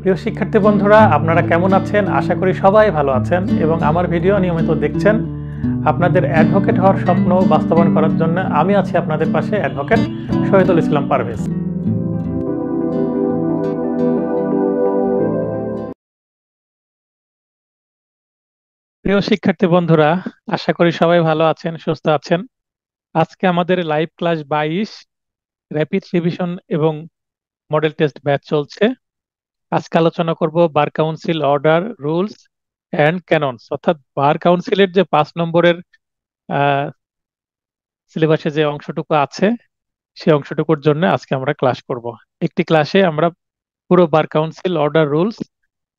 প্রিয় শিক্ষার্থী বন্ধুরা, আপনারা কেমন আছেন? আশা করি সবাই ভালো আছেন এবং আমার ভিডিও নিয়মিত দেখছেন। আপনাদের অ্যাডভোকেট হওয়ার স্বপ্ন বাস্তবায়ন করার জন্য আমি আছি আপনাদের পাশে, অ্যাডভোকেট শহীদুল ইসলাম পারভেজ। প্রিয় শিক্ষার্থী বন্ধুরা, আশা করি সবাই ভালো আছেন, সুস্থ আছেন। আজকে আমাদের লাইভ ক্লাস 22 র্যাপিড রিভিশন এবং মডেল টেস্ট ব্যাচ চলছে। আজকে আলোচনা করব bar council order, rules and canons, অর্থাৎ বার কাউন্সিলের যে 5 নম্বরের সিলেবাসে যে অংশটুকু আছে সেই অংশটুকুর জন্য আজকে আমরা ক্লাস করব। একটি ক্লাসে আমরা পুরো বার কাউন্সিল অর্ডার, রুলস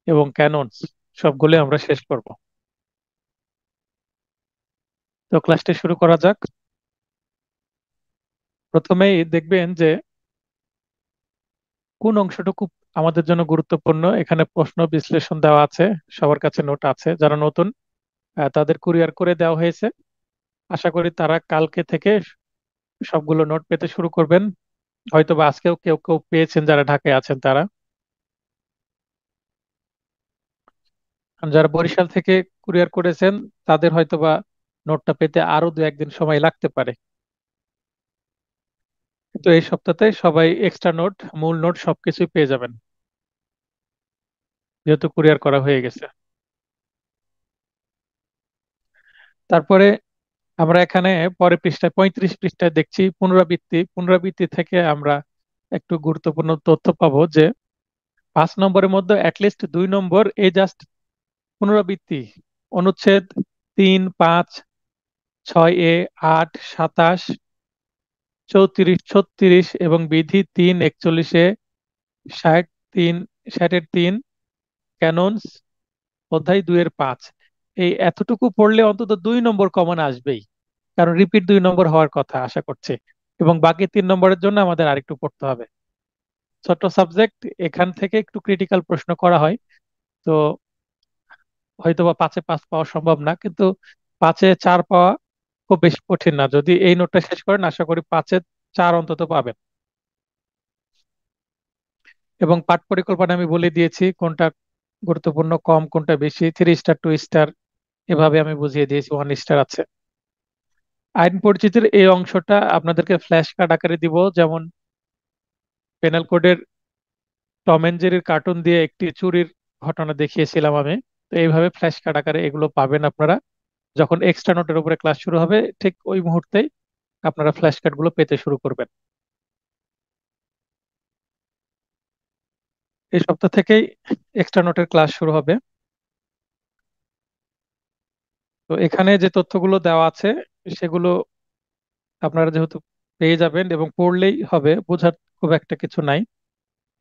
এবং ক্যাননস সবগুলো আমরা শেষ করব। তো ক্লাসটি শুরু করা যাক। প্রথমেই দেখবেন যে কোন অংশটুকু আমাদের জন্য গুরুত্বপূর্ণ। এখানে প্রশ্ন বিশ্লেষণ দেওয়া আছে, সবার কাছে নোট আছে। যারা নতুন তাদের কুরিয়ার করে দেওয়া হয়েছে। আশা করি তারা কালকে থেকে সবগুলো নোট পেতে শুরু করবেন। হয়তো বা আজকেও কেউ কেউ পেয়েছেন যারা ঢাকায় আছেন তারা। আর যারা বরিশাল থেকে কুরিয়ার করেছেন তাদের হয়তো বা নোটটা পেতে আরো 2-1 দিন সময় লাগতে পারে। কিন্তু এই সপ্তাহে সবাই এক্সট্রা নোট, মূল নোট সবকিছুই পেয়ে যাবেন, যেহেতু কুরিয়ার করা হয়ে গেছে। তারপরে আমরা এখানে পরে পৃষ্ঠায় 35 পৃষ্ঠায় দেখছি পুনরাবৃত্তি। পুনরাবৃত্তি থেকে আমরা একটু গুরুত্বপূর্ণ তথ্য পাবো যে 5 নম্বরের মধ্যে অ্যাটলিস্ট 2 নম্বর এই জাস্ট পুনরাবৃত্তি। অনুচ্ছেদ 3, 5, 6A, 8, 27, 34, 36 এবং বিধি 3, 41, 60, 3, 60-3, ক্যাননস অধ্যায় 2-5, এই এতটুকু পড়লে অন্তত 2 নম্বর কমন আসবেই, কারণ রিপিট 2 নম্বর হওয়ার কথা আশা করছি। এবং বাকি 3 নম্বরের জন্য আমাদের আরেকটু পড়তে হবে। ছোট্ট সাবজেক্ট, এখান থেকে একটু ক্রিটিক্যাল প্রশ্ন করা হয়। তো হয়তো বা 5-এ 5 পাওয়া সম্ভব না, কিন্তু 5-এ 4 পাওয়া খুব বেশি কঠিন না। যদি এই নোটটা শেষ করেন আশা করি 5-এ 4 অন্তত পাবেন। এবং পাঠ পরিকল্পনা আমি বলে দিয়েছি কোনটা গুরুত্বপূর্ণ, কম কোনটা বেশি, 3 স্টার, 2 স্টার, এভাবে আমি বুঝিয়ে দিয়েছি, 1 স্টার আছে। আইন পরিচিতির এই অংশটা আপনাদেরকে ফ্ল্যাশ কার্ড আকারে দিব। যেমন পেনাল কোডের টম এন্ড জেরির কার্টুন দিয়ে একটি চুরির ঘটনা দেখিয়েছিলাম আমি। তো এইভাবে ফ্ল্যাশ কার্ড আকারে এগুলো পাবেন আপনারা। যখন এক্সট্রা নোটের উপরে ক্লাস শুরু হবে ঠিক ওই মুহূর্তেই আপনারা ফ্ল্যাশ কার্ড গুলো পেতে শুরু করবেন। এই সপ্তাহ থেকেই এক্সট্রা নোটের ক্লাস শুরু হবে। তো এখানে যে তথ্যগুলো দেওয়া আছে সেগুলো আপনারা যেহেতু পেয়ে যাবেন এবং পড়লেই হবে, বোঝার খুব একটা কিছু নাই,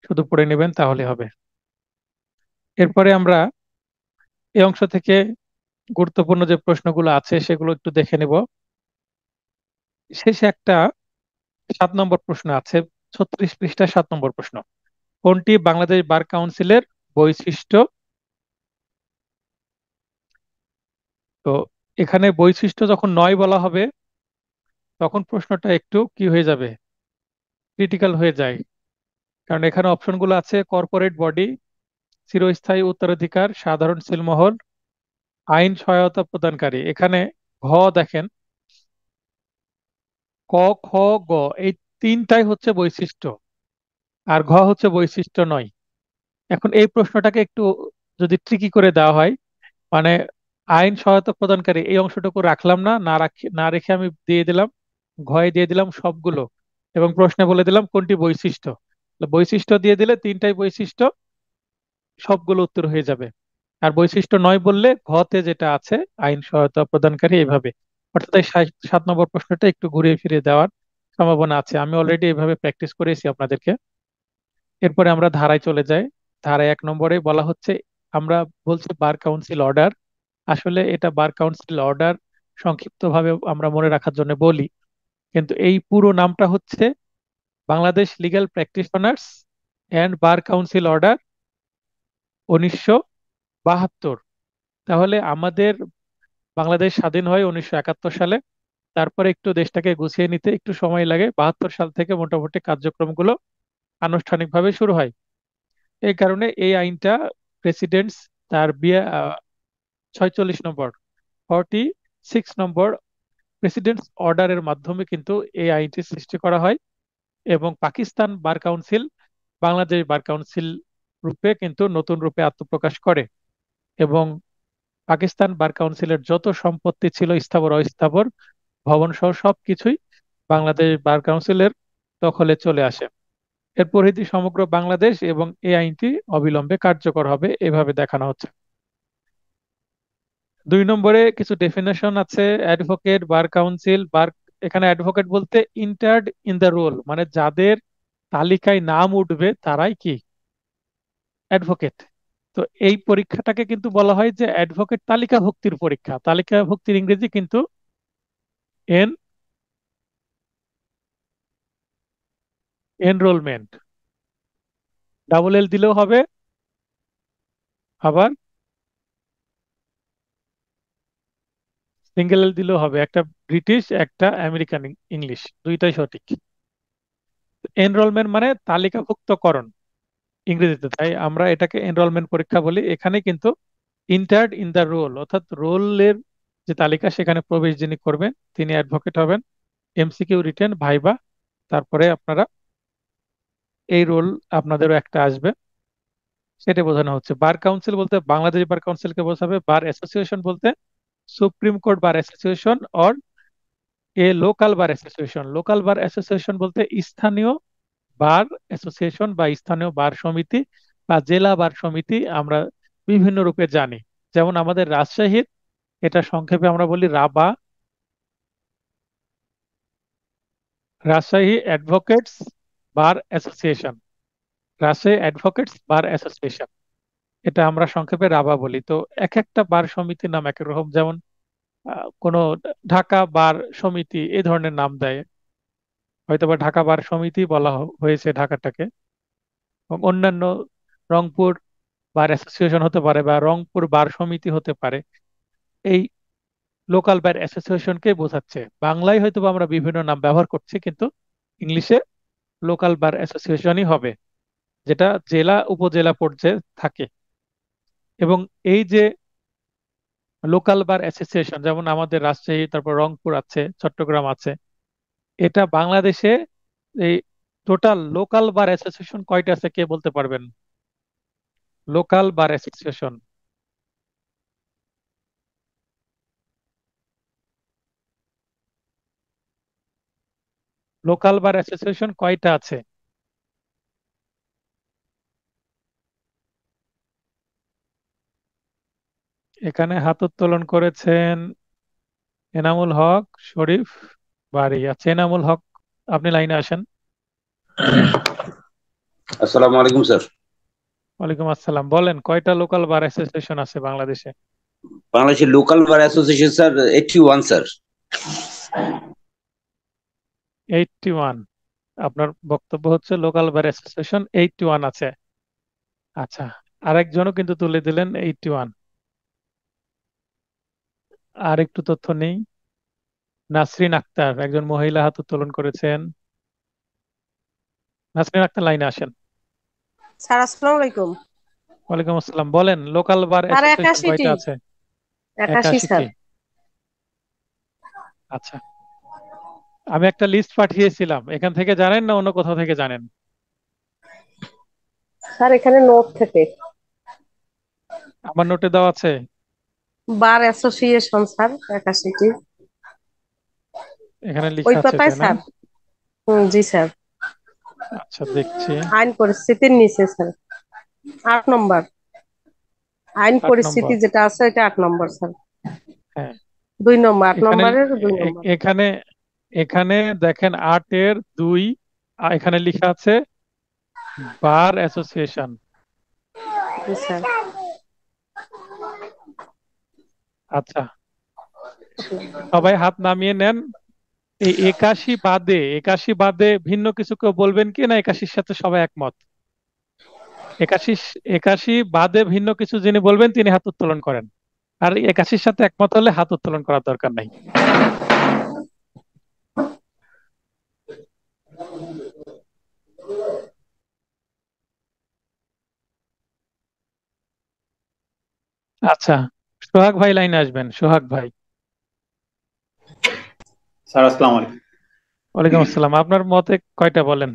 শুধু পড়ে নেবেন তাহলে হবে। এরপরে আমরা এই অংশ থেকে গুরুত্বপূর্ণ যে প্রশ্নগুলো আছে সেগুলো একটু দেখে নেব। শেষে একটা 7 নম্বর প্রশ্ন আছে, 36 পৃষ্ঠা 7 নম্বর প্রশ্ন। কোনটি বাংলাদেশ বার কাউন্সিলের বৈশিষ্ট্য? তো এখানে বৈশিষ্ট্য যখন নয় বলা হবে তখন প্রশ্নটা একটু কি হয়ে যাবে, ক্রিটিক্যাল হয়ে যায়। কারণ এখানে অপশনগুলো আছে কর্পোরেট বডি, চিরস্থায়ী উত্তরাধিকার, সাধারণ সিলমোহর, আইন সহায়তা প্রদানকারী। এখানে ঘ দেখেন, ক, খ, গ এই তিনটাই হচ্ছে বৈশিষ্ট্য, আর ঘ হচ্ছে বৈশিষ্ট্য নয়। এখন এই প্রশ্নটাকে একটু যদি ট্রিকি করে দেওয়া হয়, মানে আইন সহায়তা প্রদানকারী এই অংশটুকু রাখলাম না, না রেখে আমি দিয়ে দিলাম ঘয়ে দিয়ে দিলাম সবগুলো, এবং প্রশ্নে বলে দিলাম কোনটি বৈশিষ্ট্য। তাহলে বৈশিষ্ট্য দিয়ে দিলে তিনটাই বৈশিষ্ট্য, সবগুলো উত্তর হয়ে যাবে। আর বৈশিষ্ট্য নয় বললে ঘতে যেটা আছে আইন সহায়তা প্রদানকারী, এইভাবে। অর্থাৎ এই 7 নম্বর প্রশ্নটা একটু ঘুরিয়ে ফিরিয়ে দেওয়ার সম্ভাবনা আছে। আমি অলরেডি এইভাবে প্র্যাকটিস করেছি আপনাদেরকে। এরপরে আমরা ধারায় চলে যাই। ধারায় 1 নম্বরে বলা হচ্ছে, আমরা বলছি বার কাউন্সিল অর্ডার। আসলে এটা বার কাউন্সিল অর্ডার সংক্ষিপ্ত ভাবে আমরা মনে রাখার জন্য বলি, কিন্তু এই পুরো নামটা হচ্ছে Bangladesh legal practitioners and bar council order 1972। তাহলে আমাদের বাংলাদেশ স্বাধীন হয় 1971 সালে। তারপরে একটু দেশটাকে গুছিয়ে নিতে একটু সময় লাগে, 72 সাল থেকে মোটামুটি কার্যক্রমগুলো আনুষ্ঠানিকভাবে শুরু হয়। এই কারণে এই আইনটা প্রেসিডেন্টস তার 46 নম্বর 46 নম্বর প্রেসিডেন্টস অর্ডারের মাধ্যমে কিন্তু এই আইনটি সৃষ্টি করা হয়, এবং Pakistan bar council Bangladesh bar council রূপে কিন্তু নতুন রূপে আত্মপ্রকাশ করে, এবং পাকিস্তান বার কাউন্সিলের যত সম্পত্তি ছিল স্থাবর অস্থাবর ভবন সহ সবকিছুই বাংলাদেশ বার কাউন্সিলের দখলে চলে আসে। এর পরিধি সমগ্র বাংলাদেশ, এবং এই আইনটি অবিলম্বে কার্যকর হবে এভাবে দেখানো হচ্ছে। 2 নম্বরে কিছু ডেফিনেশন আছে। অ্যাডভোকেট বার কাউন্সিল বার, এখানে অ্যাডভোকেট বলতে ইন্টার্ড ইন দ্য রোল, মানে যাদের তালিকায় নাম উঠবে তারাই কি অ্যাডভোকেট। তো এই পরীক্ষাটাকে কিন্তু বলা হয় যে অ্যাডভোকেট তালিকাভুক্তির পরীক্ষা। তালিকাভুক্তির ইংরেজি কিন্তু এন এনরোলমেন্ট, ডাবল এল দিলেও হবে, আবার সিঙ্গেল এল দিলেও হবে। একটা ব্রিটিশ একটা আমেরিকান ইংলিশ দুইটাই সঠিক। এনরোলমেন্ট মানে তালিকাভুক্তকরণ ইংরেজিতে, তাই আমরা এটাকে এনরোলমেন্ট পরীক্ষা বলি। এখানে কিন্তু ইন্টার্ড ইন দ্য রোল, অর্থাৎ রোলের যে তালিকা সেখানে প্রবেশ যিনি করবেন তিনি অ্যাডভোকেট হবেন। এমসিকিউ রিটেন ভাইবা, তারপরে আপনারা এই রোল আপনাদেরও একটা আসবে, সেটা বোঝানো হচ্ছে। বার কাউন্সিল বলতে বাংলাদেশ বার কাউন্সিলকে বোঝাবে। বার অ্যাসোসিয়েশন বলতে supreme court bar association or a local bar association. Local bar association বলতে স্থানীয় বার অ্যাসোসিয়েশন বা স্থানীয় বার সমিতি বা জেলা বার সমিতি আমরা বিভিন্ন রূপে জানি। যেমন আমাদের রাজশাহীর, এটা সংক্ষেপে আমরা বলি রাবা, Rajshahi advocates bar association, Rajshahi advocates bar association, এটা আমরা সংক্ষেপে রাবা বলি। তো এক একটা বার সমিতির নাম এক এক রকম, যেমন কোনো ঢাকা বার সমিতি এই ধরনের নাম দেয়, হয়তোবা ঢাকা বার সমিতি বলা হয়েছে ঢাকাটাকে। এবং অন্যান্য রংপুর বার অ্যাসোসিয়েশন হতে পারে বা রংপুর বার সমিতি হতে পারে। এই লোকাল বার অ্যাসোসিয়েশনকে বোঝাচ্ছে। বাংলায় হয়তোবা আমরা বিভিন্ন নাম ব্যবহার করছি, কিন্তু ইংলিশে লোকাল বার অ্যাসোসিয়েশনই হবে, যেটা জেলা উপজেলা পর্যায়ে থাকে। এবং এই যে লোকাল বার অ্যাসোসিয়েশন, যেমন আমাদের রাজশাহী, তারপর রংপুর আছে, চট্টগ্রাম আছে, এটা বাংলাদেশে এই টোটাল লোকাল বার অ্যাসোসিয়েশন কয়টা আছে কে বলতে পারবেন? Local bar association, local bar association কয়টা আছে? এখানে হাত উত্তোলন করেছেন এনামুল হক, শরীফ, বাড়ি। আচ্ছা এনামুল হক, আপনি লাইনে আসেন। আসসালামু আলাইকুম স্যার। ওয়ালাইকুম আসসালাম, বলেন কয়টা লোকাল বার অ্যাসোসিয়েশন আছে বাংলাদেশে? বাংলাদেশের local bar association sir 81 sir. 81? আপনার বক্তব্য হচ্ছে লোকাল বার অ্যাসোসিয়েশন 81 আছে। আচ্ছা, আরেকজনও কিন্তু তুলে দিলেন 81। আর একটু তথ্য নেই। নাসরিন আক্তার, একজন মহিলা হাত উত্তোলন করেছেন। নাসরিন আক্তার লাইনে আসেন। স্যার আসসালামু আলাইকুম। ওয়ালাইকুম আসসালাম, বলেন লোকাল বার স্যার অ্যাসোসিয়েশন 81টি। কয়টা আছে? 81 স্যার। 81টি? আচ্ছা, আমি একটা লিস্ট পাঠিয়েছিলাম, এখান থেকে জানেন না অন্য কোথাও থেকে জানেন? স্যার এখানে নোট থেকে আমার নোটে দেওয়া আছে। বার অ্যাসোসিয়েশন স্যার 81টি। এখানে ওই লেখা আছে পাতায় তাই না? স্যার। জি স্যার। আচ্ছা দেখছি। আইন পরিস্থিতির নিচে স্যার 8 নম্বর। আইন 8 নম্বর? পরিস্থিতি যেটা আছে এটা 8 নম্বর স্যার। হ্যাঁ, 2 নম্বর, আট এখানে নম্বরের 2 নম্বর। এখানে এখানে দেখেন 8-এর 2, এখানে লেখা আছে বার অ্যাসোসিয়েশন। জি স্যার। আচ্ছা, সবাই হাত নামিয়ে নেন। এই 81 বাদে ভিন্ন কিছু কেউ বলবেন কি, না 81-র সাথে সবাই একমত? 81, 81 বাদে ভিন্ন কিছু যিনি বলবেন তিনি হাত উত্তোলন করেন। আর 81-র সাথে একমত হলে হাত উত্তোলন করার দরকার নাই। আচ্ছা, সোহাগ ভাই লাইনে আসবেন। সোহাগ ভাই। স্যার আসসালামু আলাইকুম। ওয়ালাইকুম আসসালাম। আপনার মতে কয়টা বলেন।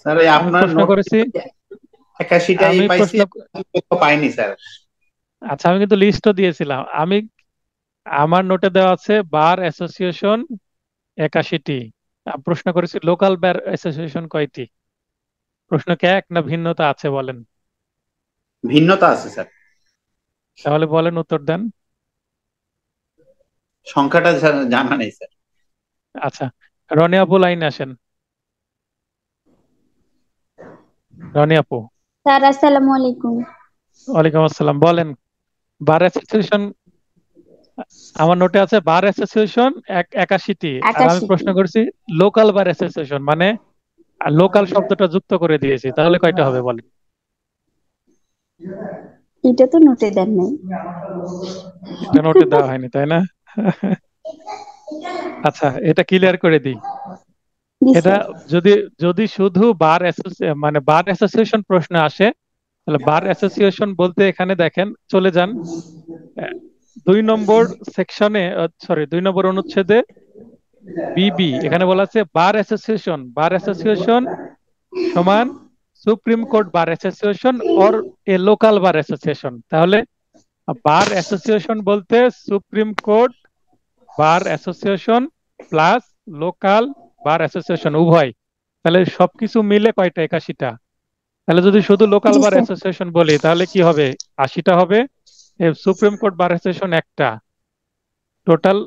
স্যার এই আমি আপনার প্রশ্ন নোট করেছি। 81টাই আমি পাইছি, প্রশ্ন তথ্য পাইনি স্যার। আচ্ছা, আমি কিন্তু লিস্টও দিয়েছিলাম। আমার নোটে দেওয়া আছে বার অ্যাসোসিয়েশন 81টি। প্রশ্ন করেছি লোকাল বার অ্যাসোসিয়েশন কয়টি। প্রশ্ন কি এক না ভিন্নতা আছে বলেন। ভিন্নতা আছে স্যার, তাহলে বলেন, উত্তর দেন। সংখ্যাটা জানা নেই স্যার। আচ্ছা, রনি আপু লাইনে আসেন। রনি আপু। স্যার আসসালামু আলাইকুম। ওয়ালাইকুম আসসালাম, বলেন। বার অ্যাসোসিয়েশন, আমার নোটে আছে বার অ্যাসোসিয়েশন 81টি। আর আমি 81টি। প্রশ্ন করছি লোকাল বার অ্যাসোসিয়েশন, মানে লোকাল শব্দটা যুক্ত করে দিয়েছি, তাহলে কয়টা হবে বলেন। এটা তো নোটে দেন নাই। এটা নোটে দেওয়া হয়নি, তাই না? আচ্ছা, এটা ক্লিয়ার করে দিই। জি এটা স্যার। যদি যদি শুধু মানে বার অ্যাসোসিয়েশন প্রশ্ন আসে, তাহলে বার অ্যাসোসিয়েশন বলতে এখানে দেখেন, চলে যান 2 নম্বর সেকশনে, সরি 2 নম্বর অনুচ্ছেদে বিবি। এখানে বলা আছে বার অ্যাসোসিয়েশন, বার অ্যাসোসিয়েশন সমান supreme court bar association or a local bar association. তাহলে বার অ্যাসোসিয়েশন বলতে supreme court bar association plus local bar association উভয়। তাহলে সবকিছু মিলে কয়টা? 81টা। তাহলে যদি শুধু লোকাল জি বার স্যার। অ্যাসোসিয়েশন বলি তাহলে কি হবে? 80টা হবে। সুপ্রিম কোর্ট বার অ্যাসোসিয়েশন একটা, টোটাল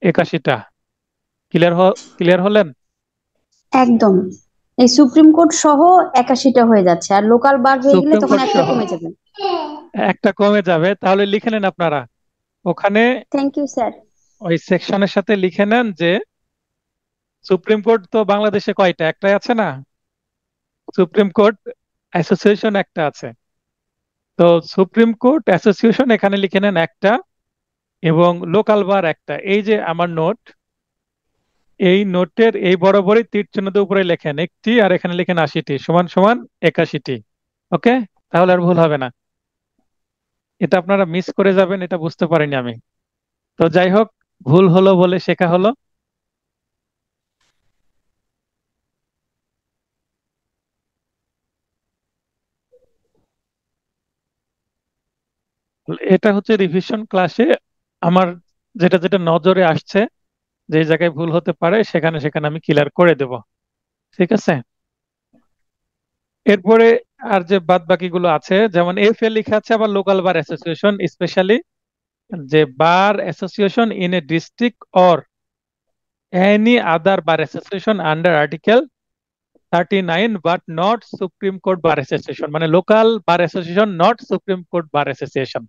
81টা। ক্লিয়ার ক্লিয়ার হলেন? একদম। এই সুপ্রিম কোর্ট সহ 81টা হয়ে যাচ্ছে, আর লোকাল বার হয়ে গেলে সুপ্রিম তখন কোর্ট একটা সহ কমে যাবে। একটা কমে যাবে। তাহলে লিখে নেন আপনারা ওখানে, থ্যাংক ইউ স্যার। ওই সেকশনের সাথে লিখে নেন যে সুপ্রিম কোর্ট তো বাংলাদেশে কয়টা? একটাই আছে না? সুপ্রিম কোর্ট অ্যাসোসিয়েশন একটা আছে। তো সুপ্রিম কোর্ট অ্যাসোসিয়েশন এখানে লিখে নেন একটা, এবং লোকাল বার একটা। এই যে আমার নোট, এই নোটের এই বরাবরই তীর চিহ্ন দিয়ে উপরে লেখেন একটি, আর এখানে লিখেন 80টি সমান সমান 81টি। ওকে, তাহলে আর ভুল হবে না। এটা আপনারা মিস করে যাবেন, এটা বুঝতে পারিনি আমি। তো যাই হোক, ভুল হলো বলে শেখা হলো। এটা হচ্ছে রিভিশন ক্লাসে আমার যেটা যেটা নজরে আসছে, যে জায়গায় ভুল হতে পারে সেখানে সেখানে আমি ক্লিয়ার করে দেব। ঠিক আছে? এরপরে আর যে বাদ বাকিগুলো আছে, যেমন এফ এ লেখা আছে আবার লোকাল বার অ্যাসোসিয়েশন, স্পেশালি যে bar association in a district or any other bar association under article 39 but not supreme court bar association, মানে local bar association not supreme court bar association.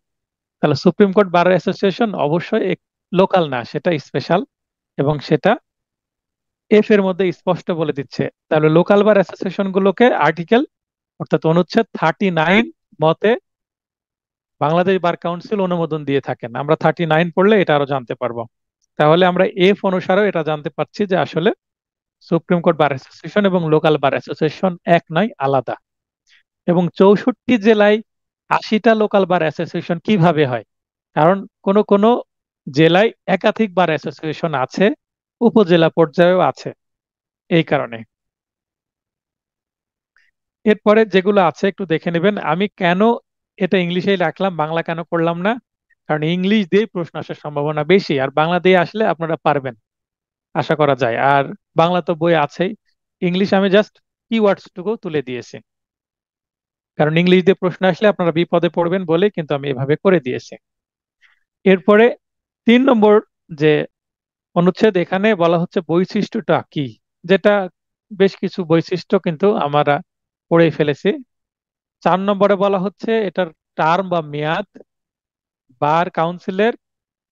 তাহলে supreme court bar association অবশ্যই local না, সেটা special, এবং সেটা F এর মধ্যে স্পষ্ট বলে দিচ্ছে। তাহলে লোকাল বার অ্যাসোসিয়েশন গুলোকে আর্টিকেল অর্থাৎ অনুচ্ছেদ 39 মতে বাংলাদেশ বার কাউন্সিল অনুমোদন দিয়ে থাকেন। আমরা 39 পড়লে এটা আরো জানতে পারবো। তাহলে আমরা এফ অনুসারেও এটা জানতে পারছি যে আসলে সুপ্রিম কোর্ট বার অ্যাসোসিয়েশন এবং লোকাল বার অ্যাসোসিয়েশন এক নয়, আলাদা। এবং 64 জেলায় 80টা লোকাল বার অ্যাসোসিয়েশন কিভাবে হয়? কারণ কোন কোন জেলায় একাধিক বার অ্যাসোসিয়েশন আছে, উপজেলা পর্যায়েও আছে, এই কারণে। এরপরে যেগুলো আছে একটু দেখে নেবেন। আমি কেন এটা ইংলিশেই রাখলাম, বাংলা কেন করলাম না? কারণ ইংলিশ দিয়ে প্রশ্ন আসার সম্ভাবনা বেশি, আর বাংলা দিয়ে আসলে আপনারা পারবেন আশা করা যায়। আর বাংলা তো বই আছেই, ইংলিশ আমি জাস্ট কিওয়ার্ডস টুকু তুলে দিয়েছি। কারণ ইংলিশ দিয়ে প্রশ্ন আসলে আপনারা বিপদে পড়বেন বলে কিন্তু আমি এভাবে করে দিয়েছি। এরপরে 3 নম্বর যে অনুচ্ছেদ, এখানে বলা হচ্ছে বৈশিষ্ট্যটা কি, যেটা বেশ কিছু বৈশিষ্ট্য কিন্তু আমরা পড়েই ফেলেছি। 4 নম্বরে বলা হচ্ছে এটার টার্ম বা মেয়াদ বার কাউন্সিলের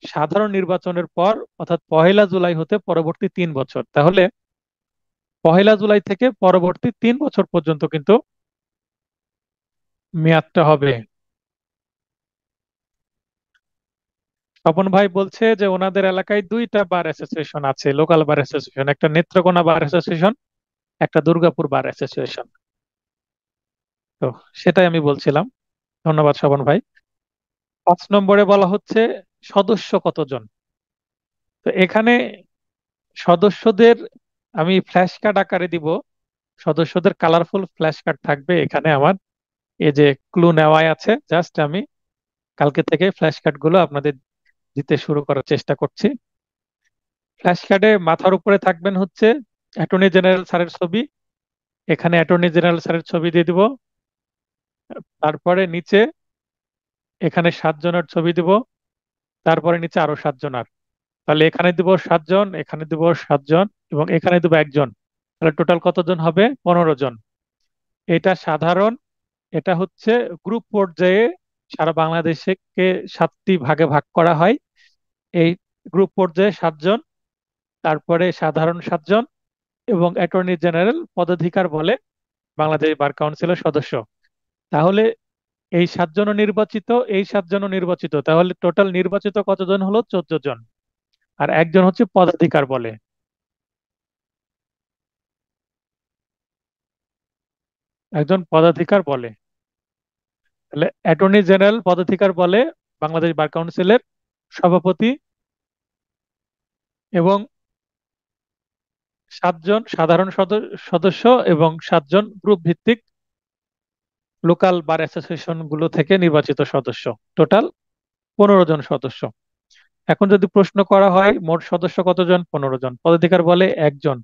সাধারণ নির্বাচনের পর, অর্থাৎ 1 জুলাই হতে পরবর্তী 3 বছর। তাহলে 1 জুলাই থেকে পরবর্তী 3 বছর পর্যন্ত কিন্তু মেয়াদটা হবে। স্বপন ভাই বলছে যে ওনাদের এলাকায় 2টা বার অ্যাসোসিয়েশন আছে, লোকাল বার অ্যাসোসিয়েশন, একটা নেত্রকোনা বার অ্যাসোসিয়েশন, একটা দুর্গাপুর বার অ্যাসোসিয়েশন। তো সেটাই আমি বলছিলাম। ধন্যবাদ স্বপন ভাই। 5 নম্বরে বলা হচ্ছে সদস্য কতজন। তো এখানে সদস্যদের আমি ফ্ল্যাশ কার্ড আকারে দিব, সদস্যদের কালারফুল ফ্ল্যাশ কার্ড থাকবে এখানে আমার। এই যে ক্লু নেওয়াই আছে, জাস্ট আমি কালকে থেকে ফ্ল্যাশ কার্ড গুলো আপনাদের দিতে শুরু করার চেষ্টা করছি। ফ্ল্যাশ কার্ডে মাথার উপরে থাকবেন হচ্ছে অ্যাটর্নি জেনারেল স্যারের ছবি, এখানে অ্যাটর্নি জেনারেল স্যারের ছবি দিয়ে দিব। তারপরে নিচে এখানে 7 জনের ছবি দিব, তারপরে নিচে আরো 7 জনের। তাহলে এখানে দিব 7 জন, এখানে দিব 7 জন, এবং এখানে দিব 1 জন। তাহলে টোটাল কতজন হবে? 15 জন। এটা সাধারণ, এটা হচ্ছে গ্রুপ পর্যায়ে সারা বাংলাদেশকে 7টি ভাগে ভাগ করা হয়। এই গ্রুপ পর্যায়ে 7 জন, তারপরে সাধারণ 7 জন, এবং অ্যাটর্নি জেনারেল পদাধিকার বলে বাংলাদেশ বার কাউন্সিলের সদস্য। তাহলে এই 7 জনও নির্বাচিত, এই 7 জনও নির্বাচিত, তাহলে টোটাল নির্বাচিত কতজন হলো? 14 জন। আর 1 জন হচ্ছে পদাধিকার বলে, একজন পদাধিকার বলে। তাহলে অ্যাটর্নি জেনারেল পদাধিকার বলে বাংলাদেশ বার কাউন্সিলের সভাপতি, এবং 7 জন সাধারণ সদস্য, এবং 7 জন গ্রুপ ভিত্তিক লোকাল বার অ্যাসোসিয়েশন গুলো থেকে নির্বাচিত সদস্য। টোটাল 15 জন সদস্য। এখন যদি প্রশ্ন করা হয় মোট সদস্য কতজন? 15 জন। পদাধিকার বলে 1 জন।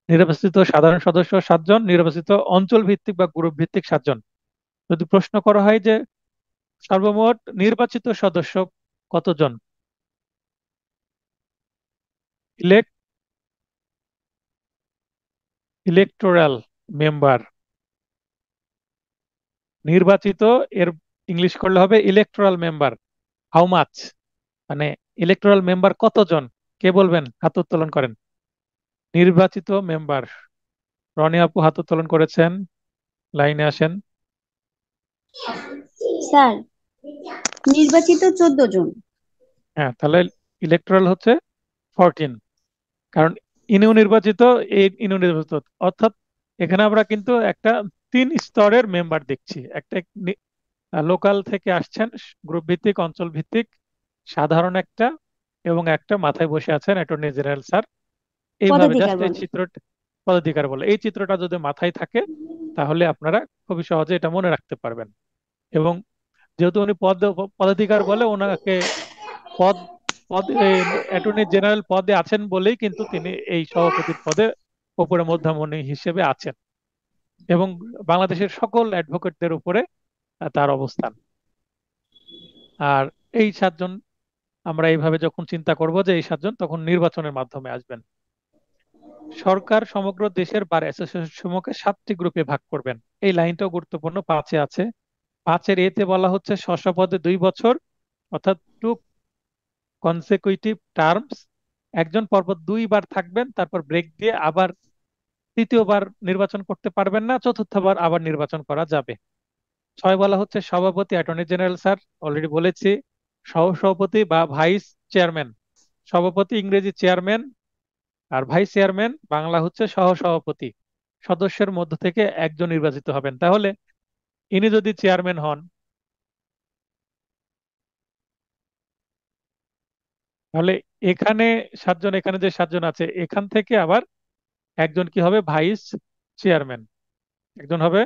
নির্বাচিত সাধারণ সদস্য 7 জন, নির্বাচিত অঞ্চল ভিত্তিক বা গ্রুপ ভিত্তিক 7 জন। যদি প্রশ্ন করা হয় যে সর্বমোট নির্বাচিত সদস্য কতজন, ইলেকটোরাল মেম্বার, নির্বাচিত, এর ইংলিশ করলে হবে ইলেকটোরাল মেম্বার। হাউ মাচ, মানে ইলেকটোরাল মেম্বার কতজন? কে বলবেন? হাত উত্তোলন করেন। নির্বাচিত মেম্বার, রনি আপু হাত উত্তোলন করেছেন, লাইনে আসেন। স্যার, নির্বাচিত 14 জন। হ্যাঁ, তাহলে ইলেকটোরাল হচ্ছে 14, কারণ ইনিও নির্বাচিত, এই ইনিও নির্বাচিত, অর্থাৎ এখানে আমরা কিন্তু একটা 3 স্তরের মেম্বার দেখছি। একটা লোকাল থেকে আসছেন, গ্রুপ ভিত্তিক, অঞ্চল ভিত্তিক, সাধারণ একটা, এবং একটা মাথায় বসে আছেন অ্যাটর্নি জেনারেল স্যার। এইভাবে পদাধিকার জাস্ট এই বলে। চিত্রটা, পদাধিকার বলে, এই চিত্রটা যদি মাথায় থাকে তাহলে আপনারা খুবই সহজে এটা মনে রাখতে পারবেন। এবং যেহেতু উনি পদাধিকার বলে, ওনাকে পদ পদ অ্যাটর্নি জেনারেল পদে আছেন বলেই কিন্তু তিনি এই সভাপতির পদে উপরে মধ্যমণি হিসেবে আছেন, এবং বাংলাদেশের সকল অ্যাডভোকেটদের উপরে তার অবস্থান। আর এই 7 জন, আমরা এইভাবে যখন চিন্তা করব যে এই 7 জন, তখন নির্বাচনের মাধ্যমে আসবেন। সরকার সমগ্র দেশের বার অ্যাসোসিয়েশন সমূহকে 7টি গ্রুপে ভাগ করবেন। এই লাইনটাও গুরুত্বপূর্ণ, 5-এ আছে। 5-এর বলা হচ্ছে স্ব পদে 2 বছর, অর্থাৎ 2 কনসিকিউটিভ টার্মস। একজন পরপর 2বার থাকবেন, তারপর ব্রেক দিয়ে আবার তৃতীয়বার নির্বাচন করতে পারবেন না, চতুর্থবার আবার নির্বাচন করা যাবে। 6 বলা হচ্ছে সভাপতি অ্যাটর্নি জেনারেল স্যার, অলরেডি বলেছি। সহ সভাপতি বা ভাইস চেয়ারম্যান, সভাপতি ইংরেজি চেয়ারম্যান, আর ভাইস চেয়ারম্যান বাংলা হচ্ছে সহ সভাপতি। সদস্যের মধ্য থেকে 1 জন নির্বাচিত হবেন। তাহলে ইনি যদি চেয়ারম্যান হন, তাহলে এখানে 7 জন, এখানে যে 7 জন আছে, এখান থেকে আবার 1 জন কি হবে? Vice chairman. 1 জন হবে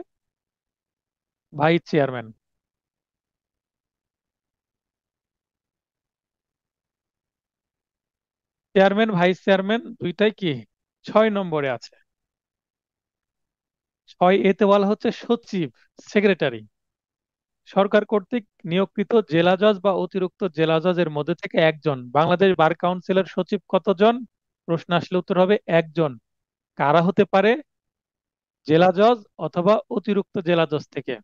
vice chairman. Chairman vice chairman দুইটাই কি 6 নম্বরে আছে। 6-এ বলা হচ্ছে সচিব, সেক্রেটারি। সরকার কর্তৃক নিয়োগকৃত জেলা জজ বা অতিরিক্ত জেলা জজের মধ্যে থেকে 1 জন। বাংলাদেশ বার কাউন্সিলের সচিব কতজন? প্রশ্ন আসলে উত্তর হবে 1 জন। কারা হতে পারে? জেলা জজ অথবা অতিরিক্ত জেলা জজ থেকে,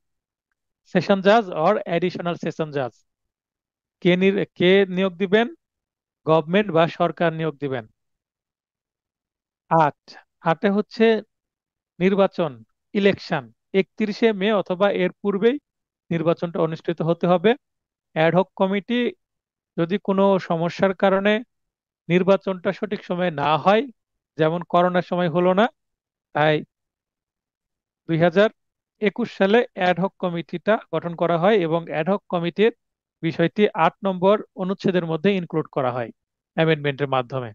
সেশন জাজ অর অ্যাডিশনাল সেশন জাজ। কে নিয়োগ দিবেন? গভর্নমেন্ট বা সরকার নিয়োগ দিবেন। 8 হচ্ছে নির্বাচন, ইলেকশন। 31শে মে অথবা এর পূর্বেই নির্বাচনটা অনুষ্ঠিত হতে হবে। অ্যাডহক কমিটি, যদি কোনো সমস্যার কারণে নির্বাচনটা সঠিক সময়ে না হয়, যেমন করোনার সময় হলো না, তাই 2021 সালে অ্যাডহক কমিটিটা গঠন করা হয়, এবং অ্যাডহক কমিটির বিষয়টি 8 নম্বর অনুচ্ছেদের মধ্যে ইনক্লুড করা হয় অ্যামেন্ডমেন্টের মাধ্যমে।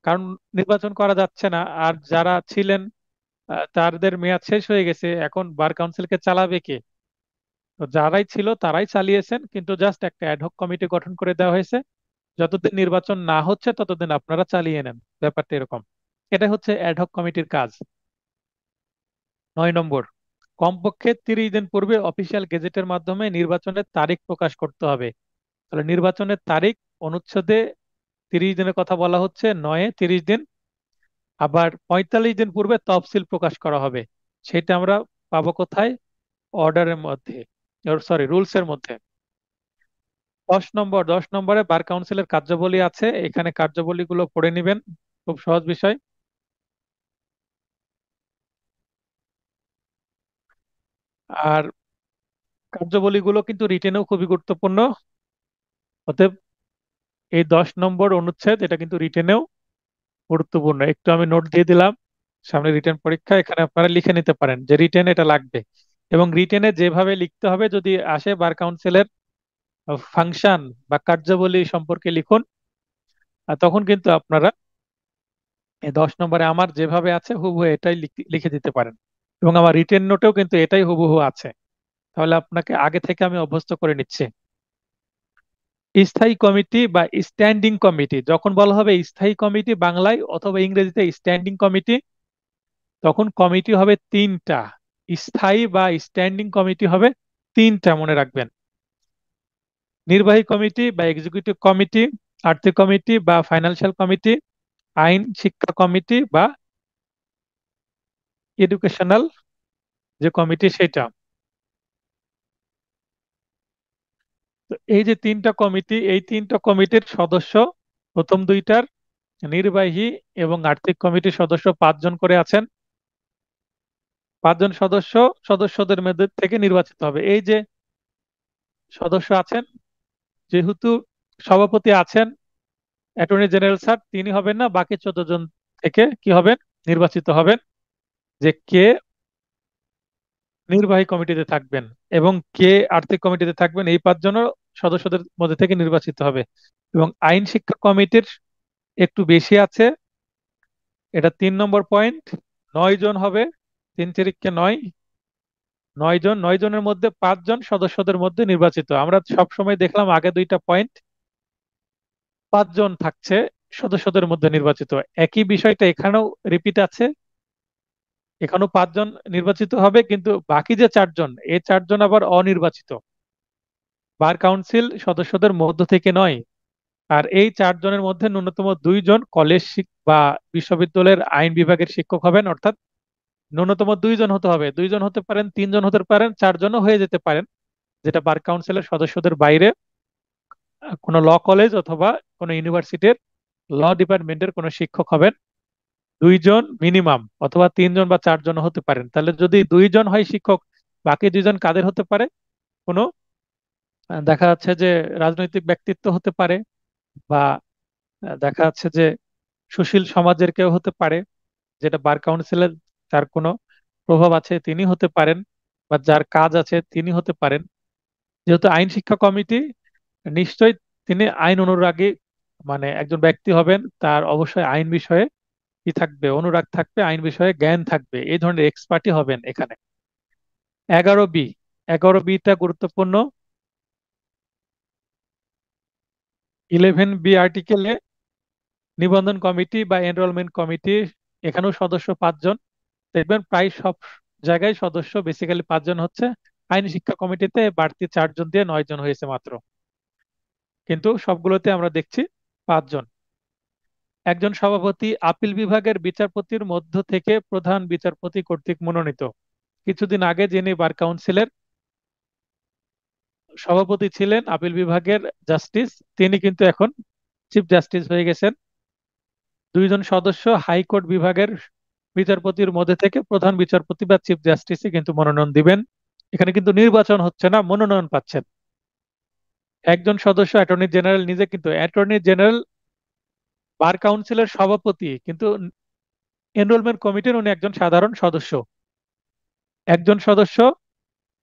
কারণ নির্বাচন করা যাচ্ছে না, আর যারা ছিলেন তাদের মেয়াদ শেষ হয়ে গেছে, এখন বার কাউন্সিলকে চালাবে কে? তো যারাই ছিল তারাই চালিয়েছেন, কিন্তু জাস্ট একটা অ্যাডহক কমিটি গঠন করে দেওয়া হয়েছে, যতদিন নির্বাচন না হচ্ছে ততদিন আপনারা চালিয়ে নেন, ব্যাপারটা এরকম। এটা হচ্ছে অ্যাডহক কমিটির কাজ। 9 নম্বর, কমপক্ষে 30 দিন পূর্বে অফিসিয়াল গেজেটের মাধ্যমে নির্বাচনের তারিখ প্রকাশ করতে হবে। তাহলে নির্বাচনের তারিখ অনুচ্ছেদে 30 দিনের কথা বলা হচ্ছে, 9-30 দিন। আবার 45 দিন পূর্বে তফসিল প্রকাশ করা হবে। সেটা আমরা পাবো কোথায়? অর্ডারের মধ্যে, সরি, রুলস এর মধ্যে। 10 নম্বরে বার কাউন্সিলের কার্যাবলী আছে, এখানে কার্যাবলীগুলো পড়ে নেবেন, খুব সহজ বিষয়। আর কার্যাবলীগুলো কিন্তু রিটেনেও খুবই গুরুত্বপূর্ণ। অতএব এই 10 নম্বর অনুচ্ছেদ এটা কিন্তু রিটেনেও গুরুত্বপূর্ণ। একটু আমি নোট দিয়ে দিলাম, সামনে রিটেন পরীক্ষা, এখানে আপনারা লিখে নিতে পারেন যে রিটেন এটা লাগবে। এবং রিটেনে যেভাবে লিখতে হবে, যদি আসে বার কাউন্সিলের ফাংশন বা কার্যাবলী সম্পর্কে লিখুন, আর তখন কিন্তু আপনারা এই 10 নম্বরে আমার যেভাবে আছে হুবহু এটাই লিখে দিতে পারেন। এবং আমার রিটেন নোটেও কিন্তু এটাই হুবহু আছে। তাহলে আপনাকে আগে থেকে আমি অভ্যস্ত করে নিচ্ছি। স্থায়ী কমিটি বা স্ট্যান্ডিং কমিটি, যখন বলা হবে স্থায়ী কমিটি বাংলায় অথবা ইংরেজিতে স্ট্যান্ডিং কমিটি, তখন কমিটি হবে 3টা। স্থায়ী বা স্ট্যান্ডিং কমিটি হবে 3টা, মনে রাখবেন। নির্বাহী কমিটি বা এক্সিকিউটিভ কমিটি, আর্থিক কমিটি বা ফাইন্যান্সিয়াল কমিটি, আইন শিক্ষা কমিটি বা এডুকেশনাল যে কমিটি সেটা। তো এই যে 3টা কমিটি, এই 3টা কমিটির সদস্য, প্রথম 2টার নির্বাহী এবং আর্থিক কমিটির সদস্য 5 জন করে আছেন। 5 জন সদস্যদের মধ্যে থেকে নির্বাচিত হবে। এই যে সদস্য আছেন, যেহেতু সভাপতি আছেন অ্যাটর্নি জেনারেল স্যার, তিনি হবেন না, বাকি 14 জন থেকে কি হবেন? নির্বাচিত হবেন, যে কে নির্বাহী কমিটিতে থাকবেন এবং কে আর্থিক কমিটিতে থাকবেন। এই 5 জনও সদস্যদের মধ্যে থেকে নির্বাচিত হবে। এবং আইন শিক্ষা কমিটির একটু বেশি আছে, এটা 3 নম্বর পয়েন্ট। 9 জন হবে, 3 × 9, 9 জন। 9 জনের মধ্যে 5 জন সদস্যদের মধ্যে নির্বাচিত। আমরা সব সময় দেখলাম আগে 2টা পয়েন্ট 5 জন থাকছে সদস্যদের মধ্যে নির্বাচিত, একই বিষয়টা এখানেও রিপিট আছে। এখানেও 5 জন নির্বাচিত হবে, কিন্তু বাকি যে 4 জন, এই 4 জন আবার অনির্বাচিত, বার কাউন্সিল সদস্যদের মধ্য থেকে নয়। আর এই 4 জনের মধ্যে ন্যূনতম 2 জন কলেজ বা বিশ্ববিদ্যালয়ের আইন বিভাগের শিক্ষক হবেন, অর্থাৎ ন্যূনতম 2 জন হতে হবে। 2 জন হতে পারেন, 3 জন হতে পারেন, 4 জনও হয়ে যেতে পারেন, যেটা বার কাউন্সিলের সদস্যদের বাইরে কোনো ল কলেজ অথবা কোনো ইউনিভার্সিটির ল ডিপার্টমেন্টের কোনো শিক্ষক হবেন। 2 জন মিনিমাম, অথবা 3 জন বা 4 জন হতে পারেন। তাহলে যদি 2 জন হয় শিক্ষক, বাকি 2 জন কাদের হতে পারে? কোনো দেখা যাচ্ছে যে রাজনৈতিক ব্যক্তিত্ব হতে পারে, বা দেখা যাচ্ছে যে সুশীল সমাজের কেউ হতে পারে, যেটা বার কাউন্সিলের যার কোনো প্রভাব আছে তিনি হতে পারেন, বা যার কাজ আছে তিনি হতে পারেন। যেহেতু আইন শিক্ষা কমিটি, নিশ্চয়ই তিনি আইন অনুরাগী, মানে একজন ব্যক্তি হবেন, তার অবশ্যই আইন বিষয়ে কি থাকবে? অনুরাগ থাকবে, আইন বিষয়ে জ্ঞান থাকবে, এই ধরনের এক্সপার্টই হবেন এখানে। 11B, 11Bটা গুরুত্বপূর্ণ। 11B আর্টিকেলে নিবন্ধন কমিটি বা এনরোলমেন্ট কমিটি, এখানেও সদস্য 5 জন। দেখবেন প্রায় সব জায়গায় সদস্য বেসিক্যালি 5 জন হচ্ছে। আইন শিক্ষা কমিটিতে বাড়তি 4 জন দিয়ে 9 জন হয়েছে মাত্র, কিন্তু সবগুলোতে আমরা দেখছি 5 জন। একজন সভাপতি আপিল বিভাগের বিচারপতির মধ্য থেকে প্রধান বিচারপতি কর্তৃক মনোনীত। কিছুদিন আগে যিনি বার কাউন্সিলের সভাপতি ছিলেন আপিল বিভাগের জাস্টিস, তিনি কিন্তু এখন চিফ জাস্টিস হয়ে গেছেন। 2 জন সদস্য হাইকোর্ট বিভাগের বিচারপতির মধ্যে থেকে প্রধান বিচারপতি বা চিফ জাস্টিসই কিন্তু মনোনয়ন দিবেন। এখানে কিন্তু নির্বাচন হচ্ছে না, মনোনয়ন পাচ্ছেন। একজন সদস্য অ্যাটর্নি জেনারেল নিজে, কিন্তু অ্যাটর্নি জেনারেল বার কাউন্সিলের সভাপতি, কিন্তু এনরোলমেন্ট কমিটির উনি একজন সাধারণ সদস্য। একজন সদস্য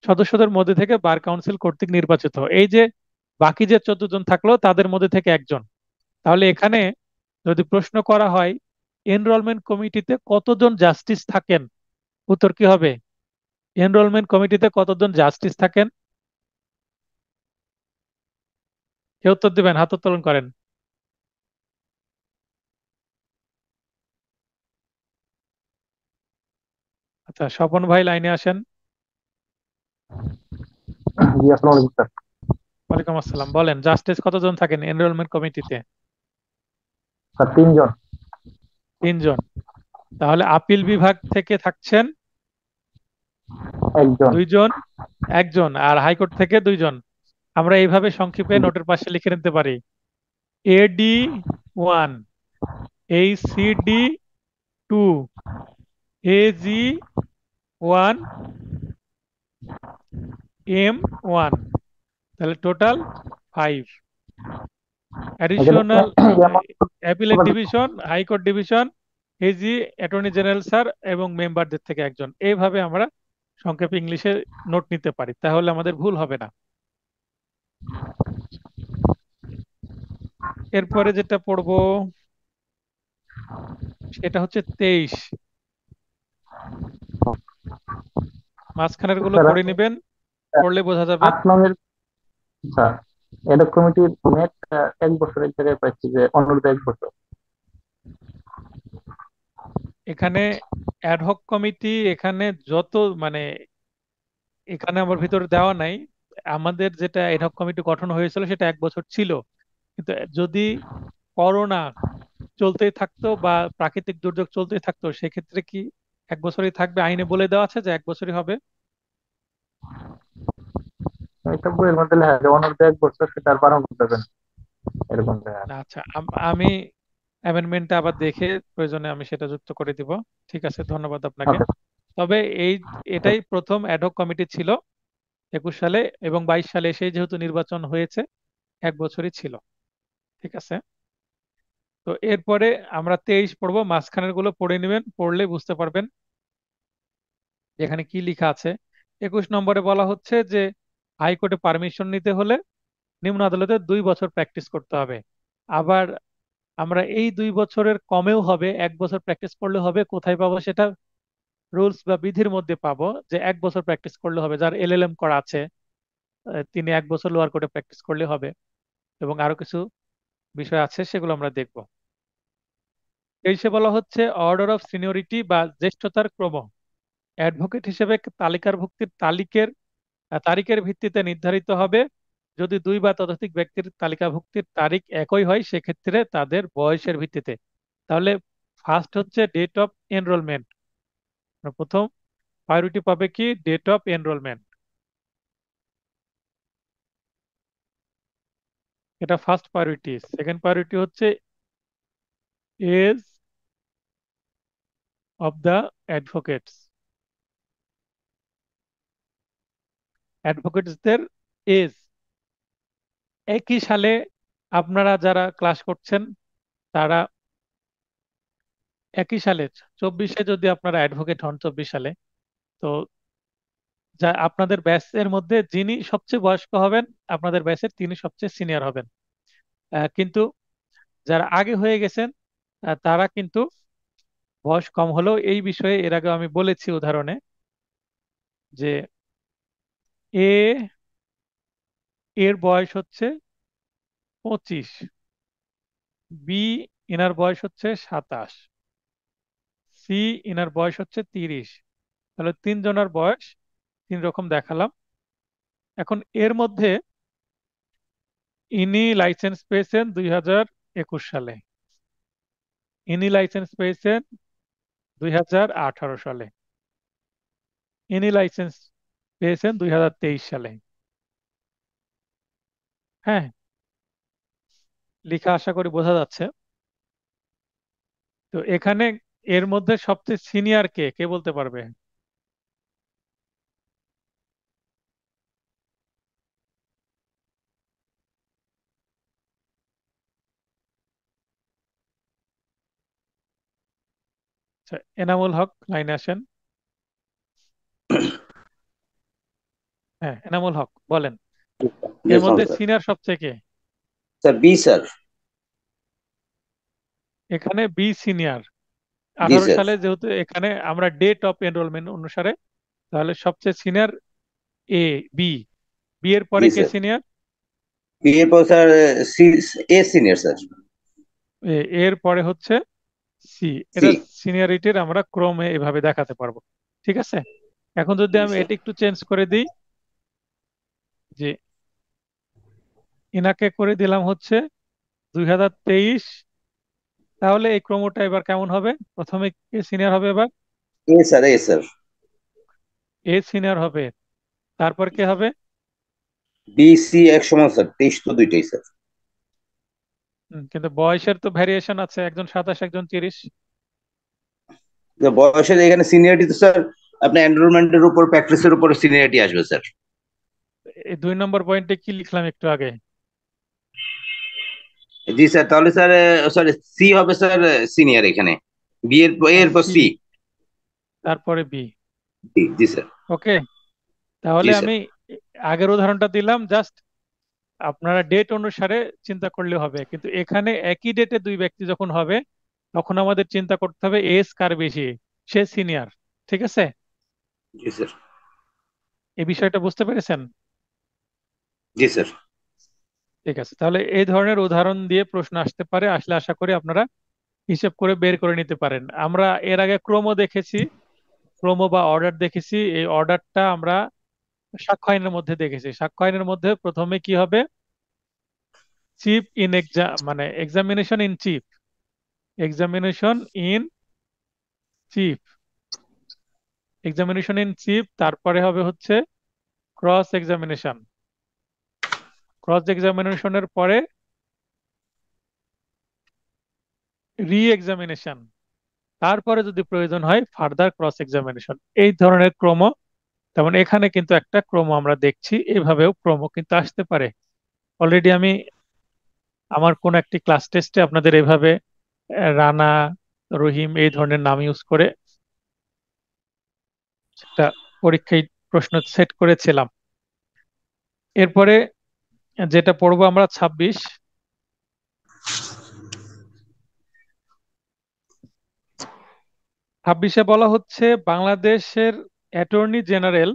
সদস্যদের মধ্যে থেকে বার কাউন্সিল কর্তৃক নির্বাচিত। এই যে বাকি যে 14 জন থাকলো তাদের মধ্যে থেকে একজন। তাহলে এখানে যদি প্রশ্ন করা হয় এনরোলমেন্ট কমিটিতে কতজন জাস্টিস থাকেন, উত্তর কি হবে? এনরোলমেন্ট কমিটিতে কতজন জাস্টিস থাকেন? কে উত্তর দিবেন? হাত উত্তোলন করেন। আচ্ছা, স্বপন ভাই লাইনে আসেন। জি আসসালামু আলাইকুম স্যার। ওয়ালাইকুম আসসালাম, বলেন জাস্টিস কতজন থাকেন এনরোলমেন্ট কমিটিতে? স্যার তিনজন। 3 জন। তাহলে আপিল বিভাগ থেকে থাকছেন একজন। 2 জন, একজন, আর হাইকোর্ট থেকে 2 জন। আমরা এইভাবে সংক্ষেপে নোটের পাশে লিখে নিতে পারি AD1, ACD2, AG1, M1। তাহলে টোটাল 5। এখানে অ্যাডিশনাল যেমন appellate division, high court division, AG, attorney general sir এবং মেম্বারদের থেকে একজন। এইভাবে আমরা সংক্ষেপে ইংলিশে নোট নিতে পারি, তাহলে আমাদের ভুল হবে না। এরপরে যেটা পড়বো সেটা হচ্ছে 23। মাঝখানের গুলো স্যার পড়ে নেবেন, পড়লে বোঝা যাবে। 8 নং স্যার এডক কমিটির মেয়াদ 1 বছরের জায়গায় পাচ্ছি যে অনূর্ধ্ব 1 বছর। এখানে অ্যাডহক কমিটি, এখানে যত মানে এখানে আমার ভিতরে দেওয়া নাই। আমাদের যেটা অ্যাডহক কমিটি গঠন হয়েছিল সেটা 1 বছর ছিল, কিন্তু যদি করোনা চলতেই থাকতো বা প্রাকৃতিক দুর্যোগ চলতেই থাকতো সেক্ষেত্রে কি 1 বছরই থাকবে? আইনে বলে দেওয়া আছে যে 1 বছরই হবে। এটা বইয়ের মধ্যে লেখা আছে অনূর্ধ্ব 1 বছর, সেটা আর বাড়ানো যাবে না এরকম লেখা আছে। আচ্ছা, আমি অ্যামেন্ডমেন্টটা আবার দেখে প্রয়োজনে আমি সেটা যুক্ত করে দিব। ঠিক আছে, ধন্যবাদ আপনাকে। আচ্ছা তবে এটাই প্রথম অ্যাডহক কমিটি ছিল 21 সালে, এবং 22 সালে এসে যেহেতু নির্বাচন হয়েছে 1 বছরই ছিল। ঠিক আছে, তো এরপরে আমরা 23 পড়বো। মাঝখানের গুলো পড়ে নেবেন, পড়লে বুঝতে পারবেন এখানে কি লেখা আছে। 21 নম্বরে বলা হচ্ছে যে হাইকোর্টে পারমিশন নিতে হলে নিম্ন আদালতে 2 বছর প্র্যাকটিস করতে হবে। আবার আমরা এই 2 বছরের কমেও হবে, 1 বছর প্র্যাকটিস করলে হবে। কোথায় পাবো সেটা? রুলস বা বিধির মধ্যে পাবো যে 1 বছর প্র্যাকটিস করলে হবে। যার এলএলএম করা আছে তিনি 1 বছর লোয়ার কোর্টে প্র্যাকটিস করলে হবে, এবং আরো কিছু বিষয় আছে সেগুলো আমরা দেখব। এই সে বলা হচ্ছে অর্ডার অফ সিনিয়রিটি বা জ্যেষ্ঠতার ক্রম অ্যাডভোকেট হিসেবে তারিখের ভিত্তিতে নির্ধারিত হবে। যদি 2 বা ততোধিক ব্যক্তির তালিকাভুক্তির তারিখ একই হয় সেক্ষেত্রে তাদের বয়সের ভিত্তিতে। তাহলে ফার্স্ট হচ্ছে ডেট অফ এনরোলমেন্ট। প্রথম প্রায়োরিটি পাবে কি? Date of enrolment. এটা ফার্স্ট প্রায়োরিটি। সেকেন্ড প্রায়োরিটি হচ্ছে এজ অফ দ্য অ্যাডভোকেটস, অ্যাডভোকেটসদের এজ। একই সালে আপনারা যারা ক্লাস করছেন তারা একই সালে 24-এ যদি আপনারা অ্যাডভোকেট হন 24 সালে, তো যা আপনাদের ব্যাচের মধ্যে যিনি সবচেয়ে বয়স্ক হবেন আপনাদের ব্যাচের তিনি সবচেয়ে সিনিয়র হবেন। কিন্তু যারা আগে হয়ে গেছেন তারা কিন্তু বয়স কম হলেও, এই বিষয়ে এর আগে আমি বলেছি উদাহরণে যে এ এর বয়স হচ্ছে 25, বি এনার বয়স হচ্ছে 27, সি এনার বয়স হচ্ছে 30। তাহলে 3 জনের বয়স 3 রকম দেখালাম। এখন এর মধ্যে ইনি লাইসেন্স পেয়েছেন 2021 সালে, ইনি লাইসেন্স পেয়েছেন 2018 সালে, ইনি লাইসেন্স পেয়েছেন 2023 সালে। হ্যাঁ, লেখা আশা করি বোঝা যাচ্ছে। তো এখানে এর মধ্যে সবচেয়ে সিনিয়র কে, কে বলতে পারবে? আচ্ছা, এনামুল হক লাইনে আসেন। হ্যাঁ, এনামুল হক বলেন। এর Yes, মধ্যে sir. সিনিয়র সবচেয়ে কে? Sir, B, sir. এখানে বি সিনিয়র। জি 18 স্যার। সালে যেহেতু এখানে আমরা ডেট অফ এনরোলমেন্ট অনুসারে, তাহলে সবচেয়ে সিনিয়র এ, বি। বি এর পরে জি কে স্যার। সিনিয়র? বি এর পর স্যার সি, এ সিনিয়র স্যার। এর পরে হচ্ছে সি। সি। এটা সিনিয়রিটির আমরা ক্রমে এভাবে দেখাতে পারবো। ঠিক আছে, এখন যদি জি আমি স্যার। এটা একটু চেঞ্জ করে দিই, যে ইনাকে করে দিলাম হচ্ছে 2023, তাহলে এই ক্রমটা এবার কেমন হবে? প্রথমে কে সিনিয়র হবে এবার? A sir, A sir. A senior হবে, তারপর কে হবে? বি সি এক সমান স্যার, 23 তো দুইটাই স্যার। কিন্তু বয়সের তো ভ্যারিয়েশন আছে, একজন 27 একজন 30। যে বয়সের এখানে সিনিয়রিটি তো স্যার আপনার এনরোলমেন্টের উপর প্র্যাকটিসের উপর সিনিয়রিটি আসবে স্যার। এই 2 নম্বর পয়েন্টে কি লিখলাম একটু আগে? জি স্যার, তাহলে স্যার সরি সি হবে স্যার সিনিয়র এখানে। বি এর এর পর সি, সি। তারপরে বি। জি জি স্যার। ওকে, জি তাহলে স্যার। আমি আগের উদাহরণটা দিলাম, জাস্ট আপনারা ডেট অনুসারে চিন্তা করলে হবে, কিন্তু এখানে একই ডেটে দুই ব্যক্তি যখন হবে, তখন আমাদের চিন্তা করতে হবে এজ কার বেশি, সে সিনিয়র। ঠিক আছে, জি স্যার। এই বিষয়টা বুঝতে পেরেছেন? জি স্যার। ঠিক আছে, তাহলে এই ধরনের উদাহরণ দিয়ে প্রশ্ন আসতে পারে, আসলে আশা করি আপনারা হিসেব করে বের করে নিতে পারেন। আমরা এর আগে ক্রম দেখেছি, ক্রম বা অর্ডার দেখেছি। এই অর্ডারটা আমরা সাক্ষ্য আইনের মধ্যে দেখেছি। সাক্ষ্য আইনের মধ্যে প্রথমে কি হবে? চিফ ইন এক্সাম, মানে examination in chief, examination in chief, examination in chief, তারপরে হবে হচ্ছে ক্রস এক্সামিনেশন, ক্রস এক্সামিনেশনের পরে রি এক্সামিনেশন, তারপরে যদি প্রয়োজন হয় ফার্দার ক্রস এক্সামিনেশন। এই ধরনের ক্রম, তেমন এখানে কিন্তু একটা ক্রম আমরা দেখছি, এভাবেও ক্রম কিন্তু আসতে পারে। অলরেডি আমি আমার কোন একটি ক্লাস টেস্টে আপনাদের এভাবে রানা, রহিম এই ধরনের নাম ইউজ করে একটা পরীক্ষায় প্রশ্ন সেট করেছিলাম। এরপরে যেটা পড়বো আমরা 26। 26-এ বলা হচ্ছে বাংলাদেশের অ্যাটর্নি জেনারেল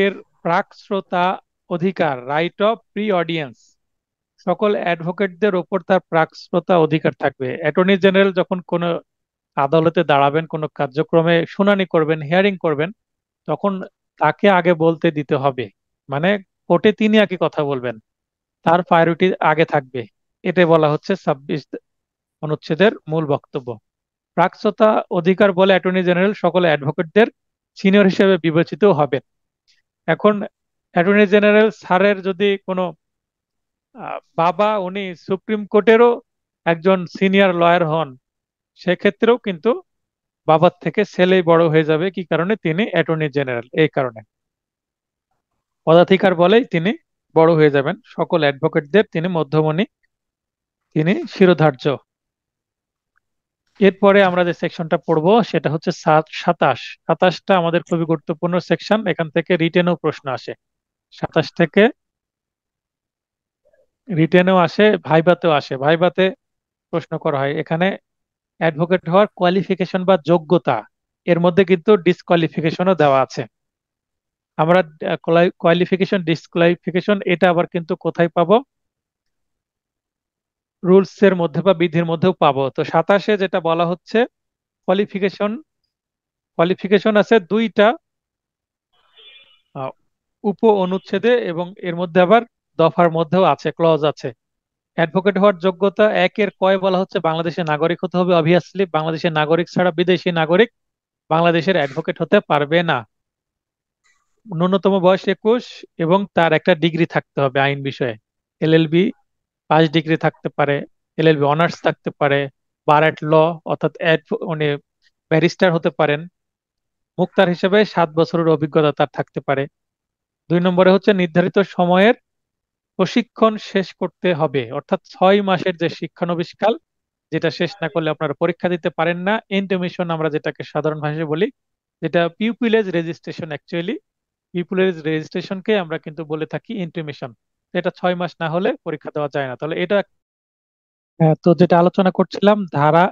এর প্রাক শ্রোতা অধিকার, রাইট অফ প্রি অডিয়েন্স। সকল অ্যাডভোকেটদের ওপর তার প্রাক শ্রোতা অধিকার থাকবে। অ্যাটর্নি জেনারেল যখন কোনো আদালতে দাঁড়াবেন, কোনো কার্যক্রমে শুনানি করবেন, হিয়ারিং করবেন, তখন তাকে আগে বলতে দিতে হবে। মানে কোর্টে তিনি আগে কথা বলবেন, তার প্রায়োরিটি আগে থাকবে। এটাই বলা হচ্ছে 26 অনুচ্ছেদের মূল বক্তব্য। প্রাকশ্রোতা অধিকার বলে অ্যাটর্নি জেনারেল সকল অ্যাডভোকেটদের সিনিয়র হিসেবে বিবেচিত হবেন। এখন অ্যাটর্নি জেনারেল স্যারের যদি কোনো বাবা উনি সুপ্রিম কোর্টেরও একজন সিনিয়র লয়ার হন, সেক্ষেত্রেও কিন্তু বাবার থেকে ছেলেই বড় হয়ে যাবে। কি কারণে? তিনি অ্যাটর্নি জেনারেল, এই কারণে পদাধিকার বলেই তিনি বড় হয়ে যাবেন। সকল অ্যাডভোকেটদের তিনি মধ্যমণি, তিনি শিরোধার্য। এরপরে আমরা যে সেকশনটা পড়বো সেটা হচ্ছে 27। 27টা আমাদের খুবই গুরুত্বপূর্ণ সেকশন, এখান থেকে রিটেনও প্রশ্ন আসে। 27 থেকে রিটেনও আসে, ভাইভাতেও আসে। ভাইভাতে প্রশ্ন করা হয় এখানে অ্যাডভোকেট হওয়ার কোয়ালিফিকেশন বা যোগ্যতা, এর মধ্যে কিন্তু ডিসকোয়ালিফিকেশনও দেওয়া আছে। আমরা কোয়ালিফিকেশন, ডিসকোয়ালিফিকেশন এটা আবার কিন্তু কোথায় পাবো? রুলস এর মধ্যে বা বিধির মধ্যেও পাবো। তো 27-এ যেটা বলা হচ্ছে কোয়ালিফিকেশন, কোয়ালিফিকেশন আছে দুইটা আহ, উপ অনুচ্ছেদে, এবং এর মধ্যে আবার দফার মধ্যেও আছে, ক্লজ আছে। অ্যাডভোকেট হওয়ার যোগ্যতা একের কয় বলা হচ্ছে বাংলাদেশের নাগরিক হতে হবে। অবভিয়াসলি বাংলাদেশের নাগরিক ছাড়া বিদেশি নাগরিক বাংলাদেশের অ্যাডভোকেট হতে পারবে না। ন্যূনতম বয়স 21 এবং তার একটা ডিগ্রি থাকতে হবে আইন বিষয়ে। এলএলবি পাস ডিগ্রি থাকতে পারে, এলএলবি অনার্স থাকতে পারে, বার অ্যাট ল অর্থাৎ মানে ব্যারিস্টার হতে পারেন। মুক্তার হিসেবে 7 বছরের অভিজ্ঞতা তার থাকতে পারে। 2 নম্বরে হচ্ছে নির্ধারিত সময়ের প্রশিক্ষণ শেষ করতে হবে, অর্থাৎ 6 মাসের যে শিক্ষানবিশকাল, যেটা শেষ না করলে আপনারা পরীক্ষা দিতে পারেন না। ইন্টিমেশন আমরা যেটাকে সাধারণ ভাষায় বলি, যেটা পিউপিলেজ রেজিস্ট্রেশন অ্যাকচুয়ালি, পিপুলের রেজিস্ট্রেশনকে আমরা কিন্তু বলে থাকি ইন্টিমেশন। এটা 6 মাস না হলে পরীক্ষা দেওয়া যায় না। তাহলে এটা তো যেটা আলোচনা করছিলাম ধারা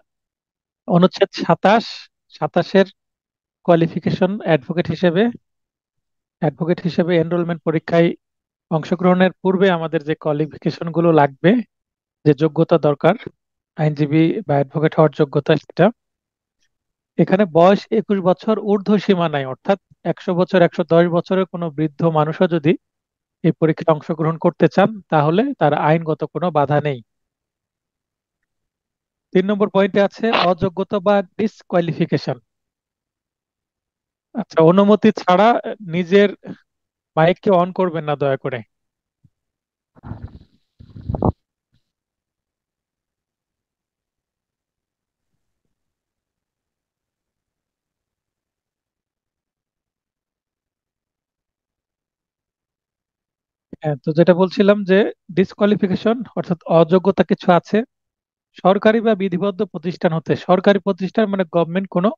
অনুচ্ছেদ 27 কোয়ালিফিকেশন অ্যাডভোকেট হিসেবে এনরোলমেন্ট পরীক্ষায় অংশগ্রহণের পূর্বে আমাদের যে কোয়ালিফিকেশন গুলো লাগবে, যে যোগ্যতা দরকার আইনজীবী বা অ্যাডভোকেট হওয়ার যোগ্যতা, সেটা এখানে বয়স 21 বছর ঊর্ধ্ব সীমা নাই। অর্থাৎ 100 বছর 110 বছরের কোনো বৃদ্ধ মানুষও যদি এই পরীক্ষায় অংশগ্রহণ করতে চান তাহলে তার আইনগত কোনো বাধা নেই। 3 নম্বর পয়েন্টে আছে অযোগ্যতা বা ডিসকোয়ালিফিকেশন। আচ্ছা, অনুমতি ছাড়া নিজের মাইককে অন করবেন না দয়া করে। হ্যাঁ, তো যেটা বলছিলাম যে ডিসকোয়ালিফিকেশন অর্থাৎ অযোগ্যতা কিছু আছে সরকারি বা বিধিবদ্ধ প্রতিষ্ঠান হতে। সরকারি প্রতিষ্ঠান মানে গভর্নমেন্ট কোনো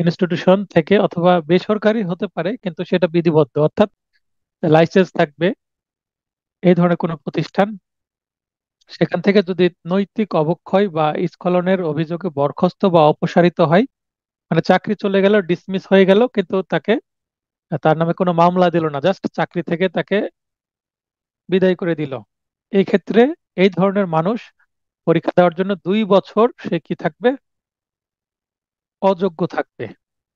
ইনস্টিটিউশন থেকে, অথবা বেসরকারি হতে পারে কিন্তু সেটা বিধিবদ্ধ, অর্থাৎ লাইসেন্স থাকবে এই ধরনের কোনো প্রতিষ্ঠান। সেখান থেকে যদি নৈতিক অবক্ষয় বা স্খলনের অভিযোগে বরখাস্ত বা অপসারিত হয়, মানে চাকরি চলে গেল, ডিসমিস হয়ে গেল, কিন্তু তাকে তার নামে কোনো মামলা দিল না, জাস্ট চাকরি থেকে তাকে বিদায় করে দিল, এই ক্ষেত্রে এই ধরনের মানুষ পরীক্ষা দেওয়ার জন্য 2 বছর সে কি থাকবে, অযোগ্য থাকবে।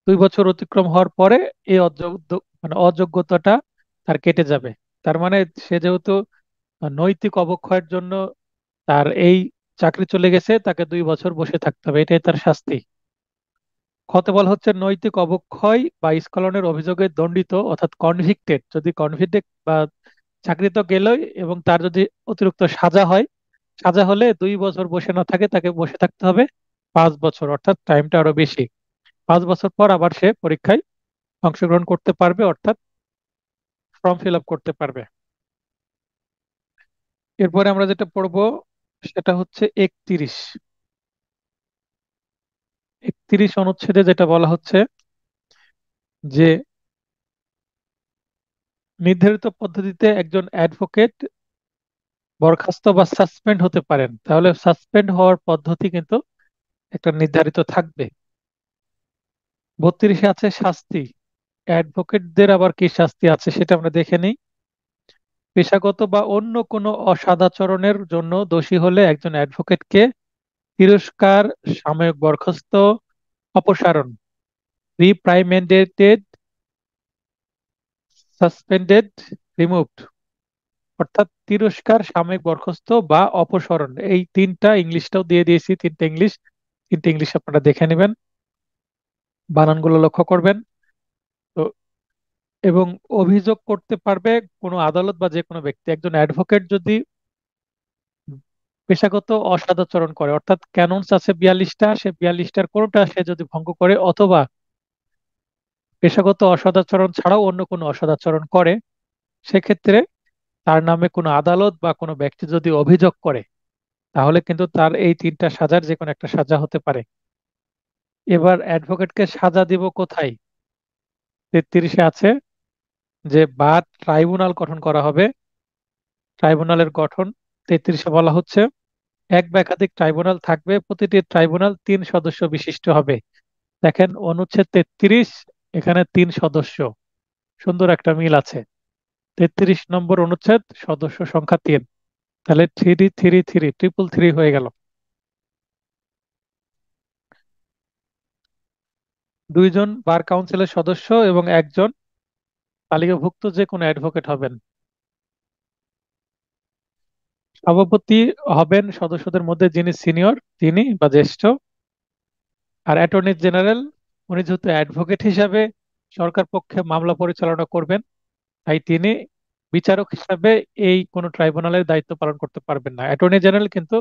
2 বছর অতিক্রম হওয়ার পরে এই অযোগ্য মানে অযোগ্যতাটা তার কেটে যাবে। তার মানে সে যেহেতু নৈতিক অবক্ষয়ের জন্য তার এই চাকরি চলে গেছে, তাকে 2 বছর বসে থাকতে হবে, এটাই তার শাস্তি। খতে বলা হচ্ছে নৈতিক অবক্ষয় বা স্খলনের অভিযোগে দণ্ডিত অর্থাৎ কনভিক্টেড, যদি কনভিক্টেড বা চাকরি তো গেলই এবং তার যদি অতিরিক্ত সাজা হয়, সাজা হলে 2 বছর বসে না থাকে, তাকে বসে থাকতে হবে 5 বছর, অর্থাৎ টাইমটা আরো বেশি। 5 বছর পর আবার সে পরীক্ষায় অংশগ্রহণ করতে পারবে, অর্থাৎ ফর্ম ফিল আপ করতে পারবে। এরপরে আমরা যেটা পড়বো সেটা হচ্ছে 31 অনুচ্ছেদে যেটা বলা হচ্ছে যে নির্ধারিত পদ্ধতিতে একজন অ্যাডভোকেট বরখাস্ত বা সাসপেন্ড হতে পারেন। তাহলে সাসপেন্ড হওয়ার পদ্ধতি কিন্তু একটা নির্ধারিত থাকবে। 32 আছে শাস্তি। অ্যাডভোকেটদের আবার কি শাস্তি আছে সেটা আমরা দেখে নিই। পেশাগত বা অন্য কোনো অসদাচরণের জন্য দোষী হলে একজন অ্যাডভোকেটকে তিরস্কার, সাময়িক বরখাস্ত, অপসারণ, রিপ্রাইমেন্ডেড, সাসপেন্ডেড, রিমুভড, অর্থাৎ তিরস্কার, সাময়িক বরখাস্ত বা অপসারণ, এই তিনটা ইংলিশটাও দিয়ে দিয়েছি, তিনটা ইংলিশ আপনারা দেখে নেবেন, বানানগুলো লক্ষ্য করবেন। তো এবং অভিযোগ করতে পারবে কোনো আদালত বা যে কোনো ব্যক্তি। একজন অ্যাডভোকেট যদি পেশাগত অসদাচরণ করে, অর্থাৎ ক্যাননস আছে 42টা, সে 42টার কোনোটা সে যদি ভঙ্গ করে, অথবা পেশাগত অসদাচরণ ছাড়াও অন্য কোনো অসদাচরণ করে, সেক্ষেত্রে তার নামে কোনো আদালত বা কোনো ব্যক্তি যদি অভিযোগ করে, তাহলে কিন্তু তার এই তিনটা সাজার যে কোনো একটা সাজা হতে পারে। এবার অ্যাডভোকেটকে সাজা দিব কোথায়? 33 আছে যে বা ট্রাইব্যুনাল গঠন করা হবে। ট্রাইব্যুনালের গঠন 33 বলা হচ্ছে এক বা একাধিক ট্রাইব্যুনাল থাকবে, প্রতিটি ট্রাইব্যুনাল 3 সদস্য বিশিষ্ট হবে। দেখেন অনুচ্ছেদ 33, এখানে 3 সদস্য, সুন্দর একটা মিল আছে। 33 নম্বর অনুচ্ছেদ, সদস্য সংখ্যা 3, তাহলে 333 হয়ে গেল। 2 জন বার কাউন্সিলের সদস্য এবং একজন তালিকাভুক্ত যে কোনো অ্যাডভোকেট হবেন। সভাপতি হবেন সদস্যদের মধ্যে যিনি সিনিয়র, তিনি বা জ্যেষ্ঠ। আর অ্যাটর্নি জেনারেল, উনি যেহেতু অ্যাডভোকেট হিসাবে সরকার পক্ষে মামলা পরিচালনা করবেন, তাই তিনি বিচারক হিসাবে এই কোনো ট্রাইব্যুনালের দায়িত্ব পালন করতে পারবেন না। অ্যাটর্নি জেনারেল কিন্তু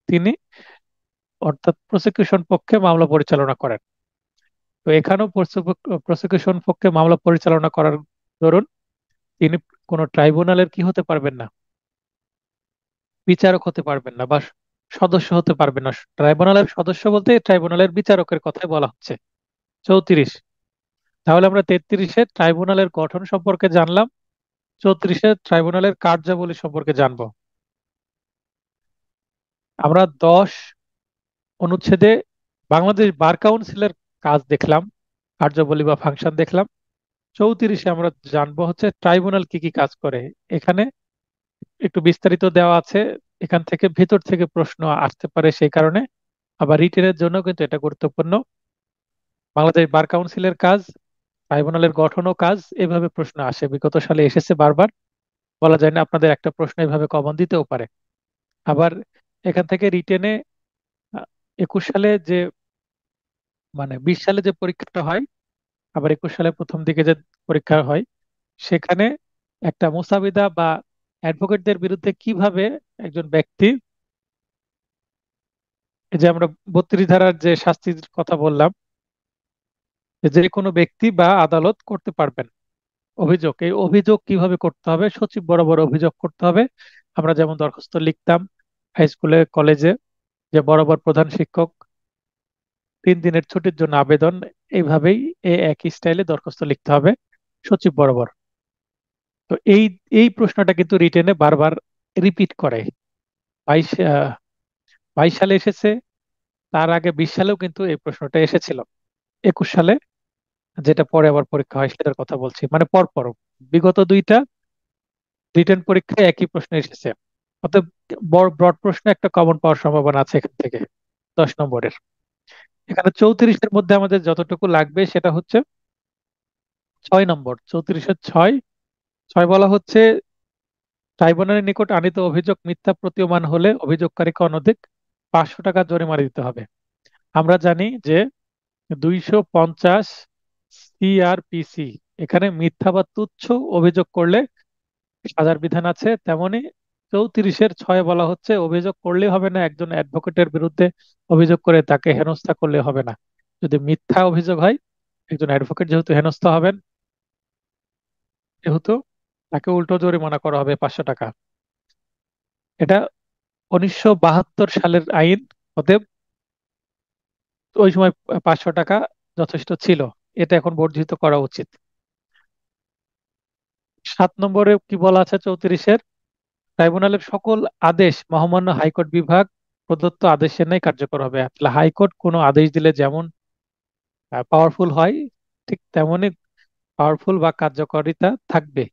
তিনি অর্থাৎ প্রসিকিউশন পক্ষে মামলা পরিচালনা করেন। তো এখানেও প্রসিকিউশন পক্ষে মামলা পরিচালনা করার দরুন তিনি কোনো ট্রাইব্যুনালের কি হতে পারবেন না, বিচারক হতে পারবেন না বা সদস্য হতে পারবেন না। ট্রাইব্যুনালের সদস্য বলতে ট্রাইব্যুনালের বিচারকের কথাই বলা হচ্ছে। 34 তাহলে আমরা 33-এ ট্রাইব্যুনালের গঠন সম্পর্কে জানলাম, 34-এ ট্রাইব্যুনালের কার্যাবলী সম্পর্কে জানবো। আমরা 10 অনুচ্ছেদে বাংলাদেশ বার কাউন্সিলের কাজ দেখলাম, কার্যাবলী বা ফাংশন দেখলাম। 34-এ আমরা জানবো হচ্ছে ট্রাইব্যুনাল কি কি কাজ করে। এখানে একটু বিস্তারিত দেওয়া আছে, এখান থেকে ভেতর থেকে প্রশ্ন আসতে পারে, সেই কারণে আবার রিটেনের জন্য কিন্তু এটা গুরুত্বপূর্ণ। বাংলাদেশ বার কাউন্সিলের কাজ, ট্রাইব্যুনালের গঠন ও কাজ, এভাবে প্রশ্ন আসে, বিগত সালে এসেছে বারবার। বলা যায় না আপনাদের একটা প্রশ্ন এভাবে কমন দিতেও পারে। আবার এখান থেকে রিটেনে 21 সালে যে, মানে 20 সালে যে পরীক্ষাটা হয়, আবার 21 সালে প্রথম দিকে যে পরীক্ষা হয়, সেখানে একটা মুসাবিদা বা অ্যাডভোকেটদের বিরুদ্ধে কিভাবে একজন ব্যক্তি, এই যে আমরা 32 ধারার যে শাস্তির কথা বললাম, যে কোনো ব্যক্তি বা আদালত করতে পারবেন অভিযোগ, এই অভিযোগ কিভাবে করতে হবে, সচিব বরাবর অভিযোগ করতে হবে। আমরা যেমন দরখাস্ত লিখতাম হাই স্কুলে কলেজে, যে বরাবর প্রধান শিক্ষক 3 দিনের ছুটির জন্য আবেদন, এইভাবেই একই স্টাইলে দরখাস্ত লিখতে হবে সচিব বরাবর। তো এই এই প্রশ্নটা কিন্তু রিটেনে বারবার রিপিট করে। 22 সালে এসেছে, তার আগে 20 সালেও কিন্তু এই প্রশ্নটা এসেছিল। 21 সালে যেটা পরে আবার পরীক্ষা হয় সেটার কথা বলছি, মানে পরপর বিগত দুইটা রিটেন পরীক্ষায় একই প্রশ্ন এসেছে। অতএব বড় ব্রড প্রশ্ন একটা কমন পাওয়ার সম্ভাবনা আছে এখান থেকে 10 নম্বরের। এখানে 34-এর মধ্যে আমাদের যতটুকু লাগবে সেটা হচ্ছে 6 নম্বর, 34-এর 6। 6 বলা হচ্ছে ট্রাইব্যুনালের নিকট আনীত অভিযোগ মিথ্যা প্রতীয়মান হলে অভিযোগকারীকে অনধিক 500 টাকা জরিমানা দিতে হবে। আমরা জানি যে 250 সিআরপিসি, এখানে মিথ্যা বা তুচ্ছ অভিযোগ করলে সাজার বিধান আছে। তেমনি 34-এর 6 বলা হচ্ছে অভিযোগ করলে হবে না, একজন অ্যাডভোকেটের বিরুদ্ধে অভিযোগ করে তাকে হেনস্থা করলে হবে না। যদি মিথ্যা অভিযোগ হয়, একজন অ্যাডভোকেট যেহেতু হেনস্থা হবেন, যেহেতু তাকে উল্টো জরিমানা করা হবে 500 টাকা। এটা 1972 সালের আইন, অতএব ওই সময় 500 টাকা যথেষ্ট ছিল, এটা এখন বর্ধিত করা উচিত। 7 নম্বরে কি বলা আছে 34-এর, ট্রাইব্যুনালের সকল আদেশ মহামান্য হাইকোর্ট বিভাগ প্রদত্ত আদেশের ন্যায় কার্যকর হবে। তাহলে হাইকোর্ট কোনো আদেশ দিলে যেমন পাওয়ারফুল হয়, ঠিক তেমনই পাওয়ারফুল বা কার্যকারিতা থাকবে।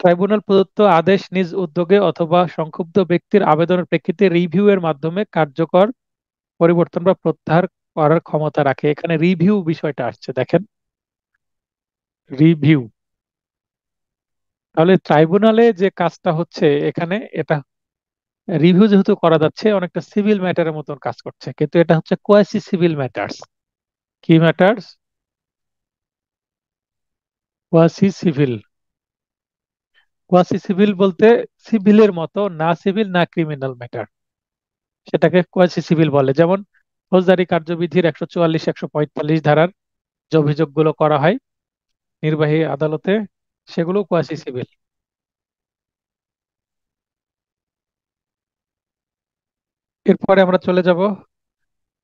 ট্রাইব্যুনাল প্রদত্ত আদেশ নিজ উদ্যোগে অথবা সংক্ষুব্ধ ব্যক্তির আবেদনের প্রেক্ষিতে রিভিউ এর মাধ্যমে কার্যকর পরিবর্তন বা প্রত্যাহার করার ক্ষমতা রাখে। এখানে রিভিউ বিষয়টা আসছে, দেখেন রিভিউ। তাহলে ট্রাইব্যুনালে যে কাজটা হচ্ছে এখানে, এটা রিভিউ যেহেতু করা যাচ্ছে, অনেকটা সিভিল ম্যাটারের মতন কাজ করছে, কিন্তু এটা হচ্ছে কোয়াসি সিভিল ম্যাটার্স। কি matters? Quasi civil. Quasi civil বলতে সিভিলের মতো, না সিভিল না ক্রিমিনাল ম্যাটার, সেটাকে কোয়াসি সিভিল বলে। যেমন ফৌজদারি কার্যবিধির 144, 145 ধারার যে অভিযোগগুলো করা হয় নির্বাহী আদালতে, সেগুলো কোয়াসি সিভিল। এরপরে আমরা চলে যাব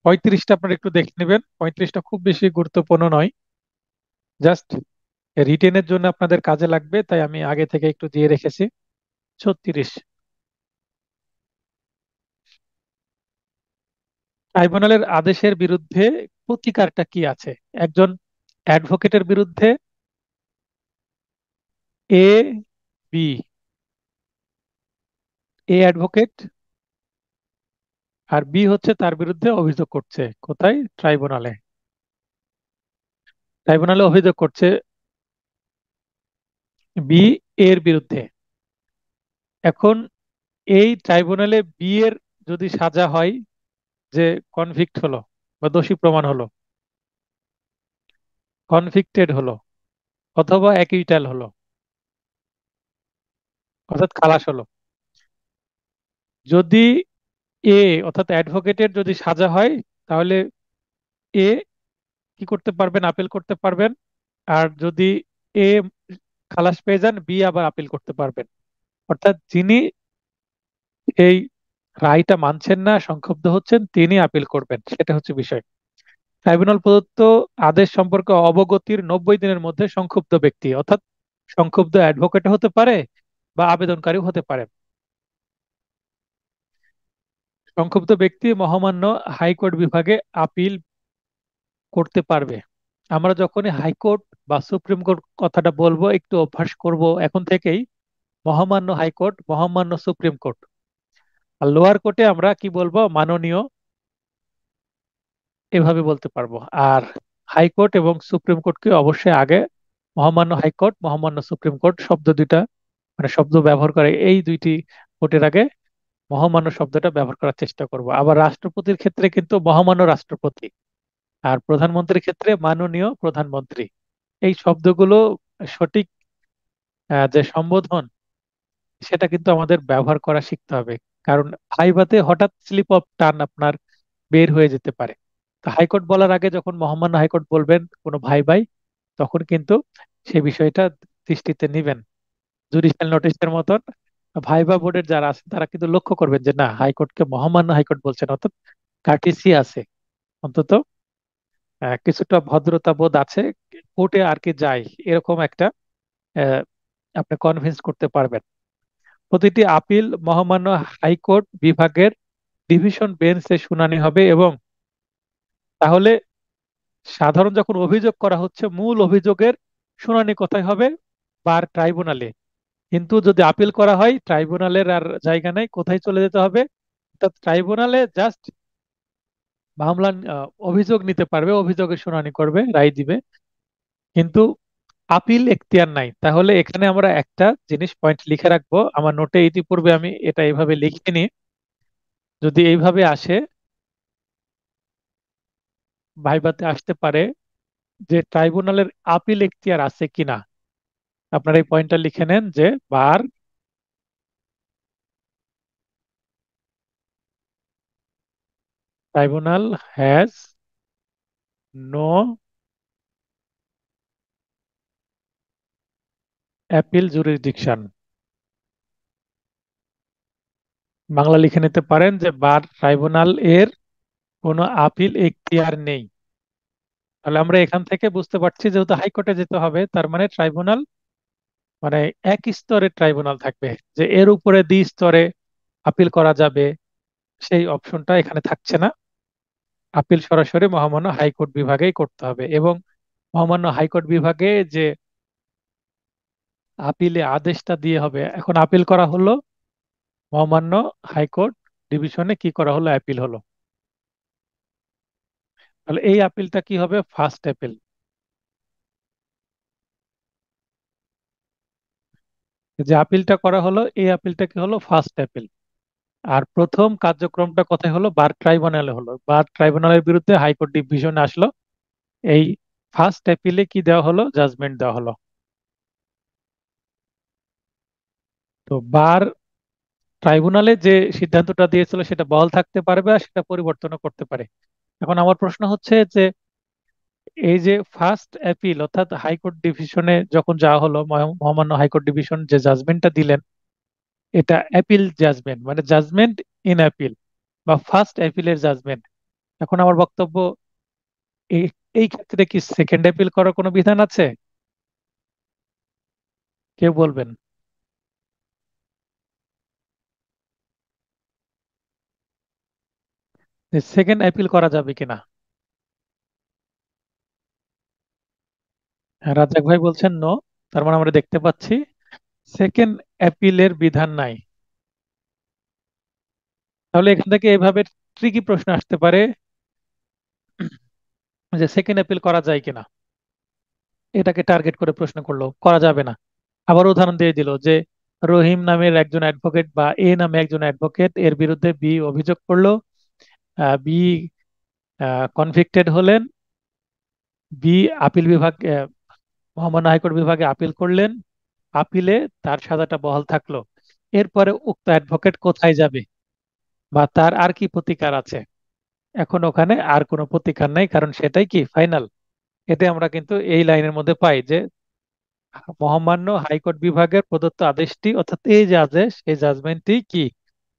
35টা, আপনারা একটু দেখে নেবেন। 35টা খুব বেশি গুরুত্বপূর্ণ নয়, জাস্ট রিটেনের জন্য আপনাদের কাজে লাগবে, তাই আমি আগে থেকে একটু দিয়ে রেখেছি। 36, ট্রাইব্যুনালের আদেশের বিরুদ্ধে প্রতিকারটা কি আছে। একজন অ্যাডভোকেটের বিরুদ্ধে এ বি, এ অ্যাডভোকেট আর বি হচ্ছে তার বিরুদ্ধে অভিযোগ করছে, কোথায়? ট্রাইব্যুনালে। ট্রাইব্যুনালে অভিযোগ করছে বি এর বিরুদ্ধে। এখন এই ট্রাইব্যুনালে বি এর যদি সাজা হয় যে কনভিক্ট হলো বা দোষী প্রমাণ হলো, কনভিক্টেড হলো, অথবা অ্যাকুইটাল হলো, অর্থাৎ খালাস হলো, যদি এ অর্থাৎ অ্যাডভোকেটের যদি সাজা হয়, তাহলে এ কি করতে পারবেন? আপিল করতে পারবেন। আর যদি এ খালাস পেয়ে যান, বি আবার আপিল করতে পারবেন। অর্থাৎ যিনি এই রায়টা মানছেন না, সংক্ষুব্ধ হচ্ছেন, তিনি আপিল করবেন, সেটা হচ্ছে বিষয়। ট্রাইব্যুনাল প্রদত্ত আদেশ সম্পর্কে অবগতির 90 দিনের মধ্যে সংক্ষুব্ধ ব্যক্তি, অর্থাৎ সংক্ষুব্ধ অ্যাডভোকেট হতে পারে বা আবেদনকারীও হতে পারে, সংক্ষুব্ধ ব্যক্তি মহামান্য হাইকোর্ট বিভাগে আপিল করতে পারবে। আমরা যখনই হাইকোর্ট বা সুপ্রিম কোর্ট কথাটা বলবো একটু অভ্যাস করব এখন থেকেই, মহামান্য হাইকোর্ট, মহামান্য সুপ্রিম কোর্ট। আর লোয়ার কোর্টে আমরা কি বলবো, মাননীয়, এভাবে বলতে পারবো। আর হাইকোর্ট এবং সুপ্রিম কোর্টকে অবশ্যই আগে মহামান্য হাইকোর্ট, মহামান্য সুপ্রিম কোর্ট শব্দ দুইটা, মানে শব্দ ব্যবহার করে এই দুইটি কোর্টের আগে মহামান্য শব্দটা ব্যবহার করার চেষ্টা করব। আবার রাষ্ট্রপতির ক্ষেত্রে কিন্তু মহামান্য রাষ্ট্রপতি, আর প্রধানমন্ত্রীর ক্ষেত্রে মাননীয় প্রধানমন্ত্রী। এই শব্দগুলো সঠিক যে সম্বোধন, সেটা কিন্তু আমাদের ব্যবহার করা শিখতে হবে। কারণ ভাইভাতে হঠাৎ স্লিপ অফ টার্ন আপনার বের হয়ে যেতে পারে। তো হাইকোর্ট বলার আগে যখন মহামান্য হাইকোর্ট বলবেন কোনো ভাই তখন কিন্তু সেই বিষয়টা দৃষ্টিতে নিবেন। জুডিশিয়াল নোটিশের মতন ভাইবা বোর্ডের যারা আছেন তারা কিন্তু লক্ষ্য করবেন যে না, হাইকোর্টকে মহামান্য হাইকোর্ট বলছেন, অর্থাৎ কার্টিসি আছে, অন্তত কিছুটা ভদ্রতা বোধ আছে, কোর্টে আর কি যায় এরকম একটা আহ, আপনি কনভিন্স করতে পারবেন। প্রতিটি আপিল মহামান্য হাইকোর্ট বিভাগের ডিভিশন বেঞ্চে শুনানি হবে, এবং তাহলে সাধারণ যখন অভিযোগ করা হচ্ছে মূল অভিযোগের শুনানি কোথায় হবে, বার ট্রাইব্যুনালে। কিন্তু যদি আপিল করা হয় ট্রাইব্যুনালের আর জায়গা নেই, কোথায় চলে যেতে হবে, অর্থাৎ ট্রাইব্যুনালে জাস্ট মামলা অভিযোগ নিতে পারবে, অভিযোগের শুনানি করবে, রায় দিবে, কিন্তু আপিল এখতিয়ার নাই। তাহলে এখানে আমরা একটা জিনিস পয়েন্ট লিখে রাখবো, আমার নোটে ইতিপূর্বে আমি এটা এইভাবে লিখিনি, যদি এইভাবে আসে ভাইভাতে আসতে পারে যে ট্রাইব্যুনালের আপিল এখতিয়ার আছে কিনা। আপনারা এই পয়েন্টটা লিখে নেন যে bar tribunal has no appeal jurisdiction. Bangla লিখে নিতে পারেন যে বার ট্রাইব্যুনাল এর কোনো আপিল এখতিয়ার নেই। তাহলে আমরা এখান থেকে বুঝতে পারছি যেহেতু হাইকোর্টে যেতে হবে, তার মানে ট্রাইব্যুনাল মানে এক স্তরের ট্রাইব্যুনাল থাকবে, যে এর উপরে দ্বি স্তরে আপিল করা যাবে সেই অপশনটা এখানে থাকছে না। আপিল সরাসরি মহামান্য হাইকোর্ট বিভাগেই করতে হবে, এবং মহামান্য হাইকোর্ট বিভাগে যে আপিলে আদেশটা দিয়ে হবে, এখন আপিল করা হলো মহামান্য হাইকোর্ট ডিভিশনে, কি করা হলো, অ্যাপিল হলো, তাহলে এই আপিলটা কি হবে, ফার্স্ট অ্যাপিল। যে আপিলটা করা হলো এই আপিলটা কি হলো, ফার্স্ট অ্যাপিল। আর প্রথম কার্যক্রমটা কোথায় হলো, বার ট্রাইব্যুনালে হলো, বার ট্রাইব্যুনালের বিরুদ্ধে হাইকোর্ট ডিভিশনে আসলো, এই ফার্স্ট অ্যাপিলে কি দেওয়া হলো, জাজমেন্ট দেওয়া হলো। তো বার ট্রাইব্যুনালে যে সিদ্ধান্তটা দিয়েছিল সেটা বহাল থাকতে পারবে আর সেটা পরিবর্তনও করতে পারে। এখন আমার প্রশ্ন হচ্ছে যে এই যে ফার্স্ট অ্যাপিল অর্থাৎ হাইকোর্ট ডিভিশনে যখন যাওয়া হলো, মহামান্য হাইকোর্ট ডিভিশন যে জাজমেন্টটা দিলেন, এটা অ্যাপিল জাজমেন্ট, মানে জাজমেন্ট ইন অ্যাপিল বা ফার্স্ট অ্যাপিলের জাজমেন্ট। এখন আমার বক্তব্য, এই এই ক্ষেত্রে কি সেকেন্ড অ্যাপিল করার কোনো বিধান আছে, কেউ বলবেন? যে সেকেন্ড অ্যাপিল করা যাবে কিনা? হ্যাঁ, রাজ্জাক ভাই বলছেন নো, তার মানে আমরা দেখতে পাচ্ছি সেকেন্ড অ্যাপিলের বিধান নাই। তাহলে এখান থেকে এভাবে ট্রিকি প্রশ্ন আসতে পারে যে সেকেন্ড অ্যাপিল করা যায় কিনা, এটাকে টার্গেট করে প্রশ্ন করলো, করা যাবে না। আবার উদাহরণ দিয়ে দিল যে রহিম নামের একজন অ্যাডভোকেট বা এ নামে একজন অ্যাডভোকেট, এর বিরুদ্ধে বি অভিযোগ করলো, বি কনভিক্টেড হলেন, বি আপিল বিভাগ মহামান্য হাইকোর্ট বিভাগে আপিল করলেন, আপিলে তার সাজাটা বহাল থাকলো, এরপরে উক্ত অ্যাডভোকেট কোথায় যাবে বা তার আর কি প্রতিকার আছে? এখন ওখানে আর কোনো প্রতিকার নাই, কারণ সেটাই কি ফাইনাল। এতে আমরা কিন্তু এই লাইনের মধ্যে পাই যে মহামান্য হাইকোর্ট বিভাগের প্রদত্ত আদেশটি, অর্থাৎ এই যে আদেশ, এই জাজমেন্টটি কি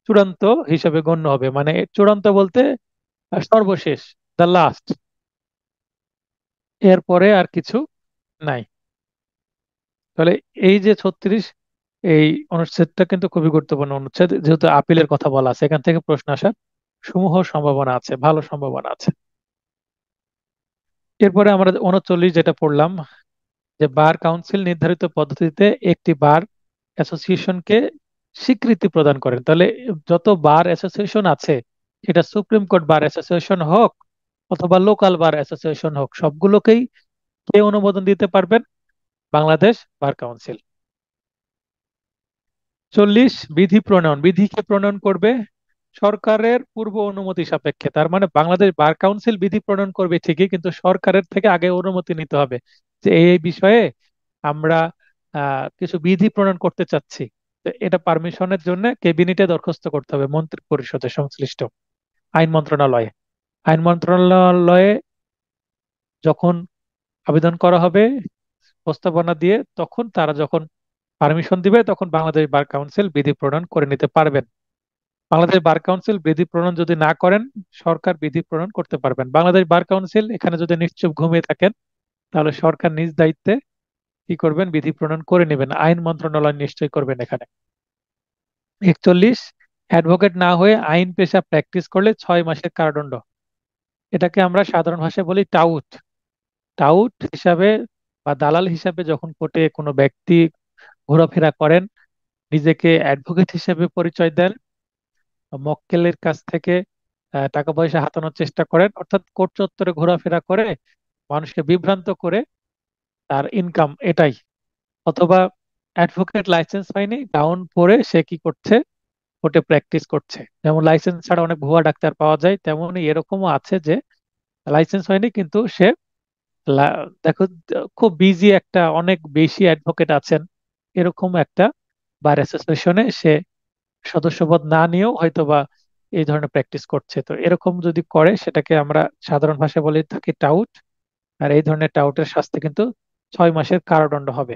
চূড়ান্ত হিসেবে গণ্য হবে, মানে চূড়ান্ত বলতে সর্বশেষ, দ্য লাস্ট। এরপরে আর কিছু নাই। তাহলে এই যে 36, এই অনুচ্ছেদটা কিন্তু খুবই গুরুত্বপূর্ণ অনুচ্ছেদ, যেহেতু আপিলের কথা বলা আছে, এখান থেকে প্রশ্ন আসার সমূহ সম্ভাবনা আছে, ভালো সম্ভাবনা আছে। এরপরে আমরা 39 যেটা পড়লাম, যে বার কাউন্সিল নির্ধারিত পদ্ধতিতে একটি বার অ্যাসোসিয়েশনকে স্বীকৃতি প্রদান করেন। তাহলে যত বার অ্যাসোসিয়েশন আছে, সেটা সুপ্রিম কোর্ট বার অ্যাসোসিয়েশন হোক অথবা লোকাল বার অ্যাসোসিয়েশন হোক, সবগুলোকেই কে অনুমোদন দিতে পারবেন? Bangladesh bar council. 40 বিধি প্রণয়ন। বিধিকে প্রণয়ন করবে সরকারের পূর্ব অনুমতি সাপেক্ষে। তার মানে বাংলাদেশ বার কাউন্সিল বিধি প্রণয়ন করবে ঠিকই, কিন্তু সরকারের থেকে আগে অনুমতি নিতে হবে যে এই বিষয়ে আমরা কিছু বিধি প্রণয়ন করতে চাচ্ছি। তো এটা পারমিশনের জন্য ক্যাবিনেটে দরখাস্ত করতে হবে, মন্ত্রী পরিষদে সংশ্লিষ্ট আইন মন্ত্রণালয়ে। আইন মন্ত্রণালয়ে যখন আবেদন করা হবে প্রস্তাবনা দিয়ে, তখন তারা যখন পারমিশন দিবে, তখন বাংলাদেশ বার কাউন্সিল বিধি প্রণয়ন করে নিতে পারবেন। বাংলাদেশ বার কাউন্সিল বিধি প্রণয়ন যদি না করেন, সরকার বিধি প্রণয়ন করতে পারবেন। বাংলাদেশ বার কাউন্সিল এখানে যদি নিশ্চুপ ঘুমিয়ে থাকেন, তাহলে সরকার নিজ দায়িত্বে কি করবেন? বিধি প্রণয়ন করে নেবেন। আইন মন্ত্রণালয় নিশ্চয়ই করবেন এখানে। 41 অ্যাডভোকেট না হয়ে আইন পেশা প্র্যাকটিস করলে 6 মাসের কারাদণ্ড। এটাকে আমরা সাধারণ ভাষায় বলি টাউট। টাউট হিসাবে বা দালাল হিসাবে যখন কোর্টে কোনো ব্যক্তি ঘোরাফেরা করেন, নিজেকে অ্যাডভোকেট হিসেবে পরিচয় দেন, মক্কেলের কাছ থেকে টাকা পয়সা হাতানোর চেষ্টা করেন, অর্থাৎ কোর্ট চত্বরে ঘোরাফেরা করে মানুষকে বিভ্রান্ত করে তার ইনকাম এটাই। অথবা অ্যাডভোকেট লাইসেন্স পায়নি, গাউন পরে সে কি করছে? কোর্টে প্র্যাকটিস করছে। যেমন লাইসেন্স ছাড়া অনেক ভুয়া ডাক্তার পাওয়া যায়, তেমনই এরকমও আছে যে লাইসেন্স হয়নি কিন্তু সে দেখো খুব বিজি, একটা অনেক বেশি অ্যাডভোকেট আছেন এরকম একটা বার অ্যাসোসিয়েশনে সে সদস্যপদ না নিয়েও হয়তোবা এই ধরনের প্র্যাকটিস করছে। তো এরকম যদি করে, সেটাকে আমরা সাধারণ ভাষায় বলে থাকি টাউট। আর এই ধরনের টাউটের শাস্তি কিন্তু 6 মাসের কারাদণ্ড হবে।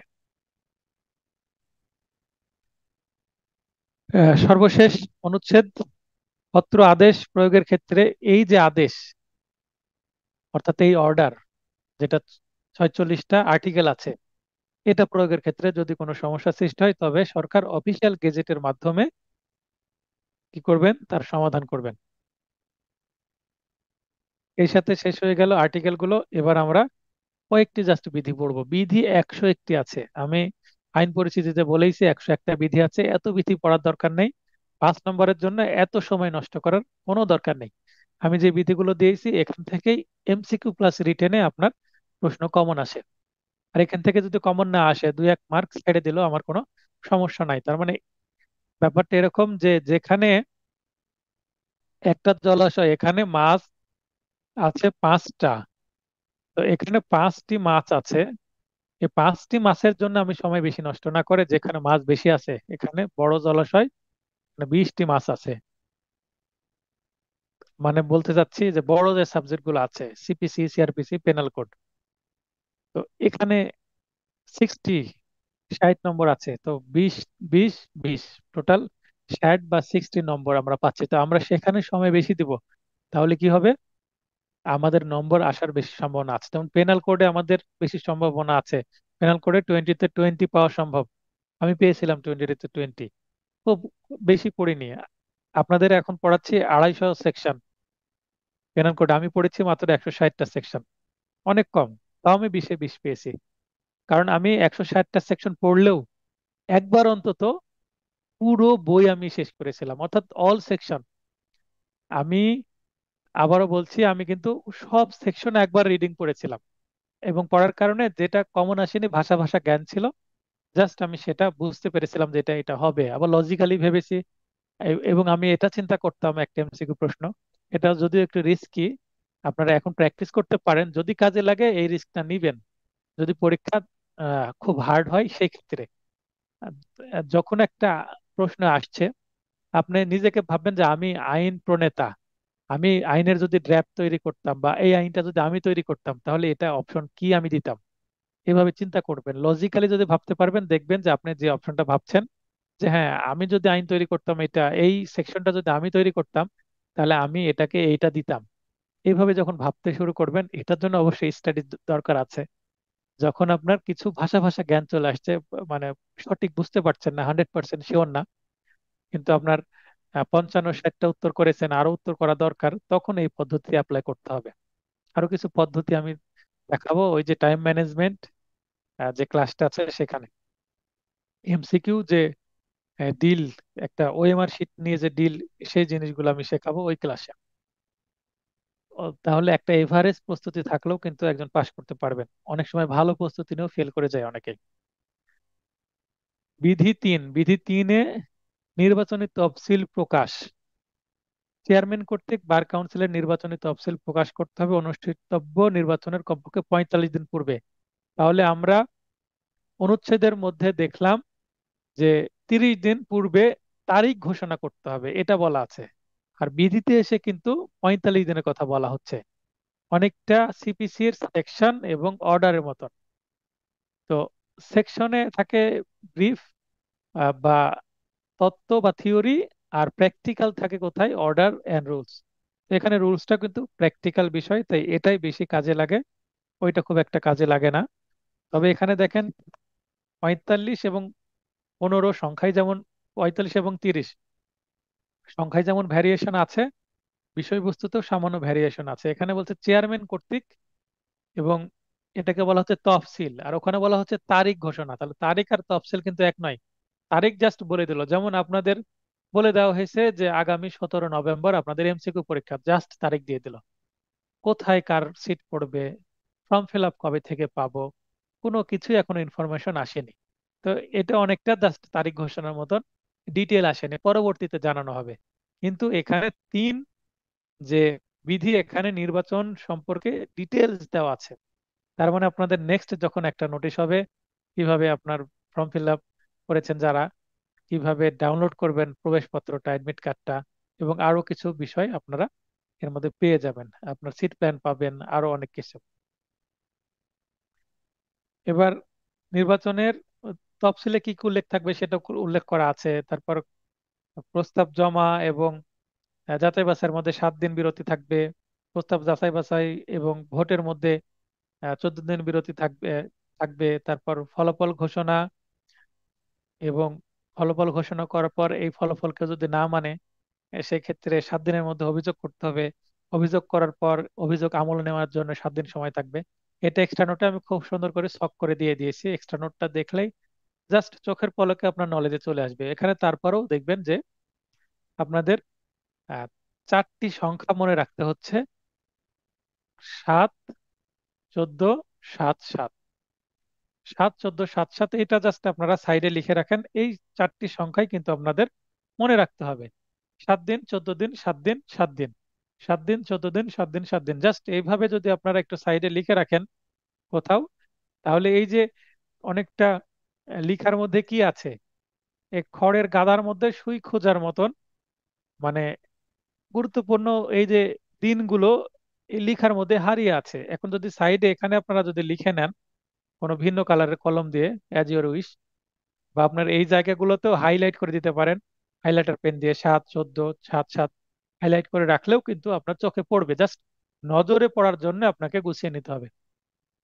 সর্বশেষ অনুচ্ছেদ, পত্র আদেশ প্রয়োগের ক্ষেত্রে এই যে আদেশ, অর্থাৎ এই অর্ডার, যেটা 46টা আর্টিকেল আছে, এটা প্রয়োগের ক্ষেত্রে যদি কোনো সমস্যা সৃষ্টি হয়, তবে সরকার অফিসিয়াল গেজেটের মাধ্যমে কি করবেন? তার সমাধান করবেন। এই সাথে শেষ হয়ে গেল আর্টিকেল গুলো। এবার আমরা কয়েকটি জাস্ট বিধি পড়বো। বিধি 101টি আছে। আমি আইন পরিচিতিতে বলেইছি 101টা বিধি আছে, এত বিধি পড়ার দরকার নেই। 5 নম্বরের জন্য এত সময় নষ্ট করার কোনো দরকার নেই। আমি যে বিধিগুলো দিয়েছি এখান থেকেই এমসিকিউ প্লাস রিটেনে আপনার প্রশ্ন কমন আসে। আর এখান থেকে যদি কমন না আসে, 2-1 মার্ক ছেড়ে দিলেও আমার কোনো সমস্যা নাই। তার মানে ব্যাপারটা এরকম যে যেখানে একটা জলাশয়, এখানে মাছ আছে 5টা, তো এখানে 5টি মাছ আছে। এই 5টি মাছের জন্য আমি সময় বেশি নষ্ট না করে, যেখানে মাছ বেশি আছে, এখানে বড় জলাশয়, মানে 20টি মাছ আছে, মানে বলতে চাচ্ছি যে বড় যে সাবজেক্ট গুলো আছে, সিপিসি, সিআরপিসি, পেনাল কোড, তো এখানে 60, 60 নম্বর আছে। তো 20, 20, 20, টোটাল 60 বা 60 নম্বর আমরা পাচ্ছি। তো আমরা সেখানে সময় বেশি দিব, তাহলে কি হবে? আমাদের নম্বর আসার বেশি সম্ভাবনা আছে। যেমন পেনাল কোডে আমাদের বেশি সম্ভাবনা আছে। পেনাল কোডে 20-তে 20 পাওয়া সম্ভব। আমি পেয়েছিলাম 20-তে 20, খুব বেশি পড়িনি। আপনাদের এখন পড়াচ্ছি 250 সেকশন পেনাল কোডে, আমি পড়েছি মাত্র 160টা সেকশন, অনেক কম। তাও আমি 20-এ 20 পেয়েছি, কারণ আমি 160টা সেকশন পড়লেও একবার অন্তত পুরো বই আমি শেষ করেছিলাম, অর্থাৎ অল সেকশন। আমি আবারও বলছি, আমি কিন্তু সব সেকশন একবার রিডিং করেছিলাম, এবং পড়ার কারণে যেটা কমন আসেনি, ভাষা ভাষা জ্ঞান ছিল, জাস্ট আমি সেটা বুঝতে পেরেছিলাম যে এটা এটা হবে, আবার লজিক্যালি ভেবেছি। এবং আমি এটা চিন্তা করতাম, একটা এমসিকিউ প্রশ্ন, এটা যদিও একটু রিস্কি, আপনারা এখন প্র্যাকটিস করতে পারেন, যদি কাজে লাগে এই রিস্কটা নিবেন। যদি পরীক্ষা খুব হার্ড হয় সেই ক্ষেত্রে যখন একটা প্রশ্ন আসছে, আপনি নিজেকে ভাববেন যে আমি আইন প্রণেতা, আমি আইনের যদি ড্রাফট তৈরি করতাম বা এই আইনটা যদি আমি তৈরি করতাম, তাহলে এটা অপশন কি আমি দিতাম। এভাবে চিন্তা করবেন, লজিক্যালি যদি ভাবতে পারবেন, দেখবেন যে আপনি যে অপশনটা ভাবছেন, যে হ্যাঁ আমি যদি আইন তৈরি করতাম, এটা এই সেকশনটা যদি আমি তৈরি করতাম, তাহলে আমি এটাকে এইটা দিতাম। এইভাবে যখন ভাবতে শুরু করবেন, এটার জন্য অবশ্যই স্টাডি দরকার আছে। যখন আপনার কিছু ভাষা ভাষা জ্ঞান চলে আসছে, মানে সঠিক বুঝতে পারছেন না, 100% শিওর না, কিন্তু আপনার 55-60টা উত্তর করেছেন, আরো উত্তর করা দরকার, তখন এই পদ্ধতি অ্যাপ্লাই করতে হবে। আরো কিছু পদ্ধতি আমি দেখাবো ওই যে টাইম ম্যানেজমেন্ট যে ক্লাসটা আছে সেখানে। এমসিকিউ যে ডিল, একটা ওএমআর শিট নিয়ে যে ডিল, সেই জিনিসগুলো আমি শেখাবো ওই ক্লাসে। তাহলে একটা এভারেজ প্রস্তুতি থাকলেও কিন্তু একজন পাশ করতে পারবেন। অনেক সময় ভালো প্রস্তুতি নিয়েও ফেল করে যায় অনেকেই। বিধি 3 নির্বাচনী তফসিল প্রকাশ। চেয়ারম্যান কর্তৃক বার কাউন্সিলের নির্বাচনী তফসিল প্রকাশ করতে হবে অনুষ্ঠিতব্য নির্বাচনের কমপক্ষে 45 দিন পূর্বে। তাহলে আমরা অনুচ্ছেদের মধ্যে দেখলাম যে 30 দিন পূর্বে তারিখ ঘোষণা করতে হবে, এটা বলা আছে। আর বিধিতে এসে কিন্তু 45 দিনের কথা বলা হচ্ছে, অনেকটা সিপিসি এর সেকশন এবং অর্ডারের মতন। তো সেকশনে থাকে ব্রিফ বা তত্ত্ব বা থিওরি, আর প্র্যাকটিক্যাল থাকে কোথায়, অর্ডার এন্ড রুলস। এখানে রুলসটা কিন্তু প্র্যাকটিক্যাল বিষয়, তাই এটাই বেশি কাজে লাগে, ওইটা খুব একটা কাজে লাগে না। তবে এখানে দেখেন 45 এবং 15 সংখ্যায় যেমন, 45 এবং 30 সংখ্যায় যেমন ভ্যারিয়েশন আছে, বিষয়বস্তুতেও সামান্য ভ্যারিয়েশন আছে। এখানে বলছে চেয়ারম্যান কর্তৃক, এবং এটাকে বলা হচ্ছে তফসিল, আর ওখানে বলা হচ্ছে তারিখ ঘোষণা। তাহলে তারিখ আর তফসিল কিন্তু এক নয়। তারিখ জাস্ট বলে দিল, যেমন আপনাদের বলে দেওয়া হয়েছে যে আগামী 17 নভেম্বর আপনাদের এমসিকিউ পরীক্ষা, জাস্ট তারিখ দিয়ে দিল। কোথায় কার সিট পড়বে, ফর্ম ফিল আপ কবে থেকে পাবো, কোনো কিছুই এখনো ইনফরমেশন আসেনি। তো এটা অনেকটা জাস্ট তারিখ ঘোষণার মতন, ডিটেল আসেনি, পরবর্তীতে জানানো হবে। কিন্তু এখানে যে বিধি, এখানে নির্বাচন সম্পর্কে ডিটেলস দেওয়া আছে। তার মানে আপনাদের নেক্সট যখন একটা নোটিশ হবে, কিভাবে আপনার ফর্ম ফিল আপ করেছেন যারা, কিভাবে ডাউনলোড করবেন প্রবেশপত্রটা, অ্যাডমিট কার্ডটা, এবং আরো কিছু বিষয় আপনারা এর মধ্যে পেয়ে যাবেন। আপনার সিট প্ল্যান পাবেন, আরো অনেক কিছু। এবার নির্বাচনের তফসিলে কি কি উল্লেখ থাকবে সেটা উল্লেখ করা আছে। তারপর প্রস্তাব জমা এবং যাচাই বাছাইয়ের মধ্যে 7 দিন বিরতি থাকবে। প্রস্তাব যাচাই বাছাই এবং ভোটের মধ্যে 14 দিন বিরতি থাকবে। তারপর ফলাফল ঘোষণা, এবং ফলাফল ঘোষণা করার পর এই ফলাফলকে যদি না মানে, সেক্ষেত্রে 7 দিনের মধ্যে অভিযোগ করতে হবে। অভিযোগ করার পর অভিযোগ আমলে নেওয়ার জন্য 7 দিন সময় থাকবে। এটা এক্সট্রা নোটে আমি খুব সুন্দর করে ছক করে দিয়ে দিয়েছি, এক্সট্রা নোটটা দেখলেই জাস্ট চোখের পলকে আপনার নলেজে চলে আসবে। এখানে তারপরেও দেখবেন যে আপনাদের আহ, 4টি সংখ্যা মনে রাখতে হচ্ছে: 7, 14, 7, 7। 7, 14, 7, 7, এটা জাস্ট আপনারা সাইডে লিখে রাখেন। এই 4টি সংখ্যাই কিন্তু আপনাদের মনে রাখতে হবে। 7 দিন, 14 দিন, 7 দিন, 7 দিন, 7 দিন, 14 দিন, 7 দিন, 7 দিন, জাস্ট এইভাবে যদি আপনারা একটু সাইডে লিখে রাখেন কোথাও, তাহলে এই যে অনেকটা লিখার মধ্যে কি আছে, এই খড়ের গাদার মধ্যে সুই খোঁজার মতন, মানে গুরুত্বপূর্ণ এই যে দিনগুলো এই লিখার মধ্যে হারিয়ে আছে। এখন যদি সাইডে এখানে আপনারা যদি লিখে নেন কোনো ভিন্ন কালারের কলম দিয়ে, অ্যাজ ইউর উইশ, বা আপনার এই জায়গাগুলোতেও হাইলাইট করে দিতে পারেন হাইলাইটার পেন দিয়ে, 7, 14, 7, 7 হাইলাইট করে রাখলেও কিন্তু আপনার চোখে পড়বে। জাস্ট নজরে পড়ার জন্য আপনাকে গুছিয়ে নিতে হবে।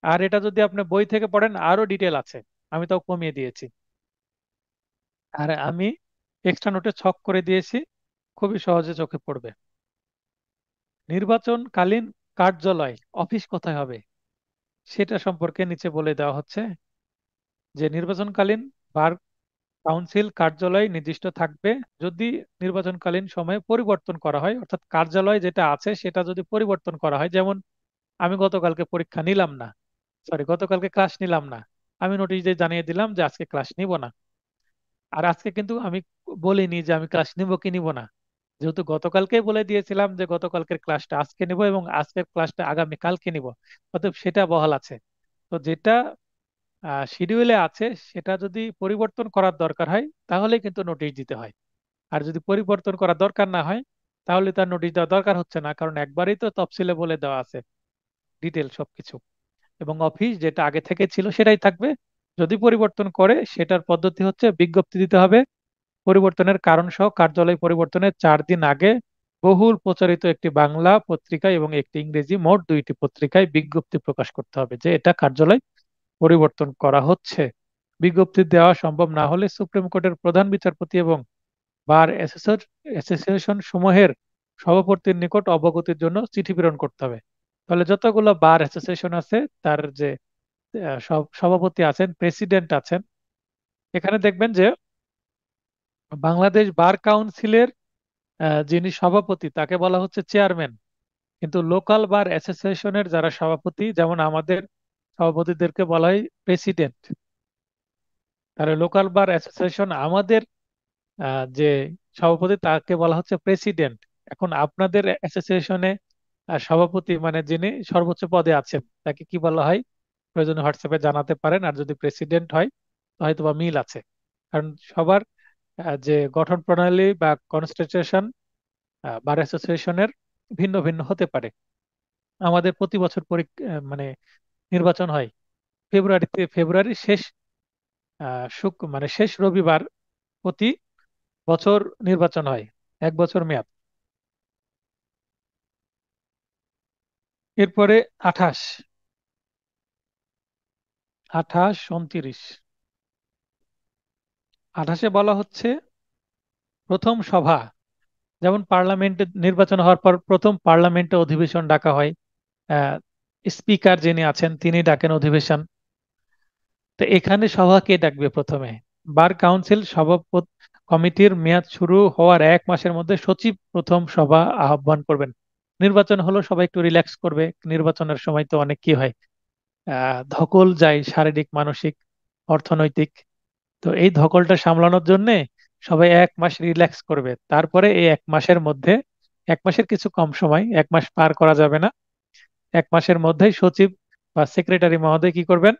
আর এটা যদি আপনি বই থেকে পড়েন আরো ডিটেল আছে, আমি তাও কমিয়ে দিয়েছি। আর আমি এক্সট্রা নোটে ছক করে দিয়েছি, খুবই সহজে চোখে পড়বে। নির্বাচনকালীন কার্যালয়, অফিস কোথায় হবে সেটা সম্পর্কে নিচে বলে দেওয়া হচ্ছে যে নির্বাচনকালীন বার কাউন্সিল কার্যালয় নির্দিষ্ট থাকবে। যদি নির্বাচনকালীন সময়ে পরিবর্তন করা হয়, অর্থাৎ কার্যালয় যেটা আছে সেটা যদি পরিবর্তন করা হয়, যেমন আমি গতকালকে পরীক্ষা নিলাম না, সরি গতকালকে ক্লাস নিলাম না, আমি নোটিশ দিয়ে জানিয়ে দিলাম যে আজকে ক্লাস নিব না। আর আজকে কিন্তু আমি বলিনি যে আমি ক্লাস নিব কি নিব না, যেহেতু গতকালকেই বলে দিয়েছিলাম যে গতকালকের ক্লাসটা আজকে নিব এবং আজকের ক্লাসটা আগামী কালকে নিব, অতএব সেটা বহাল আছে। তো যেটা শিডিউলে আছে সেটা যদি পরিবর্তন করার দরকার হয় তাহলে কিন্তু নোটিশ দিতে হয়। আর যদি পরিবর্তন করার দরকার না হয় তাহলে তার নোটিশ দেওয়ার দরকার হচ্ছে না, কারণ একবারই তো তফসিলে বলে দেওয়া আছে ডিটেল সবকিছু। এবং অফিস যেটা আগে থেকে ছিল সেটাই থাকবে। যদি পরিবর্তন করে সেটার পদ্ধতি হচ্ছে বিজ্ঞপ্তি দিতে হবে, পরিবর্তনের কারণ সহ কার্যালয় পরিবর্তনের 4 দিন আগে বহুল প্রচারিত একটি বাংলা পত্রিকায় এবং একটি ইংরেজি, মোট 2টি পত্রিকায় বিজ্ঞপ্তি প্রকাশ করতে হবে যে এটা কার্যালয় পরিবর্তন করা হচ্ছে। বিজ্ঞপ্তি দেওয়া সম্ভব না হলে সুপ্রিম কোর্টের প্রধান বিচারপতি এবং বার অ্যাসোসিয়েশন সমূহের সভাপতির নিকট অবগতির জন্য চিঠি প্রেরণ করতে হবে। তাহলে যতগুলো বার অ্যাসোসিয়েশন আছে তার যে সব সভাপতি আছেন, প্রেসিডেন্ট আছেন, এখানে দেখবেন যে বাংলাদেশ বার কাউন্সিলের যিনি সভাপতি তাকে বলা হচ্ছে চেয়ারম্যান, কিন্তু লোকাল বার অ্যাসোসিয়েশনের যারা সভাপতি, যেমন আমাদের সভাপতিদেরকে বলা হয় প্রেসিডেন্ট। তাহলে লোকাল বার অ্যাসোসিয়েশন আমাদের যে সভাপতি তাকে বলা হচ্ছে প্রেসিডেন্ট। এখন আপনাদের অ্যাসোসিয়েশনে সভাপতি মানে যিনি সর্বোচ্চ পদে আছেন তাকে কি বলা হয়, প্রয়োজনে হোয়াটসঅ্যাপে জানাতে পারেন। আর যদি প্রেসিডেন্ট হয় তো হয়তো বা মিল আছে, কারণ সবার যে গঠন প্রণালী বা কনস্টিটিউশন বার অ্যাসোসিয়েশনের ভিন্ন ভিন্ন হতে পারে। আমাদের প্রতি বছর মানে নির্বাচন হয় ফেব্রুয়ারির শেষ মানে শেষ রবিবার প্রতি বছর নির্বাচন হয়, 1 বছর মেয়াদ। এরপরে 28, 29, 28 বলা হচ্ছে প্রথম সভা। যেমন পার্লামেন্টে নির্বাচন হওয়ার পর প্রথম পার্লামেন্টে অধিবেশন ডাকা হয়, স্পিকার যিনি আছেন তিনি ডাকেন অধিবেশন। তো এখানে সভা কে ডাকবে প্রথমে? বার কাউন্সিল সভাপতি কমিটির মেয়াদ শুরু হওয়ার 1 মাসের মধ্যে সচিব প্রথম সভা আহ্বান করবেন। নির্বাচন হলো, সবাই একটু রিল্যাক্স করবে। নির্বাচনের সময় তো অনেক কি হয়, ধকল যায়, শারীরিক, মানসিক, অর্থনৈতিক। তো এই ধকলটা সামলানোর জন্য সবাই 1 মাস রিল্যাক্স করবে। তারপরে এই 1 মাসের মধ্যে, 1 মাসের কিছু কম সময়, 1 মাস পার করা যাবে না, 1 মাসের মধ্যেই সচিব বা সেক্রেটারি মহোদয় কি করবেন,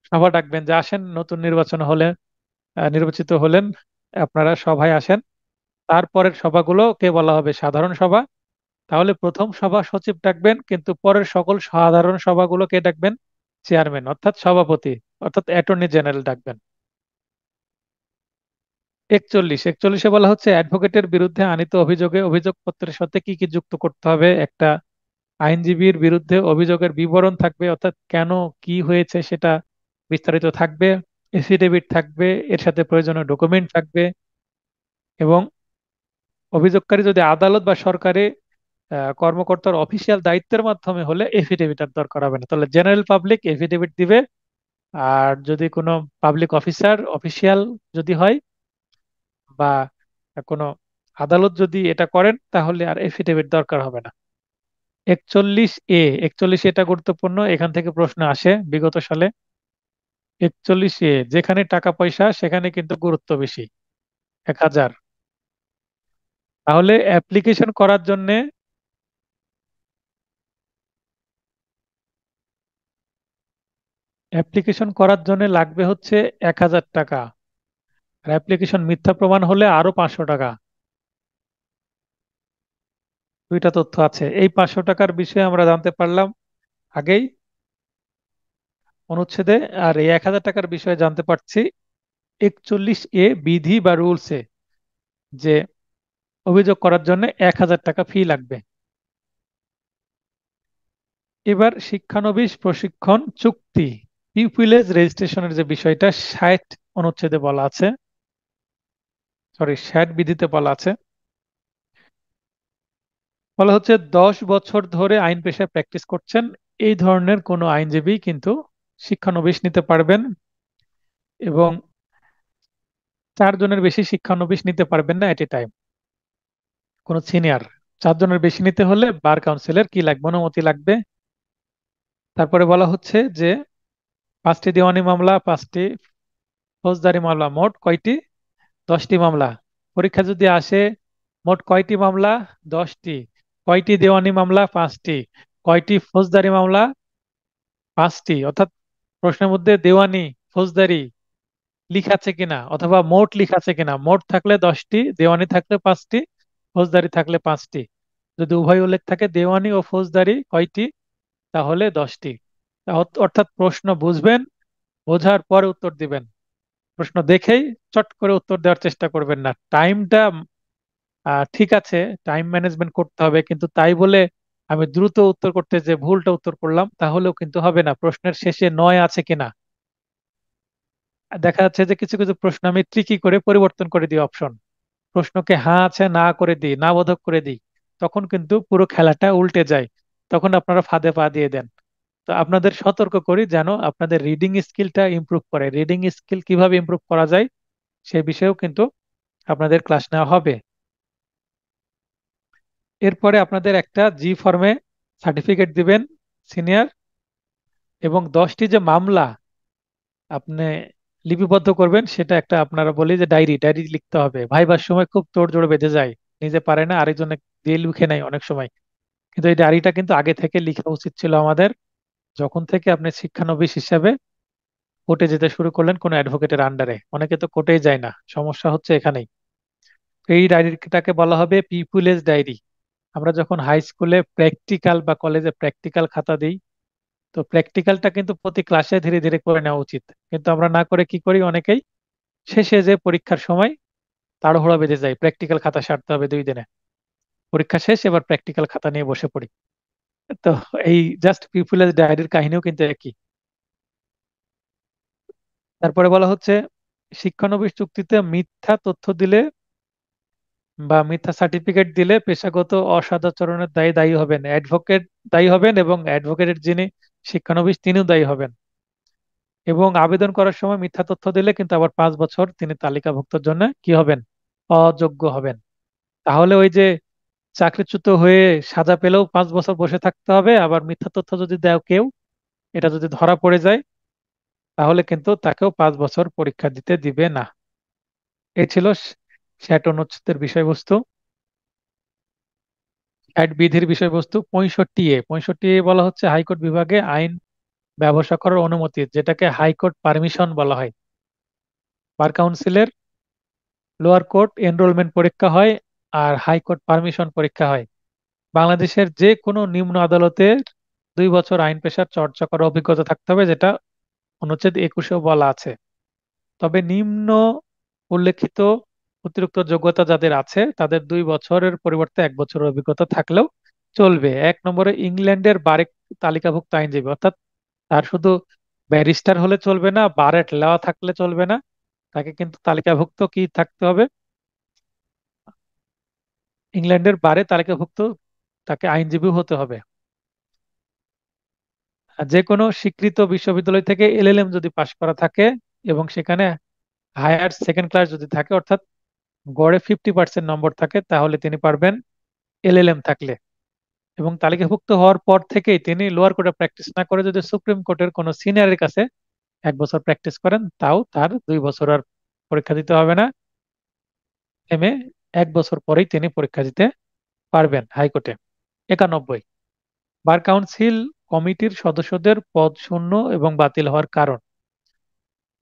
সভা ডাকবেন যে আসেন, নতুন নির্বাচন হলে নির্বাচিত হলেন, আপনারা সভায় আসেন। তারপরের সভাগুলো কে বলা হবে? সাধারণ সভা। তাহলে প্রথম সভা সচিব ডাকবেন, কিন্তু পরের সকল সাধারণ সভাগুলো কে ডাকবেন? চেয়ারম্যান অর্থাৎ সভাপতি অর্থাৎ অ্যাটর্নি জেনারেল ডাকবেন। 41 বলা হচ্ছে অ্যাডভোকেটের বিরুদ্ধে আনীত অভিযোগে অভিযোগপত্রের সাথে কি কি যুক্ত করতে হবে। একটা আইনজীবীর বিরুদ্ধে অভিযোগের বিবরণ থাকবে, অর্থাৎ কেন কি হয়েছে সেটা বিস্তারিত থাকবে, এফিডেভিট থাকবে, এর সাথে প্রয়োজনীয় ডকুমেন্ট থাকবে। এবং অভিযোগকারী যদি আদালত বা সরকারি কর্মকর্তার অফিসিয়াল দায়িত্বের মাধ্যমে হলে এফিডেভিটের দরকার হবে না। তাহলে জেনারেল পাবলিক এফিডেভিট দিবে, আর যদি কোনো পাবলিক অফিসার অফিসিয়াল যদি হয় বা কোনো আদালত যদি এটা করেন তাহলে আর এফিডেভিট দরকার হবে না। 41 এটা গুরুত্বপূর্ণ, এখান থেকে প্রশ্ন আসে বিগত সালে। 41 যেখানে টাকা পয়সা সেখানে কিন্তু গুরুত্ব বেশি, 1000। তাহলে অ্যাপ্লিকেশন করার জন্য লাগবে হচ্ছে 1000 টাকা। আর অ্যাপ্লিকেশন মিথ্যা প্রমাণ হলে আরো 500 টাকা। দুইটা তথ্য আছে। এই 500 টাকার বিষয়ে আমরা জানতে পারলাম আগেই অনুচ্ছেদে, আর এই 1000 টাকার বিষয়ে জানতে পারছি 41 বিধি বা রুলসে, যে অভিযোগ করার জন্য 1000 টাকা ফি লাগবে। এবার শিক্ষানবিশ প্রশিক্ষণ চুক্তি, পিপুলেজ রেজিস্ট্রেশনের যে বিষয়টা 60 অনুচ্ছেদে বলা আছে, সরি 60 বিধিতে বলা আছে। বলা হচ্ছে 10 বছর ধরে আইন পেশায় প্র্যাকটিস করছেন এই ধরনের কোনো আইনজীবী কিন্তু শিক্ষানবিশ নিতে পারবেন, এবং 4 জনের বেশি শিক্ষানবিশ নিতে পারবেন না এট এ টাইম, কোনো সিনিয়র। 4 জনের বেশি নিতে হলে বার কাউন্সিলের কি লাগবে? অনুমতি লাগবে। তারপরে বলা হচ্ছে যে 5টি দেওয়ানি মামলা, 5টি ফৌজদারি মামলা, মোট কয়টি? 10টি মামলা। পরীক্ষা যদি আসে মোট কয়টি মামলা? 10টি। কয়টি দেওয়ানি মামলা? 5টি। কয়টি ফৌজদারি মামলা? 5টি। অর্থাৎ প্রশ্নের মধ্যে দেওয়ানি ফৌজদারি লিখা আছে কিনা, অথবা মোট লিখা আছে কিনা। মোট থাকলে 10টি, দেওয়ানি থাকলে 5টি, ফৌজদারি থাকলে 5টি। যদি উভয় উল্লেখ থাকে দেওয়ানি ও ফৌজদারি কয়টি, তাহলে 10টি। অর্থাৎ প্রশ্ন বুঝবেন, বোঝার পরে উত্তর দিবেন। প্রশ্ন দেখেই চট করে উত্তর দেওয়ার চেষ্টা করবেন না, টাইমটা ঠিক আছে, টাইম ম্যানেজমেন্ট করতে হবে, কিন্তু তাই বলে আমি দ্রুত উত্তর করতে যে ভুলটা উত্তর করলাম তাহলেও কিন্তু হবে না। প্রশ্নের শেষে নয় আছে কিনা, দেখা যাচ্ছে যে কিছু কিছু প্রশ্ন আমি ট্রিকি করে পরিবর্তন করে দিই অপশন, প্রশ্নকে হ্যাঁ আছে না করে দিই, না বোধক করে দিই, তখন কিন্তু পুরো খেলাটা উল্টে যায়, তখন আপনারা ফাঁদে পা দিয়ে দেন। তো আপনাদের সতর্ক করি যেন আপনাদের রিডিং স্কিলটা ইমপ্রুভ করে। রিডিং স্কিল কিভাবে ইমপ্রুভ করা যায় সে বিষয়েও কিন্তু আপনাদের ক্লাস নেওয়া হবে। এরপরে আপনাদের একটা জি ফর্মে সার্টিফিকেট দিবেন সিনিয়র, এবং 10টি যে মামলা আপনি লিপিবদ্ধ করবেন সেটা একটা, আপনারা বলি যে ডায়েরি, ডায়েরি লিখতে হবে। ভাইবার সময় খুব তোড়জোড় বেঁধে যায়, নিজে পারে না আরেকজনে দিয়ে লিখে নেয় অনেক সময়, কিন্তু এই ডায়েরিটা কিন্তু আগে থেকে লেখা উচিত ছিল আমাদের, যখন থেকে আপনি শিক্ষানবিশ হিসাবে কোর্টে যেতে শুরু করলেন কোনো অ্যাডভোকেটের আন্ডারে। অনেকে তো কোর্টেই যায় না, সমস্যা হচ্ছে এখানেই। এই ডায়েরিটাকে বলা হবে পিপুলেজ ডায়েরি। আমরা যখন হাই স্কুলে প্র্যাকটিক্যাল বা কলেজে প্র্যাকটিক্যাল খাতা দিই, তো প্র্যাকটিক্যালটা কিন্তু প্রতি ক্লাসে ধীরে ধীরে করে নেওয়া উচিত, কিন্তু আমরা না করে কি করি অনেকেই, শেষে যে পরীক্ষার সময় তাড়াহুড়া বেঁধে যায়, প্র্যাকটিক্যাল খাতা সারতে হবে 2 দিনে, পরীক্ষা শেষ এবার প্র্যাকটিক্যাল খাতা নিয়ে বসে পড়ি। তো এই জাস্ট পিপুলেজ ডায়েরির কাহিনীও কিন্তু একই। তারপরে বলা হচ্ছে শিক্ষানবিশ চুক্তিতে মিথ্যা তথ্য দিলে বা মিথ্যা সার্টিফিকেট দিলে পেশাগত অসদাচরণের দায়ী দায়ী হবেন অ্যাডভোকেট, দায়ী হবেন, এবং অ্যাডভোকেটের যিনি শিক্ষানবিশ তিনিও দায়ী হবেন। এবং আবেদন করার সময় মিথ্যা তথ্য দিলে কিন্তু আবার 5 বছর তিনি তালিকাভুক্তর জন্য কি হবেন, অযোগ্য হবেন। তাহলে ওই যে চাকরিচ্যুত হয়ে সাজা পেলেও 5 বছর বসে থাকতে হবে, আবার মিথ্যা তথ্য যদি দেও কেউ, এটা যদি ধরা পড়ে যায় তাহলে কিন্তু তাকেও 5 বছর পরীক্ষা দিতে দিবে না। এই ছিল 60 অনুচ্ছেদের বিষয়বস্তু। অ্যাড বিধির বিষয়বস্তু 65A। 65A বলা হচ্ছে হাইকোর্ট বিভাগে আইন ব্যবসা করার অনুমতি, যেটাকে হাইকোর্ট পারমিশন বলা হয়। বার কাউন্সিলের লোয়ার কোর্ট এনরোলমেন্ট পরীক্ষা হয় আর হাইকোর্ট পারমিশন পরীক্ষা হয়। বাংলাদেশের যে কোনো নিম্ন আদালতের 2 বছর আইন পেশার চর্চা করার অভিজ্ঞতা থাকতে হবে, যেটা অনুচ্ছেদ 21-এও বলা আছে। তবে নিম্ন উল্লেখিত অতিরিক্ত যোগ্যতা যাদের আছে তাদের 2 বছরের পরিবর্তে 1 বছরের অভিজ্ঞতা থাকলেও চলবে। 1 নম্বরে ইংল্যান্ডের বারেক তালিকাভুক্ত আইনজীবী, অর্থাৎ তার শুধু ব্যারিস্টার হলে চলবে না, বারেট লেওয়া থাকলে চলবে না, তাকে কিন্তু তালিকাভুক্ত কি থাকতে হবে, ইংল্যান্ডের বারে তালিকাভুক্ত, তাকে আইনজীবী হতে হবে। আর যে কোনো স্বীকৃত বিশ্ববিদ্যালয় থেকে এলএলএম যদি পাশ করা থাকে এবং সেখানে হায়ার সেকেন্ড ক্লাস যদি থাকে, অর্থাৎ গড়ে 50% নম্বর থাকে, তাহলে তিনি পারবেন এলএলএম থাকলে। এবং তালিকাভুক্ত হওয়ার পর থেকেই তিনি লোয়ার কোর্টে প্র্যাকটিস না করে যদি সুপ্রিম কোর্টের কোনো সিনিয়রের কাছে 1 বছর প্র্যাকটিস করেন, তাও তার 2 বছর আর পরীক্ষা দিতে হবে না, এমএ 1 বছর পরেই তিনি পরীক্ষা দিতে পারবেন হাইকোর্টে। 91, বার কাউন্সিল কমিটির সদস্যদের পদ শূন্য এবং বাতিল হওয়ার কারণ।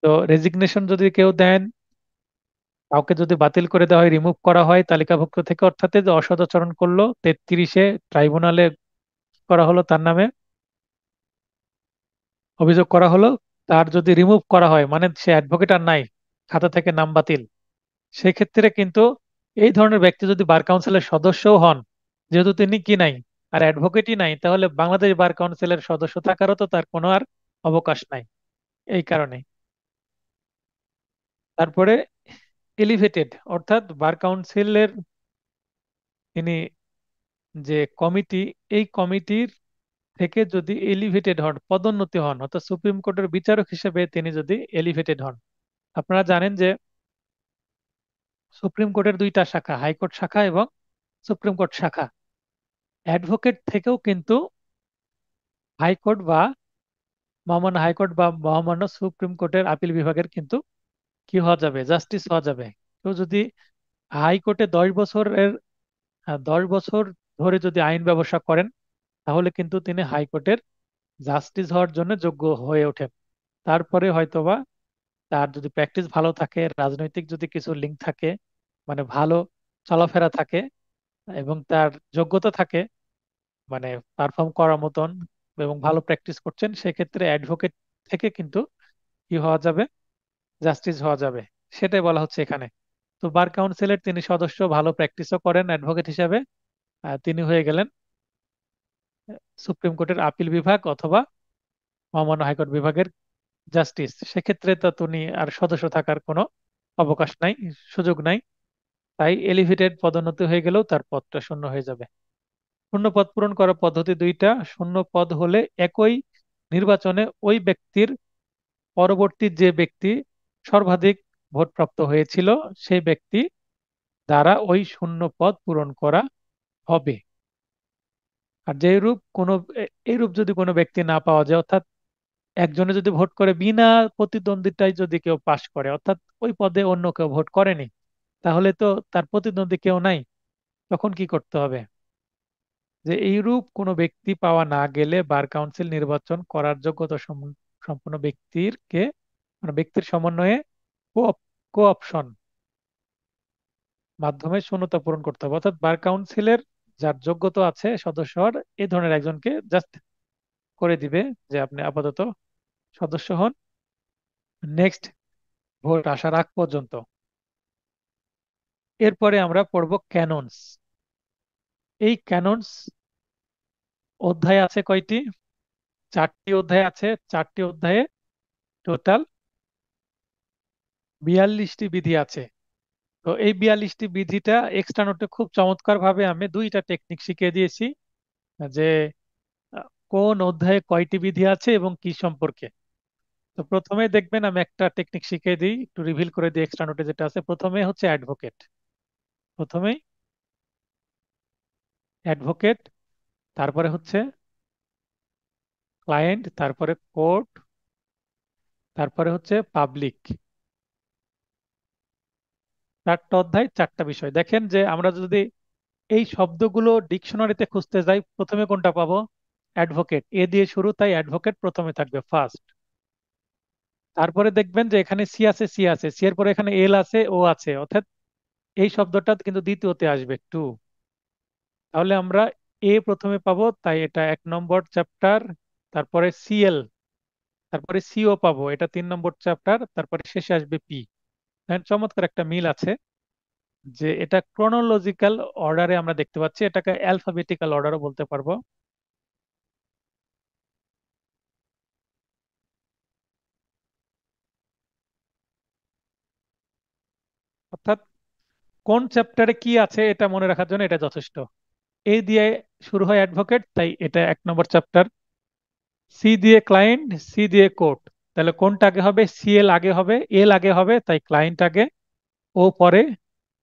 তো রেজিগনেশন যদি কেউ দেন, কাউকে যদি বাতিল করে দেওয়া হয়, রিমুভ করা হয় তালিকাভুক্ত থেকে, অর্থাৎ এই যে অসদাচরণ করলো 33-এ ট্রাইব্যুনালে করা হলো, তার নামে অভিযোগ করা হলো, তার যদি রিমুভ করা হয় মানে সে অ্যাডভোকেট আর নাই, খাতা থেকে নাম বাতিল, সেক্ষেত্রে কিন্তু এই ধরনের ব্যক্তি যদি বার কাউন্সিলের সদস্যও হন, যেহেতু তিনি কি নাই আর অ্যাডভোকেটই নাই, তাহলে বাংলাদেশ বার কাউন্সিলের সদস্য থাকারও তো তার কোনো আর অবকাশ নাই। এই কারণে তারপরে এলিভেটেড, অর্থাৎ বার কাউন্সিলের তিনি যে কমিটি, এই কমিটির থেকে যদি এলিভেটেড হন, পদোন্নতি হন, অর্থাৎ সুপ্রিম কোর্টের বিচারক হিসেবে তিনি যদি এলিভেটেড হন। আপনারা জানেন যে সুপ্রিম কোর্টের 2টা শাখা, হাইকোর্ট শাখা এবং সুপ্রিম কোর্ট শাখা। অ্যাডভোকেট থেকেও কিন্তু হাইকোর্ট বা মহামান্য হাইকোর্ট বা মহামান্য সুপ্রিম কোর্টের আপিল বিভাগের কিন্তু কি হওয়া যাবে, জাস্টিস হওয়া যাবে। কেউ যদি হাইকোর্টে 10 বছরের 10 বছর ধরে যদি আইন ব্যবসা করেন, তাহলে কিন্তু তিনি হাইকোর্টের জাস্টিস হওয়ার জন্য যোগ্য হয়ে ওঠেন। তারপরে হয়তোবা তার যদি প্র্যাকটিস ভালো থাকে, রাজনৈতিক যদি কিছু লিঙ্ক থাকে, মানে ভালো চলাফেরা থাকে এবং তার যোগ্যতা থাকে, মানে পারফর্ম করার মতন, এবং ভালো প্র্যাকটিস করছেন, সেক্ষেত্রে অ্যাডভোকেট থেকে কিন্তু কি হওয়া যাবে, জাস্টিস হওয়া যাবে। সেটাই বলা হচ্ছে এখানে। তো বার কাউন্সিলের তিনি সদস্য, ভালো প্র্যাকটিসও করেন অ্যাডভোকেট হিসাবে। তিনি হয়ে গেলেন সুপ্রিম কোর্টের আপিল বিভাগ অথবা মহামান্য হাইকোর্ট বিভাগের জাস্টিস। সেক্ষেত্রে তো তিনি আর সদস্য থাকার কোনো অবকাশ নাই, সুযোগ নাই। তাই এলিভেটেড পদোন্নতি হয়ে গেলেও তার পদটা শূন্য হয়ে যাবে। শূন্য পদ পূরণ করার পদ্ধতি দুইটা। শূন্য পদ হলে একই নির্বাচনে ওই ব্যক্তির পরবর্তী যে ব্যক্তি সর্বাধিক ভোটপ্রাপ্ত হয়েছিল সেই ব্যক্তি দ্বারা ওই শূন্য পদ পূরণ করা হবে। আর এইরূপ যদি কোনো ব্যক্তি না পাওয়া যায়, অর্থাৎ একজনে যদি ভোট করে বিনা প্রতিদ্বন্দ্বিতায় যদি কেউ পাশ করে, অর্থাৎ ওই পদে অন্য কেউ ভোট করেনি, তাহলে তো তার প্রতিদ্বন্দ্বী কেউ নাই। তখন কি করতে হবে? যে এইরূপ কোনো ব্যক্তি পাওয়া না গেলে বার কাউন্সিল নির্বাচন করার যোগ্যতা সম্পন্ন মানে ব্যক্তির সমন্বয়ে কো অপশন মাধ্যমে শূন্যতা পূরণ করতে হবে। অর্থাৎ বার কাউন্সিলের যার যোগ্যতা আছে সদস্য হওয়ার, এই ধরনের একজনকে জাস্ট করে দিবে যে আপনি আপাতত সদস্য হন নেক্সট ভোট আসার আগ পর্যন্ত। এরপরে আমরা পড়ব ক্যাননস। এই ক্যাননস অধ্যায় আছে কয়টি? 4টি অধ্যায় আছে। 4টি অধ্যায়ে টোটাল 42টি বিধি আছে। তো এই 42টি বিধিটা এক্সট্রা নোটে খুব চমৎকার ভাবে আমি 2টা টেকনিক শিখিয়ে দিয়েছি, যে কোন অধ্যায়ে কয়টি বিধি আছে এবং কি সম্পর্কে। তো প্রথমে দেখবেন আমি একটা টেকনিক শিখিয়ে দিই, একটু রিভিল করে দিই এক্সট্রা নোটে যেটা আছে। প্রথমে হচ্ছে অ্যাডভোকেট। প্রথমেই অ্যাডভোকেট, তারপরে হচ্ছে ক্লায়েন্ট, তারপরে কোর্ট, তারপরে হচ্ছে পাবলিক। 4টা অধ্যায় 4টা বিষয়। দেখেন যে আমরা যদি এই শব্দগুলো ডিকশনারিতে খুঁজতে যাই, প্রথমে কোনটা পাবো? অ্যাডভোকেট। এ দিয়ে শুরু, তাই অ্যাডভোকেট প্রথমে থাকবে ফার্স্ট। তারপরে দেখবেন যে এখানে সি আছে, সি আছে, সি এর পরে এখানে এল আছে, ও আছে, অর্থাৎ এই শব্দটা কিন্তু দ্বিতীয়তে আসবে টু। তাহলে আমরা এ প্রথমে পাবো, তাই এটা 1 নম্বর চ্যাপ্টার। তারপরে সিএল, তারপরে সিও পাবো, এটা 3 নম্বর চ্যাপ্টার। তারপরে শেষে আসবে পি। চমৎকার একটা মিল আছে যে এটা ক্রোনোলজিক্যাল অর্ডারে আমরা দেখতে পাচ্ছি, এটাকে অ্যালফাবেটিক্যাল অর্ডারও বলতে পারবো। অর্থাৎ কোন চ্যাপ্টারে কি আছে এটা মনে রাখার জন্য এটা যথেষ্ট। এ দিয়ে শুরু হয় অ্যাডভোকেট, তাই এটা 1 নম্বর চ্যাপ্টার। সি দিয়ে ক্লায়েন্ট, সি দিয়ে কোর্ট, তাহলে কোনটা আগে হবে? সিএল আগে হবে, এল আগে হবে, তাই ক্লায়েন্ট আগে, ও পরে,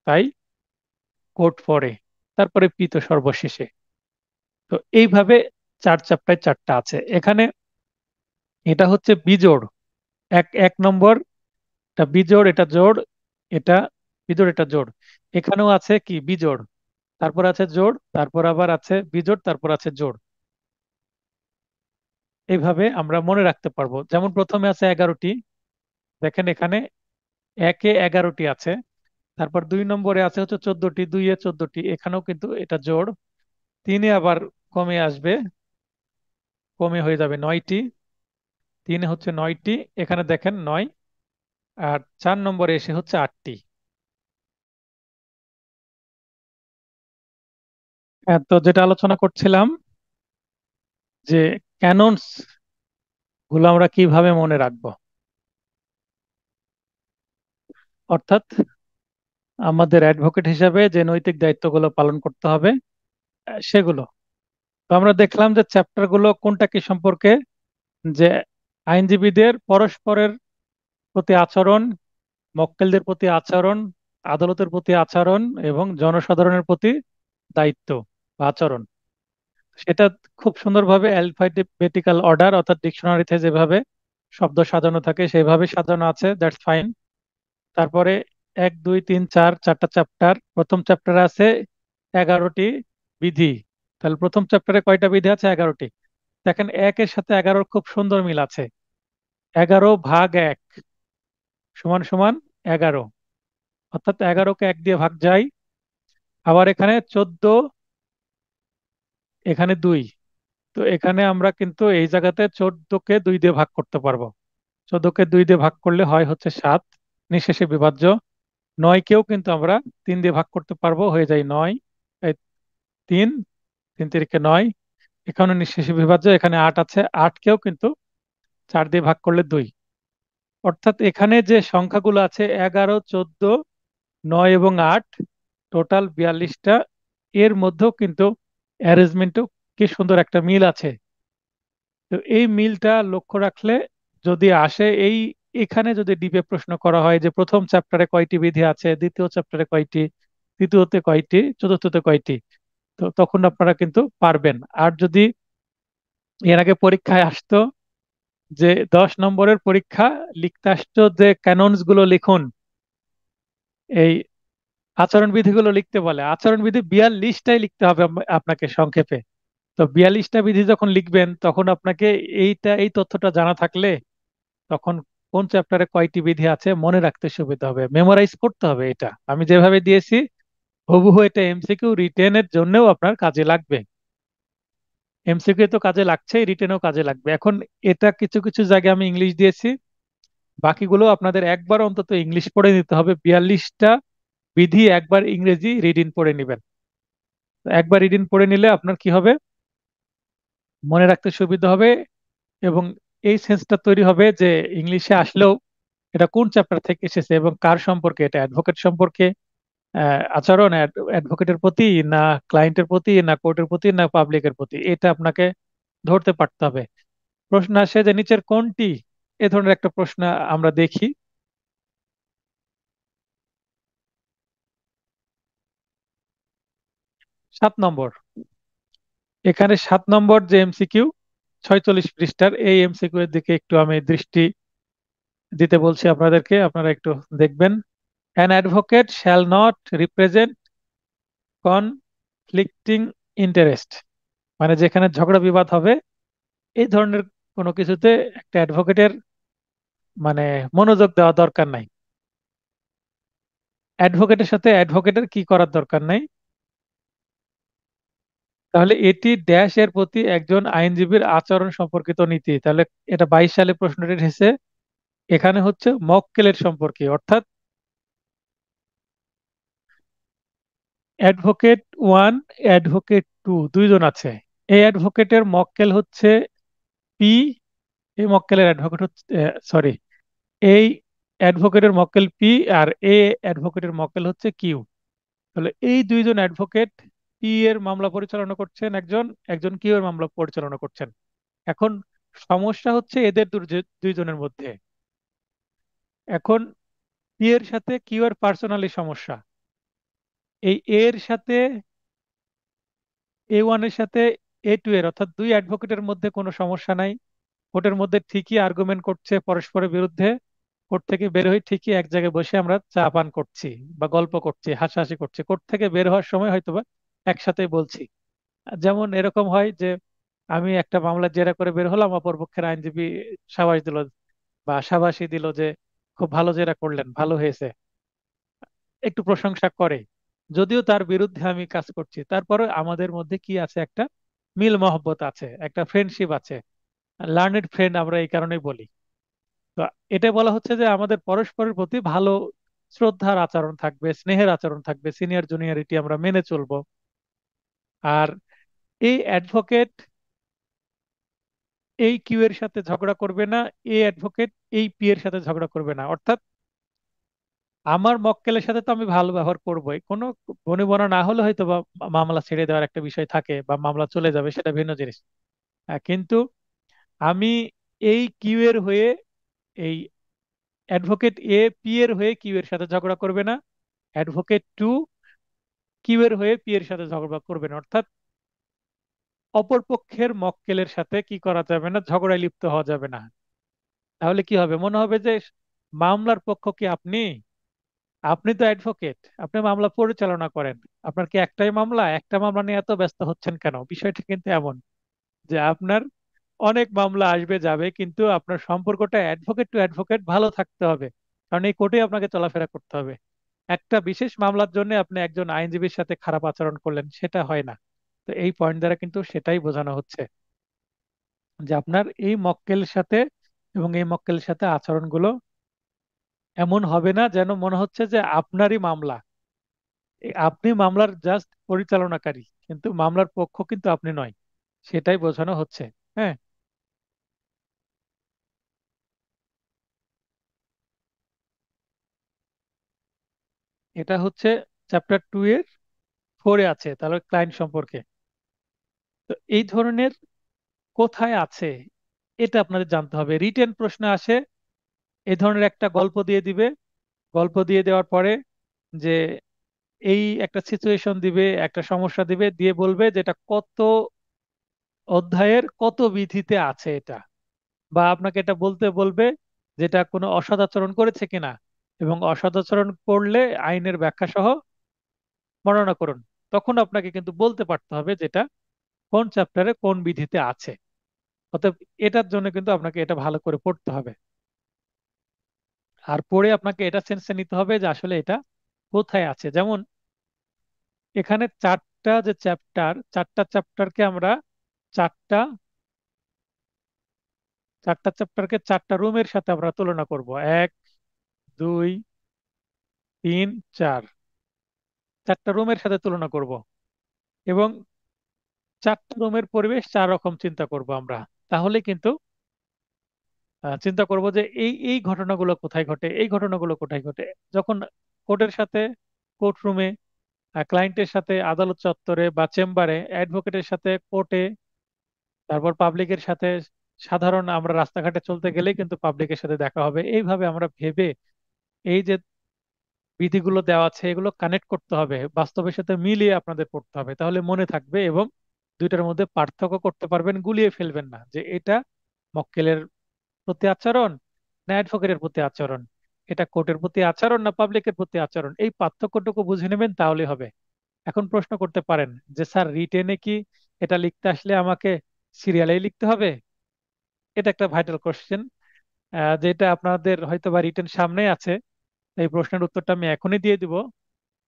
তাই কোর্ট পরে, তারপরে পি তো সর্বশেষে। তো এইভাবে 4 চ্যাপ্টার 4টা আছে। এখানে এটা হচ্ছে বিজোড়। এক এক নম্বর, এটা বিজোড়, এটা জোড়, এটা বিজোড়, এটা জোড়। এখানেও আছে কি বিজোড়, তারপর আছে জোড়, তারপর আবার আছে বিজোড়, তারপর আছে জোড়। এইভাবে আমরা মনে রাখতে পারবো। যেমন প্রথমে আছে 11টি, দেখেন এখানে একে 11টি আছে। তারপর 2 নম্বরে আছে হচ্ছে 14টি, 2-এ 14টি, এখানেও কিন্তু এটা জোড়। 3-এ আবার কমে আসবে, কমে হয়ে যাবে 9টি। 3-এ হচ্ছে 9টি, এখানে দেখেন 9। আর 4 নম্বরে এসে হচ্ছে 8টি। তো যেটা আলোচনা করছিলাম যে ক্যাননস গুলো আমরা কিভাবে মনে রাখবো, অর্থাৎ আমাদের অ্যাডভোকেট হিসাবে যে নৈতিক দায়িত্বগুলো পালন করতে হবে সেগুলো। তো আমরা দেখলাম যে চ্যাপ্টার গুলো কোনটা কি সম্পর্কে, যে আইনজীবীদের পরস্পরের প্রতি আচরণ, মক্কেলদের প্রতি আচরণ, আদালতের প্রতি আচরণ এবং জনসাধারণের প্রতি দায়িত্ব বা আচরণ। সেটা খুব সুন্দরভাবে অ্যালফাবেটিক্যাল অর্ডার অর্থাৎ ডিকশনারিতে যেভাবে শব্দ সাজানো থাকে সেইভাবে সাজানো আছে, দ্যাটস ফাইন। তারপরে 1, 2, 3, 4, 4টা চ্যাপ্টার। প্রথম চ্যাপ্টারে আছে 11টি বিধি। তাহলে প্রথম চ্যাপ্টারে কয়টা বিধি আছে? 11টি। দেখেন 1-এর সাথে 11-র খুব সুন্দর মিল আছে। 11 ভাগ 1 সমান সমান 11, অর্থাৎ 11কে 1 দিয়ে ভাগ যায়। আবার এখানে 14, এখানে 2। তো এখানে আমরা কিন্তু এই জায়গাতে 14কে 2 দিয়ে ভাগ করতে পারবো। 14কে 2 দিয়ে ভাগ করলে হয় হচ্ছে 7, নিঃশেষে বিভাজ্য। নয়কেও কিন্তু আমরা 3 দিয়ে ভাগ করতে পারবো, হয়ে যায় 9, এই 3, 3 তিরিকে 9, এখানে নিঃশেষে বিভাজ্য, এখানে 8 আছে, 8কেও কিন্তু 4 দিয়ে ভাগ করলে 2। অর্থাৎ এখানে যে সংখ্যাগুলো আছে 11, 14, 9 এবং 8, টোটাল 42টা, এর মধ্যেও কিন্তু অ্যারেঞ্জমেন্টও কি সুন্দর একটা মিল আছে। তো এই মিলটা লক্ষ্য রাখলে যদি আসে এখানে যদি ডিপে প্রশ্ন করা হয় যে প্রথম চ্যাপ্টারে কয়টি বিধি আছে, দ্বিতীয় চ্যাপ্টারে কয়টি, তৃতীয়তে কয়টি, চতুর্থতে কয়টি, তো তখন আপনারা কিন্তু পারবেন। আর যদি এর আগে পরীক্ষায় আসতো যে 10 নম্বরের পরীক্ষা লিখতে আসতো যে ক্যাননস গুলো লিখুন, এই আচরণ বিধিগুলো লিখতে বলে, আচরণ বিধি 42টাই লিখতে হবে আপনাকে সংক্ষেপে। তো 42টা বিধি যখন লিখবেন তখন আপনাকে এই তথ্যটা জানা থাকলে তখন কোন চ্যাপ্টারে কয়টি বিধি আছে মনে রাখতে সুবিধা হবে, মেমোরাইজ করতে হবে। এটা আমি যেভাবে দিয়েছি হুবহু এটা এমসিকিউ রিটেনের জন্যও আপনার কাজে লাগবে। এমসিকিউ তো কাজে লাগছে, রিটেনও কাজে লাগবে। এখন এটা কিছু কিছু জায়গায় আমি ইংলিশ দিয়েছি, বাকিগুলো আপনাদের একবার অন্তত ইংলিশ পড়ে নিতে হবে। 42টা বিধি একবার ইংরেজি রিডিং পড়ে নেবেন। একবার রিডিং পড়ে নিলে আপনার কি হবে, মনে রাখতে সুবিধা হবে, এবং এই সেন্সটা তৈরি হবে যে ইংলিশে আসলেও এটা কোন চ্যাপ্টার থেকে এসেছে এবং কার সম্পর্কে, এটা অ্যাডভোকেট সম্পর্কে, আচরণ অ্যাডভোকেটের প্রতি না ক্লায়েন্টের প্রতি না কোর্টের প্রতি না পাবলিকের প্রতি, এটা আপনাকে ধরতে পারতে হবে। প্রশ্ন আসে যে নিচের কোনটি, এ ধরনের একটা প্রশ্ন আমরা দেখি। 7 নম্বর, এখানে 7 নম্বর যে এমসিকিউ 46 পৃষ্ঠার, এই এমসিকিউ এর দিকে একটু আমি দৃষ্টি দিতে বলছি আপনাদেরকে, আপনারা একটু দেখবেন। An advocate shall not represent conflicting interest, মানে যেখানে ঝগড়া বিবাদ হবে এই ধরনের কোনো কিছুতে একটা অ্যাডভোকেটের মানে মনোযোগ দেওয়া দরকার নাই। অ্যাডভোকেটের সাথে অ্যাডভোকেটের কি করার দরকার নাই, তাহলে এটি ড্যাশ এর প্রতি একজন আইনজীবীর আচরণ সম্পর্কিত নীতি। তাহলে এটা 22 সালে প্রশ্নটি এসেছে, এখানে হচ্ছে মক্কেলের সম্পর্কে, অর্থাৎ অ্যাডভোকেট 1, অ্যাডভোকেট 2 দুইজন আছে। এই অ্যাডভোকেটের মক্কেল হচ্ছে পি, এই মক্কেলের অ্যাডভোকেট হচ্ছে, সরি, এই অ্যাডভোকেটের মক্কেল পি আর এ অ্যাডভোকেটের মক্কেল হচ্ছে কিউ। তাহলে এই দুইজন অ্যাডভোকেট পি এর মামলা পরিচালনা করছেন, একজন, একজন কিউ এর মামলা পরিচালনা করছেন। এখন সমস্যা হচ্ছে এদের দুইজনের মধ্যে। এখন পি এর সাথে কিউ এর পার্সোনালি সমস্যা, এই এর সাথে A1 এর সাথে A2 এর, অর্থাৎ দুই অ্যাডভোকেটের মধ্যে কোনো সমস্যা নাই। কোর্টের মধ্যে ঠিকই আর্গুমেন্ট করছে পরস্পরের বিরুদ্ধে, কোর্ট থেকে বের হয়ে ঠিকই এক জায়গায় বসে আমরা চা পান করছি বা গল্প করছি, হাসাহাসি করছি, কোর্ট থেকে বের হওয়ার সময় হয়তোবা একসাথেই বলছি। যেমন এরকম হয় যে আমি একটা মামলা জেরা করে বের হলাম, অপর পক্ষের আইনজীবী সাবাস দিল বা সাবাসি দিল যে খুব ভালো জেরা করলেন, ভালো হয়েছে, একটু প্রশংসা করে, যদিও তার বিরুদ্ধে আমি কাজ করছি, তারপরে আমাদের মধ্যে কি আছে, একটা মিল মহব্বত আছে, একটা ফ্রেন্ডশিপ আছে, লার্নেড ফ্রেন্ড আমরা এই কারণেই বলি। তো এটা বলা হচ্ছে যে আমাদের পরস্পরের প্রতি ভালো শ্রদ্ধার আচরণ থাকবে, স্নেহের আচরণ থাকবে, সিনিয়র জুনিয়রিটি আমরা মেনে চলবো। আর এই অ্যাডভোকেট এই কিউ এর সাথে ঝগড়া করবে না, এই অ্যাডভোকেট এই পি এর সাথে ঝগড়া করবে না। অর্থাৎ আমার মক্কেলের সাথে তো আমি ভালো ব্যবহার করবোই, কোনো বনিবনা না হলে হয়তো বা মামলা ছেড়ে দেওয়ার একটা বিষয় থাকে বা মামলা চলে যাবে, সেটা ভিন্ন জিনিস। কিন্তু আমি এই কিউ এর হয়ে, এই অ্যাডভোকেট এ পি এর হয়ে কিউ এর সাথে ঝগড়া করবে না, অ্যাডভোকেট 2 কিউ এর হয়ে পি এর সাথে ঝগড়া করবে না। অর্থাৎ অপর পক্ষের মক্কেলের সাথে কি করা যাবে না, ঝগড়ায় লিপ্ত হওয়া যাবে না। তাহলে কি হবে, মনে হবে যে মামলার পক্ষ কি আপনি, আপনি তো অ্যাডভোকেট, আপনি মামলা পরিচালনা করেন, আপনার কি একটাই মামলা, একটা মামলা নিয়ে এত ব্যস্ত হচ্ছেন কেন। বিষয়টা কিন্তু এমন যে আপনার অনেক মামলা আসবে যাবে, কিন্তু আপনার সম্পর্কটা অ্যাডভোকেট টু অ্যাডভোকেট ভালো থাকতে হবে, কারণ এই কোর্টে আপনাকে চলাফেরা করতে হবে। একটা বিশেষ মামলার জন্য আপনি একজন আইনজীবীর সাথে খারাপ আচরণ করলেন, সেটা হয় না। তো এই পয়েন্ট দ্বারা কিন্তু সেটাই বোঝানো হচ্ছে যে আপনার এই মক্কেলের সাথে এবং এই মক্কেলের সাথে আচরণগুলো এমন হবে না যেন মনে হচ্ছে যে আপনারই মামলা। আপনি মামলার জাস্ট পরিচালনাকারী, কিন্তু মামলার পক্ষ কিন্তু আপনি নয়, সেটাই বোঝানো হচ্ছে। হ্যাঁ, এটা হচ্ছে চ্যাপ্টার 2 এর 4-এ আছে, তাহলে ক্লায়েন্ট সম্পর্কে। তো এই ধরনের কোথায় আছে এটা আপনাদের জানতে হবে। রিটেন প্রশ্ন আসে, এই ধরনের একটা গল্প দিয়ে দিবে। গল্প দিয়ে দেওয়ার পরে যে এই একটা সিচুয়েশন দিবে, একটা সমস্যা দিবে, দিয়ে বলবে যে এটা কত অধ্যায়ের কত বিধিতে আছে এটা। বা আপনাকে এটা বলতে বলবে যেটা কোনো অসদাচরণ করেছে কিনা, এবং অসদাচরণ করলে আইনের ব্যাখ্যা সহ বর্ণনা করুন। তখন আপনাকে কিন্তু বলতে পারতে হবে যেটা কোন চ্যাপ্টারে কোন বিধিতে আছে। অতএব এটার জন্য কিন্তু আপনাকে এটা ভালো করে পড়তে হবে। আর পড়ে আপনাকে এটা সেন্সে নিতে হবে যে আসলে এটা কোথায় আছে। যেমন এখানে চারটা যে চ্যাপ্টার, চারটা চ্যাপ্টারকে আমরা চারটা চারটা চ্যাপ্টারকে চারটা রুমের সাথে আমরা তুলনা করব। 1, 2, 3, 4, চারটা রুমের সাথে তুলনা করব। এবং চারটা রুমের পরিবেশ চার রকম চিন্তা করব আমরা। তাহলে কিন্তু চিন্তা করব যে এই এই ঘটনাগুলো কোথায় ঘটে, এই ঘটনাগুলো কোথায় ঘটে। যখন কোর্টের সাথে কোর্ট রুমে, ক্লায়েন্টের সাথে আদালত চত্বরে বা চেম্বারে, অ্যাডভোকেটের সাথে কোর্টে, তারপর পাবলিকের সাথে, সাধারণ আমরা রাস্তাঘাটে চলতে গেলেই কিন্তু পাবলিকের সাথে দেখা হবে, এইভাবে আমরা ভেবে এই যে বিধিগুলো দেওয়া আছে এগুলো কানেক্ট করতে হবে, বাস্তবের সাথে মিলিয়ে আপনাদের পড়তে হবে, তাহলে মনে থাকবে। এবং দুইটার মধ্যে পার্থক্য করতে পারবেন, গুলিয়ে ফেলবেন না যে এটা মক্কেলের প্রতি আচরণ না অ্যাডভোকেটের প্রতি আচরণ, এটা কোর্টের প্রতি আচরণ না পাবলিকের প্রতি আচরণ। এই পার্থক্যটুকু বুঝে নেবেন, তাহলে হবে। এখন প্রশ্ন করতে পারেন যে স্যার রিটেনে কি এটা লিখতে আসলে আমাকে সিরিয়ালেই লিখতে হবে? এটা একটা ভাইটাল কোশ্চেন, যেটা আপনাদের হয়তো বা রিটেন সামনে আছে। এই প্রশ্নের উত্তরটা আমি এখনই দিয়ে দিব,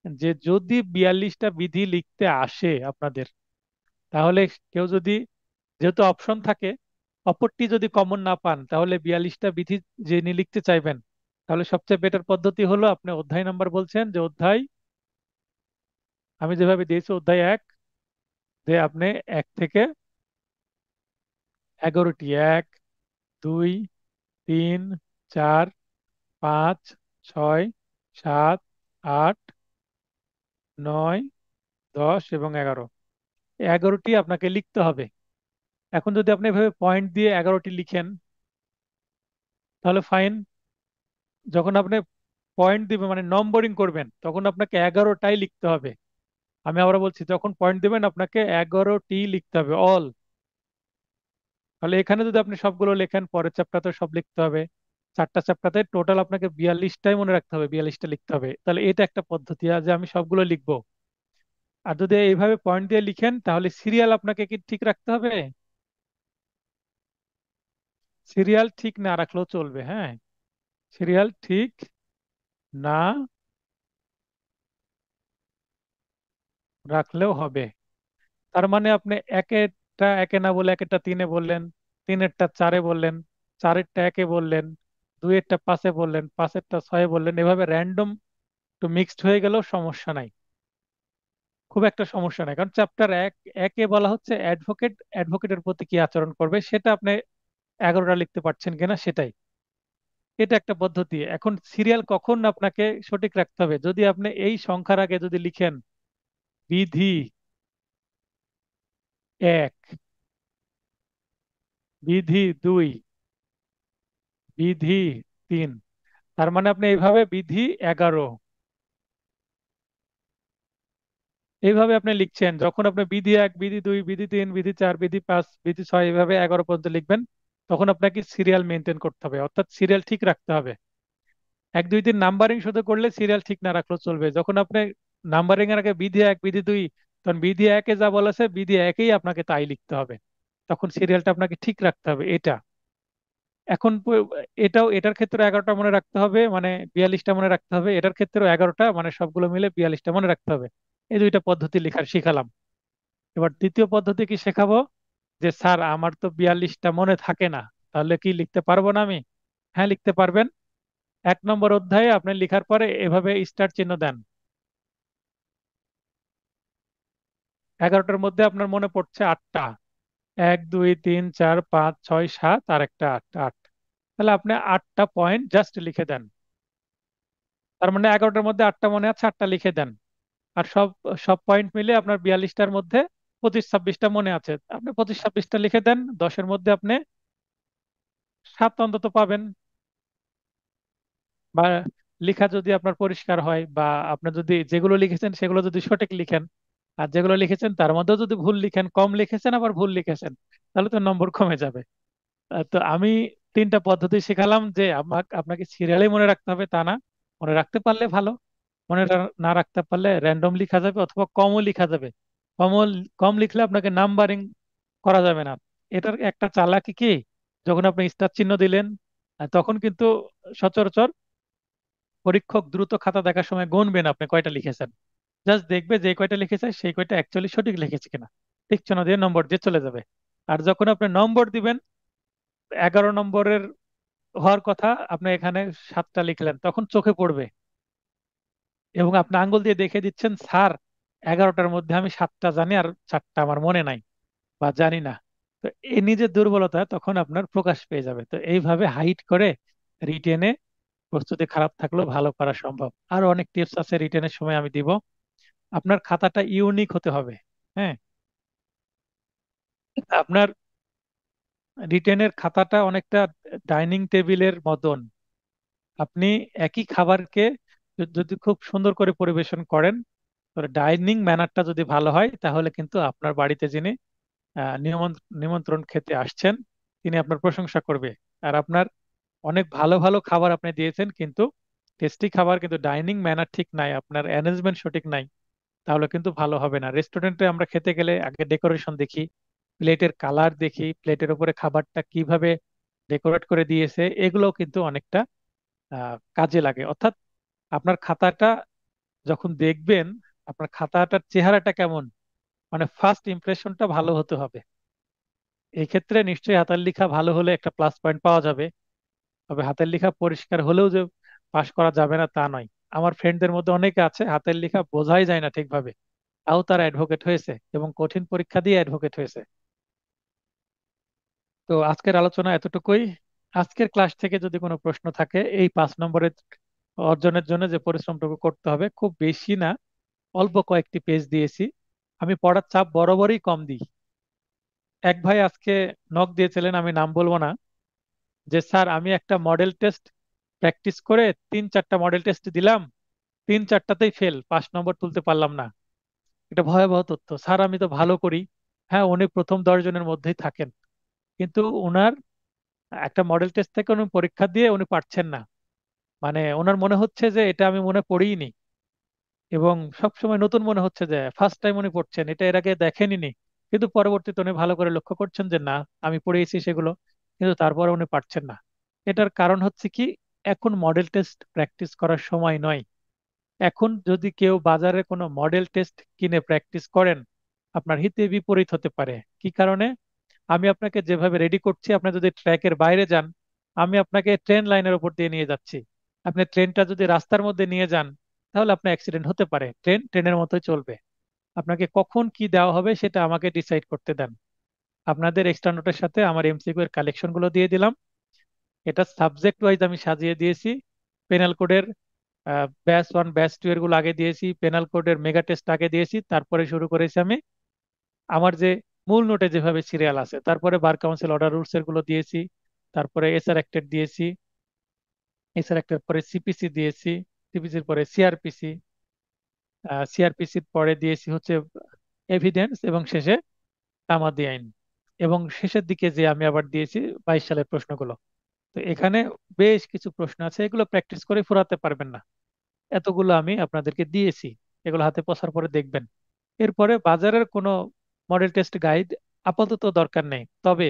যে যদি 42টা বিধি লিখতে আসে আপনাদের, তাহলে কেউ যদি, যেহেতু অপশন থাকে, অপরটি যদি কমন না পান, তাহলে 42টা বিধি যিনি লিখতে চাইবেন, তাহলে সবচেয়ে বেটার পদ্ধতি হলো আপনি অধ্যায় নাম্বার বলছেন যে অধ্যায়, আমি যেভাবে দিয়েছি অধ্যায় 1, যে আপনি 1 থেকে 11টি, 1, 2, 3, 4, 5, 6, 7, 8, 9, 10 এবং 11, 11টি আপনাকে লিখতে হবে। এখন যদি আপনি এভাবে পয়েন্ট দিয়ে 11টি লিখেন, তাহলে ফাইন। যখন আপনি পয়েন্ট দিবেন মানে নম্বরিং করবেন, তখন আপনাকে 11টাই লিখতে হবে। আমি আবার বলছি, যখন পয়েন্ট দিবেন আপনাকে 11টি লিখতে হবে, অল। তাহলে এখানে যদি আপনি সবগুলো লেখেন, পরের চ্যাপ্টারে সব লিখতে হবে। চারটা চ্যাপ্টারে টোটাল আপনাকে 42টাই মনে রাখতে হবে, 42টা লিখতে হবে। তাহলে এটা একটা পদ্ধতি যে আমি সবগুলো লিখবো। আর যদি এইভাবে পয়েন্ট দিয়ে লিখেন, তাহলে সিরিয়াল আপনাকে কি ঠিক রাখতে হবে? সিরিয়াল ঠিক না রাখলেও চলবে, হ্যাঁ। সিরিয়াল ঠিক না রাখলেও হবে। তার মানে আপনি একেরটা একে না বলে একেরটা 3-এ বললেন, 3-এরটা 4-এ বললেন, 4-এরটা 1-এ বললেন, 2-এরটা 5-এ বললেন, 5-এরটা 6-এ বললেন, এভাবে র্যান্ডম একটু মিক্সড হয়ে গেলেও সমস্যা নাই, খুব একটা সমস্যা নাই। কারণ চ্যাপ্টার 1-এ বলা হচ্ছে অ্যাডভোকেট অ্যাডভোকেটের প্রতি কি আচরণ করবে, সেটা আপনি 11টা লিখতে পারছেন কিনা সেটাই। এটা একটা পদ্ধতি। এখন সিরিয়াল কখন আপনাকে সঠিক রাখতে হবে, যদি আপনি এই সংখ্যার আগে যদি লিখেন বিধি 1, বিধি 2, বিধি 3, তার মানে আপনি এইভাবে বিধি 11, এইভাবে আপনি লিখছেন। যখন আপনি বিধি 1, বিধি 2, বিধি 3, বিধি 4, বিধি 5, বিধি 6, এইভাবে 11 পর্যন্ত লিখবেন, তখন আপনাকে সিরিয়াল মেনটেন করতে হবে, অর্থাৎ সিরিয়াল ঠিক রাখতে হবে। 1, 2, 3 নাম্বারিং শুধু করলে সিরিয়াল ঠিক না রাখলেও চলবে। যখন আপনি নাম্বারিং এর আগে বিধি 1, বিধি 2, তখন বিধি 1-এ যা বলা আছে বিধি 1-এই আপনাকে তাই লিখতে হবে, তখন সিরিয়ালটা আপনাকে ঠিক রাখতে হবে এটা। এখন এটাও, এটার ক্ষেত্রে 11টা মনে রাখতে হবে, মানে 42টা মনে রাখতে হবে, এটার ক্ষেত্রেও 11টা, মানে সবগুলো মিলে 42টা মনে রাখতে হবে। এই দুইটা পদ্ধতি লেখার শিখালাম। এবার দ্বিতীয় পদ্ধতি কি শেখাবো, যে স্যার আমার তো 42টা মনে থাকে না, তাহলে কি লিখতে পারবো না আমি? হ্যাঁ, লিখতে পারবেন। 1 নম্বর অধ্যায়ে আপনি লেখার পরে এভাবে স্টার চিহ্ন দেন। 11টার মধ্যে আপনার মনে পড়ছে 8টা, 1 2 3 4 5 6 7 আর একটা 8 8, তাহলে আপনি 8টা পয়েন্ট জাস্ট লিখে দেন। তার মানে 11টার মধ্যে 8টা মনে আছে, 8টা লিখে দেন। আর সব সব পয়েন্ট মিলে আপনার 42টার মধ্যে 25 26টা মনে আছে, আপনি 25 26টা লিখে দেন। 10-এর মধ্যে আপনি 7 অন্তত পাবেন। বা লেখা যদি আপনার পরিষ্কার হয়, বা আপনি যদি যেগুলো লিখেছেন সেগুলো যদি সঠিক লিখেন, আর যেগুলো লিখেছেন তার মধ্যেও যদি ভুল লিখেন, কম লিখেছেন আবার ভুল লিখেছেন, তাহলে তো নম্বর কমে যাবে। তো আমি 3টা পদ্ধতি শেখালাম, যে আপনাকে সিরিয়ালে মনে রাখতে হবে তা না, মনে রাখতে পারলে ভালো, মনে না রাখতে পারলে র্যান্ডম লিখা যাবে অথবা কমও লিখা যাবে। কমও কম লিখলে আপনাকে নাম্বারিং করা যাবে না। এটার একটা চালাকি কি, যখন আপনি স্টার চিহ্ন দিলেন, তখন কিন্তু সচরাচর পরীক্ষক দ্রুত খাতা দেখার সময় গুনবেন আপনি কয়টা লিখেছেন। জাস্ট দেখবে যে কয়টা লিখেছে সেই কয়টা অ্যাকচুয়ালি সঠিক লিখেছে কিনা, ঠিক চিহ্ন দিয়ে নম্বর দিয়ে চলে যাবে। আর যখন আপনি নম্বর দিবেন, 11 নম্বরের হওয়ার কথা, আপনি এখানে 7টা লিখলেন, তখন চোখে পড়বে এবং আপনি আঙ্গুল দিয়ে দেখে দিচ্ছেন, স্যার 11টার মধ্যে আমি 7টা জানি আর 4টা আমার মনে নাই বা জানি না। তো এই নিজের দুর্বলতা তখন আপনার প্রকাশ পেয়ে যাবে। তো এইভাবে হাইড করে রিটেনে প্রস্তুতি খারাপ থাকলেও ভালো করা সম্ভব। আরো অনেক টিপস আছে রিটেনের সময় আমি দিব। আপনার খাতাটা ইউনিক হতে হবে। হ্যাঁ, আপনার রিটেনের খাতাটা অনেকটা ডাইনিং টেবিলের মতন। আপনি একই খাবারকে যদি খুব সুন্দর করে পরিবেশন করেন, ডাইনিং ম্যানারটা যদি ভালো হয়, তাহলে কিন্তু আপনার বাড়িতে যিনি নিমন্ত্রণ খেতে আসছেন, তিনি আপনার প্রশংসা করবে। আর আপনার অনেক ভালো ভালো খাবার আপনি দিয়েছেন, কিন্তু টেস্টি খাবার, কিন্তু ডাইনিং ম্যানার ঠিক নাই, আপনার অ্যারেঞ্জমেন্ট সঠিক নাই, তাহলে কিন্তু ভালো হবে না। রেস্টুরেন্টে আমরা খেতে গেলে আগে ডেকোরেশন দেখি, প্লেটের কালার দেখি, প্লেটের উপরে খাবারটা কিভাবে ডেকোরেট করে দিয়েছে, এগুলো কিন্তু অনেকটা কাজে লাগে। অর্থাৎ আপনার খাতাটা যখন দেখবেন, আপনার খাতাটার চেহারাটা কেমন, মানে ফার্স্ট ইমপ্রেশনটা ভালো হতে হবে। এই ক্ষেত্রে নিশ্চয়ই হাতের লেখা ভালো হলে একটা প্লাস পয়েন্ট পাওয়া যাবে। তবে হাতের লেখা পরিষ্কার হলেও যে পাশ করা যাবে না তা নয়। আমার ফ্রেন্ডদের মধ্যে অনেকে আছে হাতের লেখা বোঝাই যায় না ঠিকভাবে, তাও তারা অ্যাডভোকেট হয়েছে এবং কঠিন পরীক্ষা দিয়ে অ্যাডভোকেট হয়েছে। তো আজকের আলোচনা এতটুকুই। আজকের ক্লাস থেকে যদি কোনো প্রশ্ন থাকে, এই 5 নম্বরের অর্জনের জন্য যে পরিশ্রমটুকু করতে হবে খুব বেশি না, অল্প কয়েকটি পেজ দিয়েছি। আমি পড়ার চাপ বরাবরই কম দিই। এক ভাই আজকে নক দিয়েছিলেন, আমি নাম বলবো না, যে স্যার আমি একটা মডেল টেস্ট প্র্যাকটিস করে 3 4টা মডেল টেস্ট দিলাম, 3 4টাতেই ফেল, 5 নম্বর তুলতে পারলাম না। এটা ভয়াবহ তথ্য স্যার, আমি তো ভালো করি। হ্যাঁ, উনি প্রথম 10 জনের মধ্যেই থাকেন, কিন্তু ওনার একটা মডেল টেস্ট থেকে উনি পরীক্ষা দিয়ে উনি পারছেন না। মানে ওনার মনে হচ্ছে যে এটা আমি মনে পড়িনি, এবং সব সময় নতুন মনে হচ্ছে যে ফার্স্ট টাইম উনি পড়ছেন, এটা এর আগে দেখেনি নি। কিন্তু পরবর্তীতে উনি ভালো করে লক্ষ্য করছেন যে না, আমি পড়িয়েছি সেগুলো, কিন্তু তারপরে উনি পারছেন না। এটার কারণ হচ্ছে কি, এখন মডেল টেস্ট প্র্যাকটিস করার সময় নয়। এখন যদি কেউ বাজারে কোনো মডেল টেস্ট কিনে প্র্যাকটিস করেন, আপনার হিতে বিপরীত হতে পারে। কি কারণে? আমি আপনাকে যেভাবে রেডি করছি, আপনি যদি ট্র্যাকের বাইরে যান, আমি আপনাকে ট্রেন লাইনের উপর দিয়ে নিয়ে যাচ্ছি। আপনি ট্রেনটা যদি রাস্তার মধ্যে নিয়ে যান, তাহলে আপনার অ্যাক্সিডেন্ট হতে পারে। ট্রেন ট্রেনের মতোই চলবে। আপনাকে কখন কি দেওয়া হবে সেটা আমাকে ডিসাইড করতে দেন। আপনাদের এক্সট্রা নোটের সাথে আমার এমসিকিউ এর কালেকশন গুলো দিয়ে দিলাম। এটা সাবজেক্ট ওয়াইজ আমি সাজিয়ে দিয়েছি। পেনাল কোডের ব্যাচ 1 ব্যাচ 2 এর গুলো আগে দিয়েছি, পেনাল কোডের মেগা টেস্ট আগে দিয়েছি, তারপরে শুরু করেছি আমি আমার যে মূল নোটে যেভাবে সিরিয়াল আছে, তারপরে বার কাউন্সিল অর্ডার রুলস এর গুলো দিয়েছি, তারপরে এসআর অ্যাক্টের দিয়েছি, এসআর অ্যাক্টের পরে সিপিসি দিয়েছি, সিপিসির পরে সিআরপিসি, সিআরপিসির পরে দিয়েছি হচ্ছে এভিডেন্স, এবং শেষে তামাদি আইন। এবং শেষের দিকে যে আমি আবার দিয়েছি 22 সালের প্রশ্নগুলো। তো এখানে বেশ কিছু প্রশ্ন আছে, এগুলো প্র্যাকটিস করে ফুরাতে পারবেন না। এতগুলো আমি আপনাদেরকে দিয়েছি, এগুলো হাতে পসার পরে দেখবেন। এরপরে বাজারের কোনো মডেল টেস্ট গাইড আপাতত দরকার নেই। তবে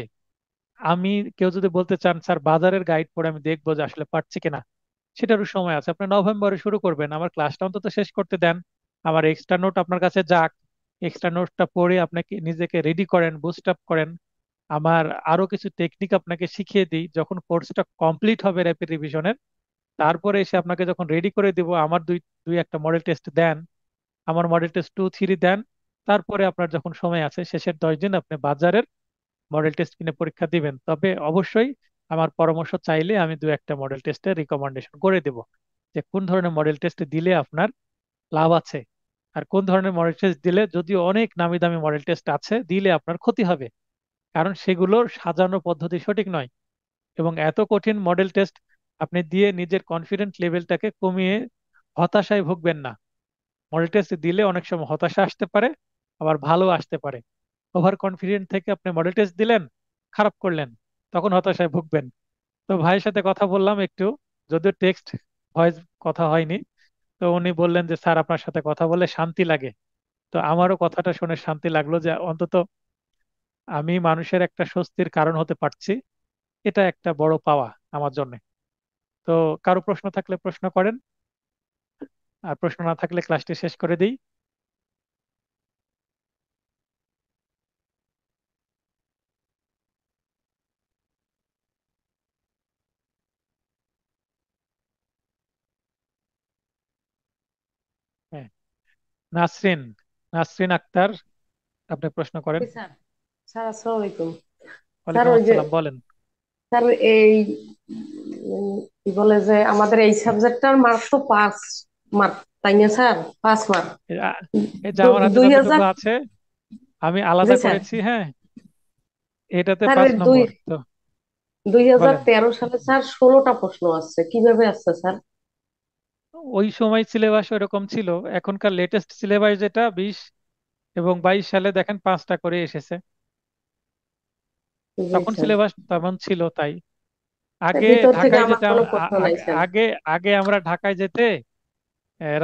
আমি, কেউ যদি বলতে চান স্যার বাজারের গাইড পড়ে আমি দেখবো যে আসলে পারছি কিনা, সেটারও সময় আছে। আপনি নভেম্বরে শুরু করবেন, আমার ক্লাসটা অন্তত শেষ করতে দেন, আমার এক্সট্রা নোট আপনার কাছে যাক, এক্সট্রা নোটটা পড়ে আপনাকে নিজেকে রেডি করেন, বুস্ট আপ করেন। আমার আরো কিছু টেকনিক আপনাকে শিখিয়ে দিই, যখন কোর্সটা কমপ্লিট হবে র্যাপিড রিভিশনের, তারপরে এসে আপনাকে যখন রেডি করে দিব, আমার দুই দুই একটা মডেল টেস্ট দেন, আমার মডেল টেস্ট 2 3 দেন। তারপরে আপনার যখন সময় আছে শেষের 10 দিন আপনি বাজারের মডেল টেস্ট কিনে পরীক্ষা দিবেন। তবে অবশ্যই আমার পরামর্শ চাইলে আমি দু একটা মডেল টেস্টের রিকমেন্ডেশন করে দেব, যে কোন ধরনের মডেল টেস্ট দিলে আপনার লাভ আছে, আর কোন ধরনের মডেল টেস্ট দিলে, যদিও অনেক নামি দামি মডেল টেস্ট আছে, দিলে আপনার ক্ষতি হবে, কারণ সেগুলোর সাজানো পদ্ধতি সঠিক নয়। এবং এত কঠিন মডেল টেস্ট আপনি দিয়ে নিজের কনফিডেন্ট লেভেলটাকে কমিয়ে হতাশায় ভুগবেন না। মডেল টেস্ট দিলে অনেক সময় হতাশা আসতে পারে, আবার ভালো আসতে পারে। ওভার কনফিডেন্ট থেকে আপনি মডেল টেস্ট দিলেন, খারাপ করলেন, তখন হতাশায় ভুগবেন। তো ভাইয়ের সাথে কথা বললাম একটু, যদিও টেক্সট ভয়েস কথা হয়নি। তো উনি বললেন যে স্যার আপনার সাথে কথা বলে শান্তি লাগে। তো আমারও কথাটা শুনে শান্তি লাগলো, যে অন্তত আমি মানুষের একটা স্বস্তির কারণ হতে পারছি। এটা একটা বড় পাওয়া আমার জন্য। তো কারো প্রশ্ন থাকলে প্রশ্ন করেন, আর প্রশ্ন না থাকলে ক্লাসটি শেষ করে দিই। হ্যাঁ, নাসরিন, নাসরিন আক্তার, আপনি প্রশ্ন করেন। জি স্যার। স্যার আসসালামু আলাইকুম। স্যার ওয়ালাইকুম ওই যে আসসালাম, বলেন। স্যার এই কি বলে যে আমাদের এই সাবজেক্টটার মার্ক তো 5 মার্ক, তাই না স্যার? 5 মার্ক। এই এই যে আমার হাতে দুই যতটুকু হাজার আছে আমি জি আলাদা স্যার। করেছি, হ্যাঁ, এটাতে স্যার 5 নম্বর তো। দুই হাজার বলেন। তেরো সালে স্যার 16টা প্রশ্ন আসছে, কিভাবে আসছে স্যার? ওই সময় সিলেবাস ওরকম ছিল, এখনকার লেটেস্ট সিলেবাস যেটা 20 এবং 22 সালে দেখেন 5টা করে এসেছে। জি তখন স্যার। সিলেবাস তেমন ছিল তাই। এর আগে ভিতর থেকে ঢাকায় আমার যেতে কোনো প্রশ্ন নাই আগে স্যার। আগে আগে আমরা ঢাকায় যেতে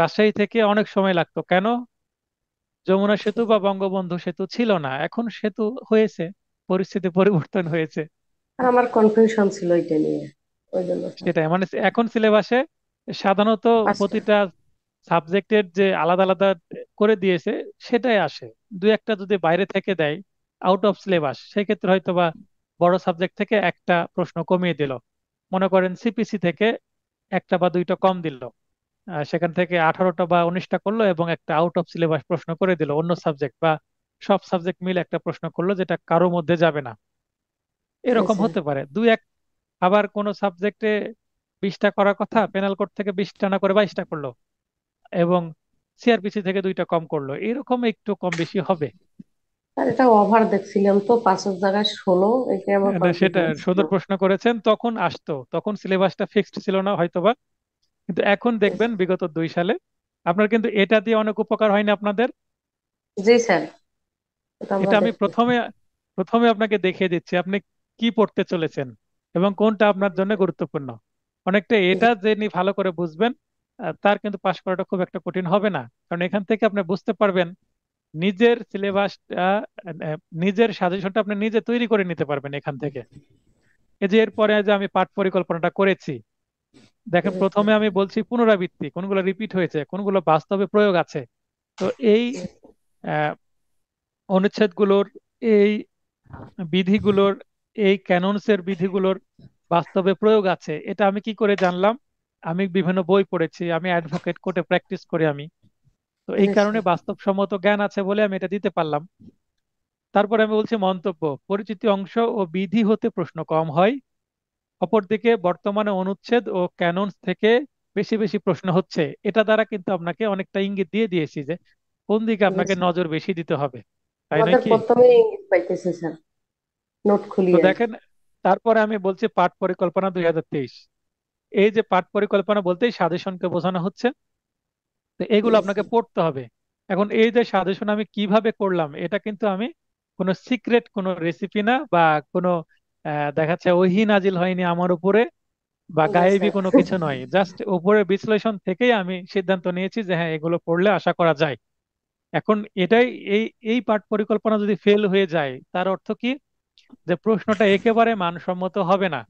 রাজশাহী থেকে অনেক সময় লাগতো। কেন? যমুনা আচ্ছা সেতু বা স্যার। বঙ্গবন্ধু সেতু ছিল না, এখন সেতু হয়েছে, পরিস্থিতি পরিবর্তন হয়েছে। আর আমার কনফিউশন ছিল এটা নিয়ে, ওই জন্য স্যার। সেটাই, মানে এখন সিলেবাসে সাধারণত 5টা। প্রতিটা সাবজেক্টের যে আলাদা আলাদা করে দিয়েছে সেটাই আসে। দু একটা যদি বাইরে থেকে দেয় আউট অফ সিলেবাস, সেক্ষেত্রে হয়তো বা বড় সাবজেক্ট থেকে একটা প্রশ্ন কমিয়ে দিল। মনে করেন সিপিসি থেকে একটা বা দুইটা কম দিল, সেখান থেকে 18টা বা 19টা করলো, এবং একটা আউট অফ সিলেবাস প্রশ্ন করে দিল অন্য সাবজেক্ট, বা সব সাবজেক্ট মিলে একটা প্রশ্ন করলো যেটা কারো মধ্যে যাবে না। জি এরকম স্যার। হতে পারে দুই এক। আবার কোন সাবজেক্টে 20টা করার কথা, পেনাল কোড থেকে 20টা না করে 22টা করলো, এবং সিআরপিসি থেকে দুইটা কম করলো, এরকম একটু কম বেশি হবে। আর এটা ওভার দেখছিলাম তো, 5-এর জায়গায় 16, এটা আমার না, সেটা কনফিউশন ছিল। সুন্দর প্রশ্ন করেছেন, তখন আসতো, তখন সিলেবাসটা ফিক্সড ছিল না হয়তোবা। কিন্তু এখন দেখবেন বিগত 2 সালে আপনার কিন্তু এটা দিয়ে অনেক উপকার হয়নি আপনাদের। জি স্যার, এটা আমরা এটা আমি দেখতেছি। প্রথমে প্রথমে আপনাকে দেখিয়ে দিচ্ছি আপনি কি পড়তে চলেছেন এবং কোনটা আপনার জন্য গুরুত্বপূর্ণ। অনেকটা এটা যে ভালো করে বুঝবেন, তার কিন্তু পাশ করাটা খুব একটা কঠিন হবে না, কারণ এখান থেকে আপনি বুঝতে পারবেন নিজের সিলেবাসটা, নিজের সাজেশনটা আপনি নিজে তৈরি করে নিতে পারবেন এখান থেকে। এই যে এরপরে যে আমি পাঠ পরিকল্পনাটা করেছি, দেখেন জি স্যার। প্রথমে আমি বলছি পুনরাবৃত্তি, কোনগুলো রিপিট হয়েছে, কোনগুলো বাস্তবে প্রয়োগ আছে। তো এই আহ, অনুচ্ছেদগুলোর, এই বিধিগুলোর, এই ক্যাননসের বিধিগুলোর বাস্তবে প্রয়োগ আছে, এটা আমি কি করে জানলাম? আমি বিভিন্ন বই পড়েছি, আমি অ্যাডভোকেট কোর্টে প্র্যাকটিস করি আমি। তো এই জি কারণে স্যার। বাস্তবসম্মত জ্ঞান আছে বলে আমি এটা দিতে পারলাম। তারপরে আমি বলছি মন্তব্য, পরিচিতি অংশ ও বিধি হতে প্রশ্ন কম হয়। অপরদিকে বর্তমানে অনুচ্ছেদ ও ক্যাননস থেকে বেশি বেশি প্রশ্ন হচ্ছে। এটা দ্বারা কিন্তু আপনাকে অনেকটা ইঙ্গিত দিয়ে দিয়েছি যে কোন দিকে জি আপনাকে স্যার। নজর বেশি দিতে হবে, তাই নয় আমাদের কি? প্রথমে ইঙ্গিত পাইতেছে স্যার, নোট তো খুলিয়ে। দেখেন, তারপরে আমি বলছি পাঠ পরিকল্পনা 2023। এই যে পাঠ পরিকল্পনা বলতেই সাজেশনকে বোঝানো হচ্ছে। তো এগুলো জি আপনাকে স্যার। পড়তে হবে। এখন এই যে সাজেশন আমি কিভাবে করলাম, এটা কিন্তু আমি কোনো সিক্রেট কোনো রেসিপি না, বা কোনো দেখাচ্ছে ওহি নাজিল হয়নি আমার উপরে, বা জি গায়েবী স্যার। কোনো কিছু নয়, জাস্ট উপরের বিশ্লেষণ থেকেই আমি সিদ্ধান্ত নিয়েছি যে হ্যাঁ এগুলো পড়লে আশা করা যায়। এখন এটাই, এই এই পাঠ পরিকল্পনা যদি ফেল হয়ে যায় তার অর্থ কি? যে প্রশ্নটা একেবারে মানসম্মত হবে না।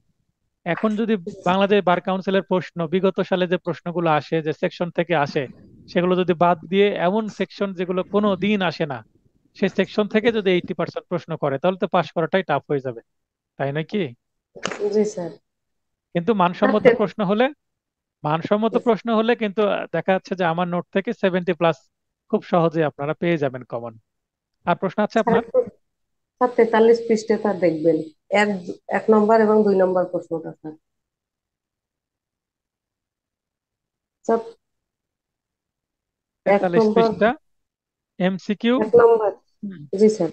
এখন যদি বাংলাদেশ বার কাউন্সিলের প্রশ্ন, বিগত সালে যে প্রশ্নগুলো আসে, যে সেকশন থেকে আসে, সেগুলো যদি বাদ দিয়ে এমন সেকশন যেগুলো কোনো দিন আসে না, সেই সেকশন থেকে যদি 80% প্রশ্ন করে, তাহলে তো পাশ করাটাই টাফ হয়ে যাবে, তাই নয় কি? জি স্যার। কিন্তু স্যার মানসম্মত প্রশ্ন হলে মানসম্মত প্রশ্ন হলে কিন্তু দেখা যাচ্ছে যে আমার নোট থেকে 70+ খুব সহজে আপনারা পেয়ে যাবেন কমন। আর প্রশ্ন আছে স্যার আপনার? একটু, স্যার 43 পৃষ্ঠাটা দেখবেন, এক এক নম্বর এবং 2 নম্বর প্রশ্নটা স্যার। স্যার, এক 43 নম্বর, পৃষ্ঠা MCQ। 1 নম্বর। জি স্যার।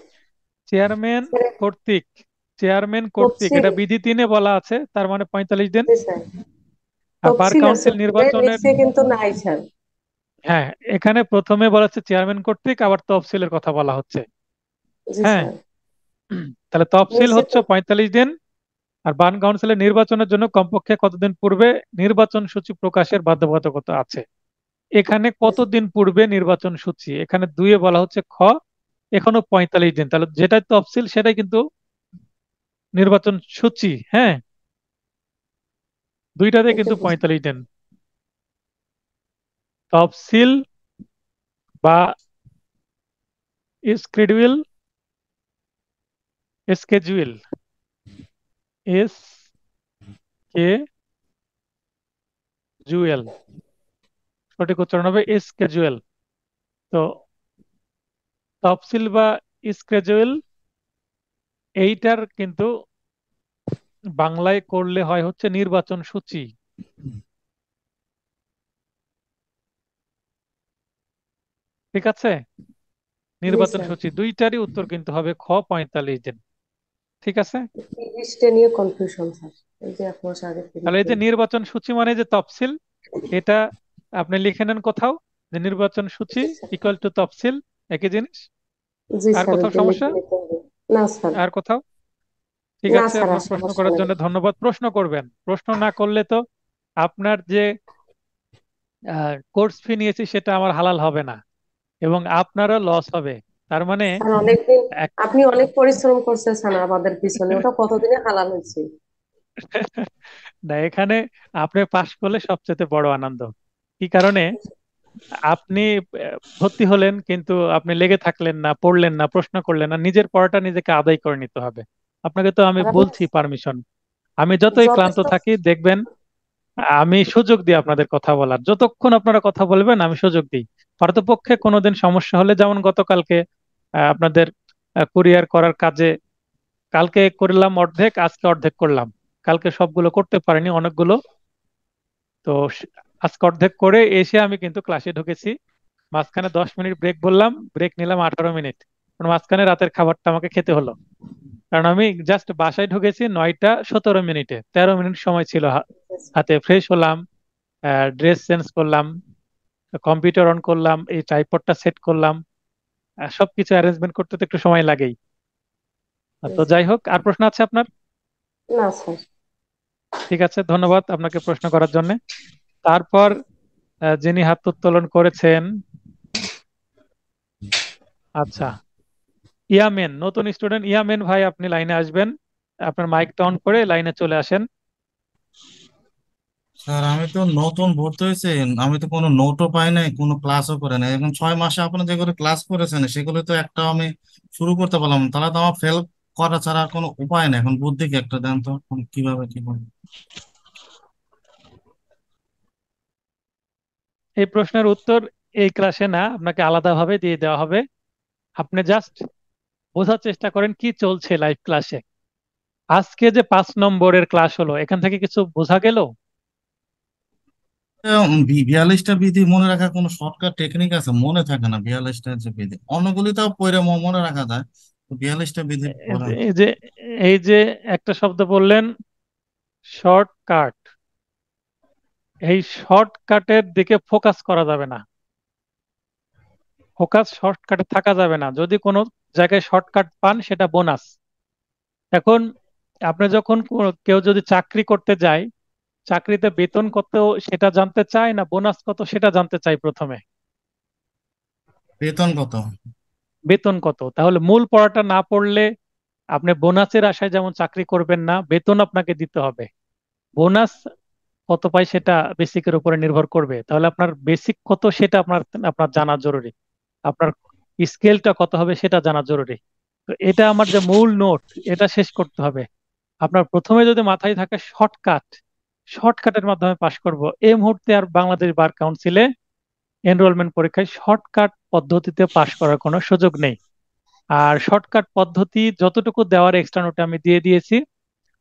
চেয়ারম্যান স্যার, কর্তৃক, চেয়ারম্যান কর্তৃক, তফসিল। এটা বিধি 3-এ বলা আছে, তার মানে 45 দিন। জি স্যার, আর বার তফসিল আছে, কাউন্সিল নির্বাচনের, নিচে কিন্তু নাই স্যার। হ্যাঁ এখানে প্রথমে বলা হচ্ছে চেয়ারম্যান কর্তৃক, আবার তফসিলের কথা বলা হচ্ছে। জি হ্যাঁ, স্যার, তাহলে তফসিল নিচে হচ্ছে তো। 45 দিন। আর বান কাউন্সিলের নির্বাচনের জন্য কমপক্ষে কতদিন পূর্বে নির্বাচন সূচি প্রকাশের বাধ্যবাধকতা আছে। এখানে কতদিন পূর্বে নির্বাচন সূচি, এখানে 2-এ বলা হচ্ছে খ এখনো 45 দিন, তাহলে যেটাই তফসিল সেটাই কিন্তু নির্বাচন সূচি। হ্যাঁ, দুইটাতে এটা কিন্তু বুঝ- 45 দিন। তফসিল বা স্কেডিউল, স্কেজুয়েল, এস কে জুয়েল, সঠিক উচ্চারণ হবে স্কেজুয়েল। তো তফসিল বা স্কেজুয়েল এইটার কিন্তু বাংলায় করলে হয় হচ্ছে নির্বাচন সূচি। ঠিক আছে, জি নির্বাচন স্যার, সূচি, দুইটারই উত্তর কিন্তু হবে খ 45 দিন। ঠিক আছে, 30টা নিয়ে কনফিউশন স্যার, এই যে 1 মাস আগে তাহলে 30 এই যে দিন। নির্বাচন সূচি মানে যে তফসিল, এটা আপনি লিখে নেন কোথাও যে নির্বাচন সূচি জি স্যার। ইকুয়াল টু তফসিল, একই জিনিস। জি আর স্যার, কোথাও এটা সমস্যা? লিখে নিতে হবে। না স্যার। আর কোথাও? ঠিক না আছে, স্যার, আর আপনার প্রশ্ন সমস্যা করার নেই। জন্য ধন্যবাদ। প্রশ্ন করবেন, প্রশ্ন না করলে তো আপনার যে কোর্স ফি নিয়েছি সেটা আমার হালাল হবে না, এবং আপনারও লস হবে। তার মানে স্যার অনেকদিন, এক আপনি অনেক পরিশ্রম করছেন স্যার আমাদের পিছনে, ওটা কতদিনে হালাল হয়েছে। না, এখানে আপনি পাশ করলে সবচেয়ে বড় আনন্দ। কি কারণে? আপনি ভর্তি হলেন কিন্তু আপনি লেগে থাকলেন না, পড়লেন না, প্রশ্ন করলেন না, নিজের পড়াটা নিজেকে আদায় করে নিতে হবে। আপনাকে তো আমি আর আমি বলছি পারমিশন, আমি যতই ক্লান্ত যথেষ্ট। থাকি দেখবেন আমি সুযোগ দিই আপনাদের কথা বলার, যতক্ষণ আপনারা কথা বলবেন আমি সুযোগ দিই। পারতপক্ষে কোনোদিন সমস্যা হলে, যেমন গতকালকে আপনাদের কুরিয়ার করার কাজে কালকে করলাম অর্ধেক, আজকে অর্ধেক করলাম। কালকে সবগুলো করতে পারিনি, অনেকগুলো। তো আজকে অর্ধেক করে এসে আমি কিন্তু ক্লাসে ঢুকেছি। মাঝখানে 10 মিনিট ব্রেক বললাম, ব্রেক নিলাম 18 মিনিট, কারণ মাঝখানে রাতের খাবারটা আমাকে খেতে হলো। কারণ আমি জাস্ট বাসায় ঢুকেছি 9টা 17 মিনিটে, 13 মিনিট সময় ছিল হাতে। ফ্রেশ হলাম, ড্রেস চেঞ্জ করলাম, কম্পিউটার অন করলাম, এই ট্রাইপডটা সেট করলাম, সবকিছু অ্যারেঞ্জমেন্ট করতে তো একটু সময় লাগেই। তো যাই হোক, আর প্রশ্ন আছে আপনার? না স্যার। ঠিক আছে, ধন্যবাদ আপনাকে প্রশ্ন করার জন্য। তারপর যিনি হাত উত্তোলন করেছেন, আচ্ছা, ইয়ামেন, নতুন স্টুডেন্ট ইয়ামেন ভাই, আপনি লাইনে আসবেন। আপনার মাইকটা অন করে লাইনে চলে আসেন। স্যার আমি তো নতুন ভর্তি হয়েছি। আমি তো কোনো নোটও পাই নাই, কোনো ক্লাসও করে নাই। এখন 6 মাসে আপনি যেগুলো ক্লাস করেছেন সেগুলো তো একটাও আমি শুরু করতে পারলাম না। তাহলে তো আমার ফেল করা ছাড়া আর কোনো উপায় নেই। এখন বুদ্ধি কি একটা দেন তো, এখন কিভাবে কি করবো? এই প্রশ্নের উত্তর এই ক্লাসে না, আপনাকে আলাদাভাবে দিয়ে দেওয়া হবে। আপনি জাস্ট বোঝার চেষ্টা করেন কি চলছে লাইভ ক্লাসে। আজকে যে 5 নম্বরের ক্লাস হলো, এখান থেকে কিছু বোঝা গেল? 42টা বিধি মনে রাখার কোনো শর্টকাট টেকনিক আছে? মনে থাকে না 42টা যে বিধি, অন্যগুলি তো পড়ে মনে রাখা যায়, তো 42টা বিধি এই পড়া। যে এই যে এই যে একটা শব্দ বললেন, শর্টকাট, এই শর্টকাটের দিকে ফোকাস করা যাবে না। ফোকাস শর্টকাটে থাকা যাবে না। যদি কোনো জায়গায় শর্টকাট পান সেটা বোনাস। এখন আপনি যখন কেউ যদি চাকরি করতে যায়, চাকরিতে বেতন কত সেটা জানতে চায় না বোনাস কত সেটা জানতে চাই প্রথমে? বেতন কত? বেতন কত। তাহলে মূল পড়াটা না পড়লে আপনি বোনাসের আশায় যেমন চাকরি করবেন না, বেতন আপনাকে দিতে হবে। বোনাস কত পাই সেটা বেসিকের উপরে নির্ভর করবে। তাহলে আপনার বেসিক কত সেটা আপনার আপনার জানা জরুরি। আপনার স্কেলটা কত হবে সেটা জানা জরুরি। তো এটা আমার যে মূল নোট, এটা শেষ করতে হবে। আপনার প্রথমে যদি মাথায় থাকে শর্টকাট, শর্টকাটের মাধ্যমে পাশ করব। এই মুহূর্তে আর বাংলাদেশ বার কাউন্সিলে এনরোলমেন্ট পরীক্ষায় শর্টকাট পদ্ধতিতে পাশ করার কোনো সুযোগ নেই। আর শর্টকাট পদ্ধতি যতটুকু দেওয়ার এক্সট্রা নোটে আমি দিয়ে দিয়েছি।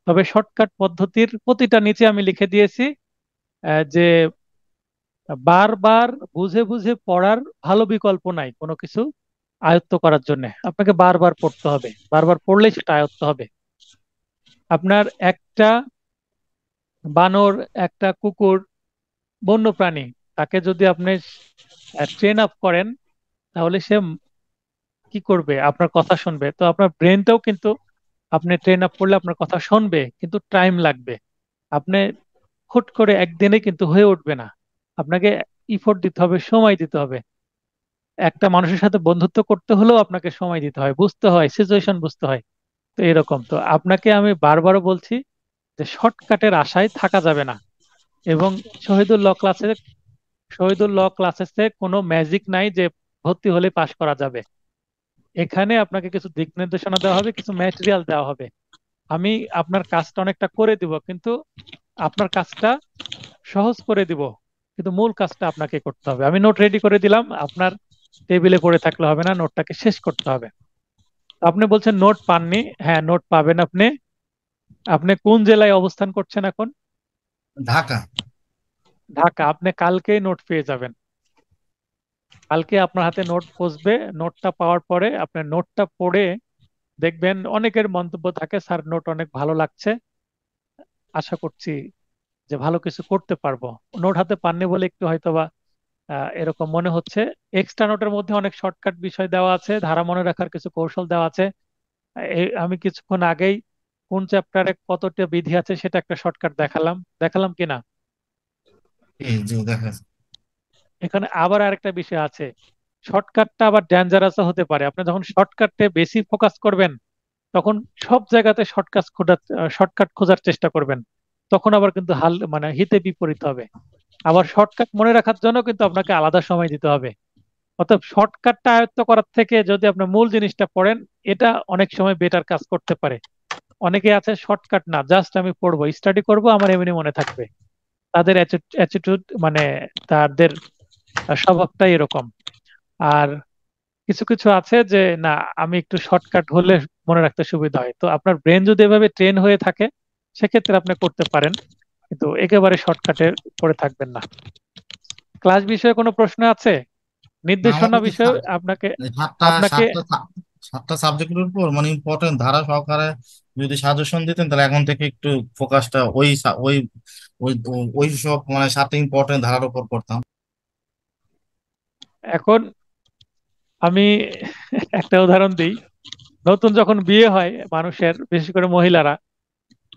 তবে শর্টকাট পদ্ধতির প্রতিটা নিচে আমি লিখে দিয়েছি যে বারবার বুঝে বুঝে পড়ার ভালো বিকল্প নাই কোনো কিছু আয়ত্ত করার জন্য। আপনাকে বারবার পড়তে হবে, বারবার পড়লেই সেটা আয়ত্ত হবে। আপনার একটা বানর, একটা কুকুর, বন্য প্রাণী, তাকে যদি আপনি ট্রেন আপ করেন তাহলে সে কি করবে? আপনার কথা শুনবে। তো আপনার ব্রেনটাও কিন্তু আপনি ট্রেন আপ করলে আপনার কথা শুনবে, কিন্তু টাইম লাগবে। আপনি হুট করে একদিনে কিন্তু হয়ে উঠবে না। আপনাকে ইফোর্ট দিতে হবে, সময় দিতে হবে। একটা মানুষের সাথে বন্ধুত্ব করতে হলেও আপনাকে সময় দিতে হয়, বুঝতে হয়, সিচুয়েশন বুঝতে হয়। তো এরকম, তো আপনাকে আমি বারবারও বলছি যে শর্টকাটের আশায় থাকা যাবে না। এবং শহীদুল ল ক্লাসে শহীদুল ল ক্লাসেসে কোনো ম্যাজিক নাই যে ভর্তি হলে পাশ করা যাবে। এখানে আপনাকে কিছু দিক নির্দেশনা দেওয়া হবে, কিছু ম্যাটেরিয়াল দেওয়া হবে। আমি আপনার কাজটা অনেকটা করে দিব, কিন্তু আপনার কাজটা সহজ করে দিব, কিন্তু মূল কাজটা আপনাকে করতে হবে। আমি নোট রেডি করে দিলাম, আপনার টেবিলে পড়ে থাকলে হবে না, নোটটাকে শেষ করতে হবে। আপনি বলছেন নোট পাননি, হ্যাঁ নোট পাবেন আপনি। আপনি কোন জেলায় অবস্থান করছেন এখন? ঢাকা। ঢাকা। আপনি কালকেই নোট পেয়ে যাবেন। কালকে আপনার হাতে নোট পৌঁছবে। নোটটা পাওয়ার পরে আপনি নোটটা পড়ে দেখবেন অনেকের মন্তব্য থাকে, স্যার নোট অনেক ভালো লাগছে, আশা করছি যে ভালো কিছু করতে পারবো। নোট হাতে পাননি বলে একটু হয়তোবা এরকম মনে হচ্ছে। এক্সট্রা নোটের মধ্যে অনেক শর্টকাট বিষয় দেওয়া আছে, ধারা মনে রাখার কিছু কৌশল দেওয়া আছে। আমি কিছুক্ষণ আগেই কোন চ্যাপ্টারে কতটা বিধি আছে সেটা একটা শর্টকাট দেখালাম, দেখালাম কিনা? জি জি, দেখা যাচ্ছে। এখানে আবার আরেকটা বিষয় আছে, শর্টকাটটা আবার ডেঞ্জারাসও হতে পারে। আপনি যখন শর্টকাটে বেশি ফোকাস করবেন তখন সব জায়গাতে শর্টকাট খোঁজার চেষ্টা করবেন, তখন আবার কিন্তু হাল মানে হিতে বিপরীত হবে। আবার শর্টকাট মনে রাখার জন্য কিন্তু আপনাকে আলাদা সময় দিতে হবে। অর্থাৎ শর্টকাটটা আয়ত্ত করার থেকে যদি আপনি মূল জিনিসটা পড়েন, এটা অনেক সময় বেটার কাজ করতে পারে। অনেকে আছে শর্টকাট না, জাস্ট আমি পড়বো, স্টাডি করব, আমার এমনি মনে থাকবে। তাদের অ্যাটিটিউড মানে তাদের স্বভাবটাই এরকম। আর কিছু কিছু আছে যে না, আমি একটু শর্টকাট হলে মনে রাখতে সুবিধা হয়। তো আপনার ব্রেন যদি এভাবে ট্রেন হয়ে থাকে সেক্ষেত্রে আপনি করতে পারেন, কিন্তু একেবারে শর্টকাটে পড়ে থাকবেন না। ক্লাস বিষয়ে কোনো প্রশ্ন আছে? না, আমার নির্দেশনা কাছে বিষয়ে আপনাকে সাতটা আপনাকে সাতটা সাতটা সাবজেক্টের উপর মানে ইম্পর্টেন্ট ধারা সহকারে যদি সাজেশন দিতেন তাহলে এখন থেকে একটু ফোকাসটা ওই ওই ওই সব মানে সাতটা ইম্পর্টেন্ট ধারার উপর করতাম। এখন আমি একটা উদাহরণ দিই। নতুন যখন বিয়ে হয় মানুষের, বিশেষ করে মহিলারা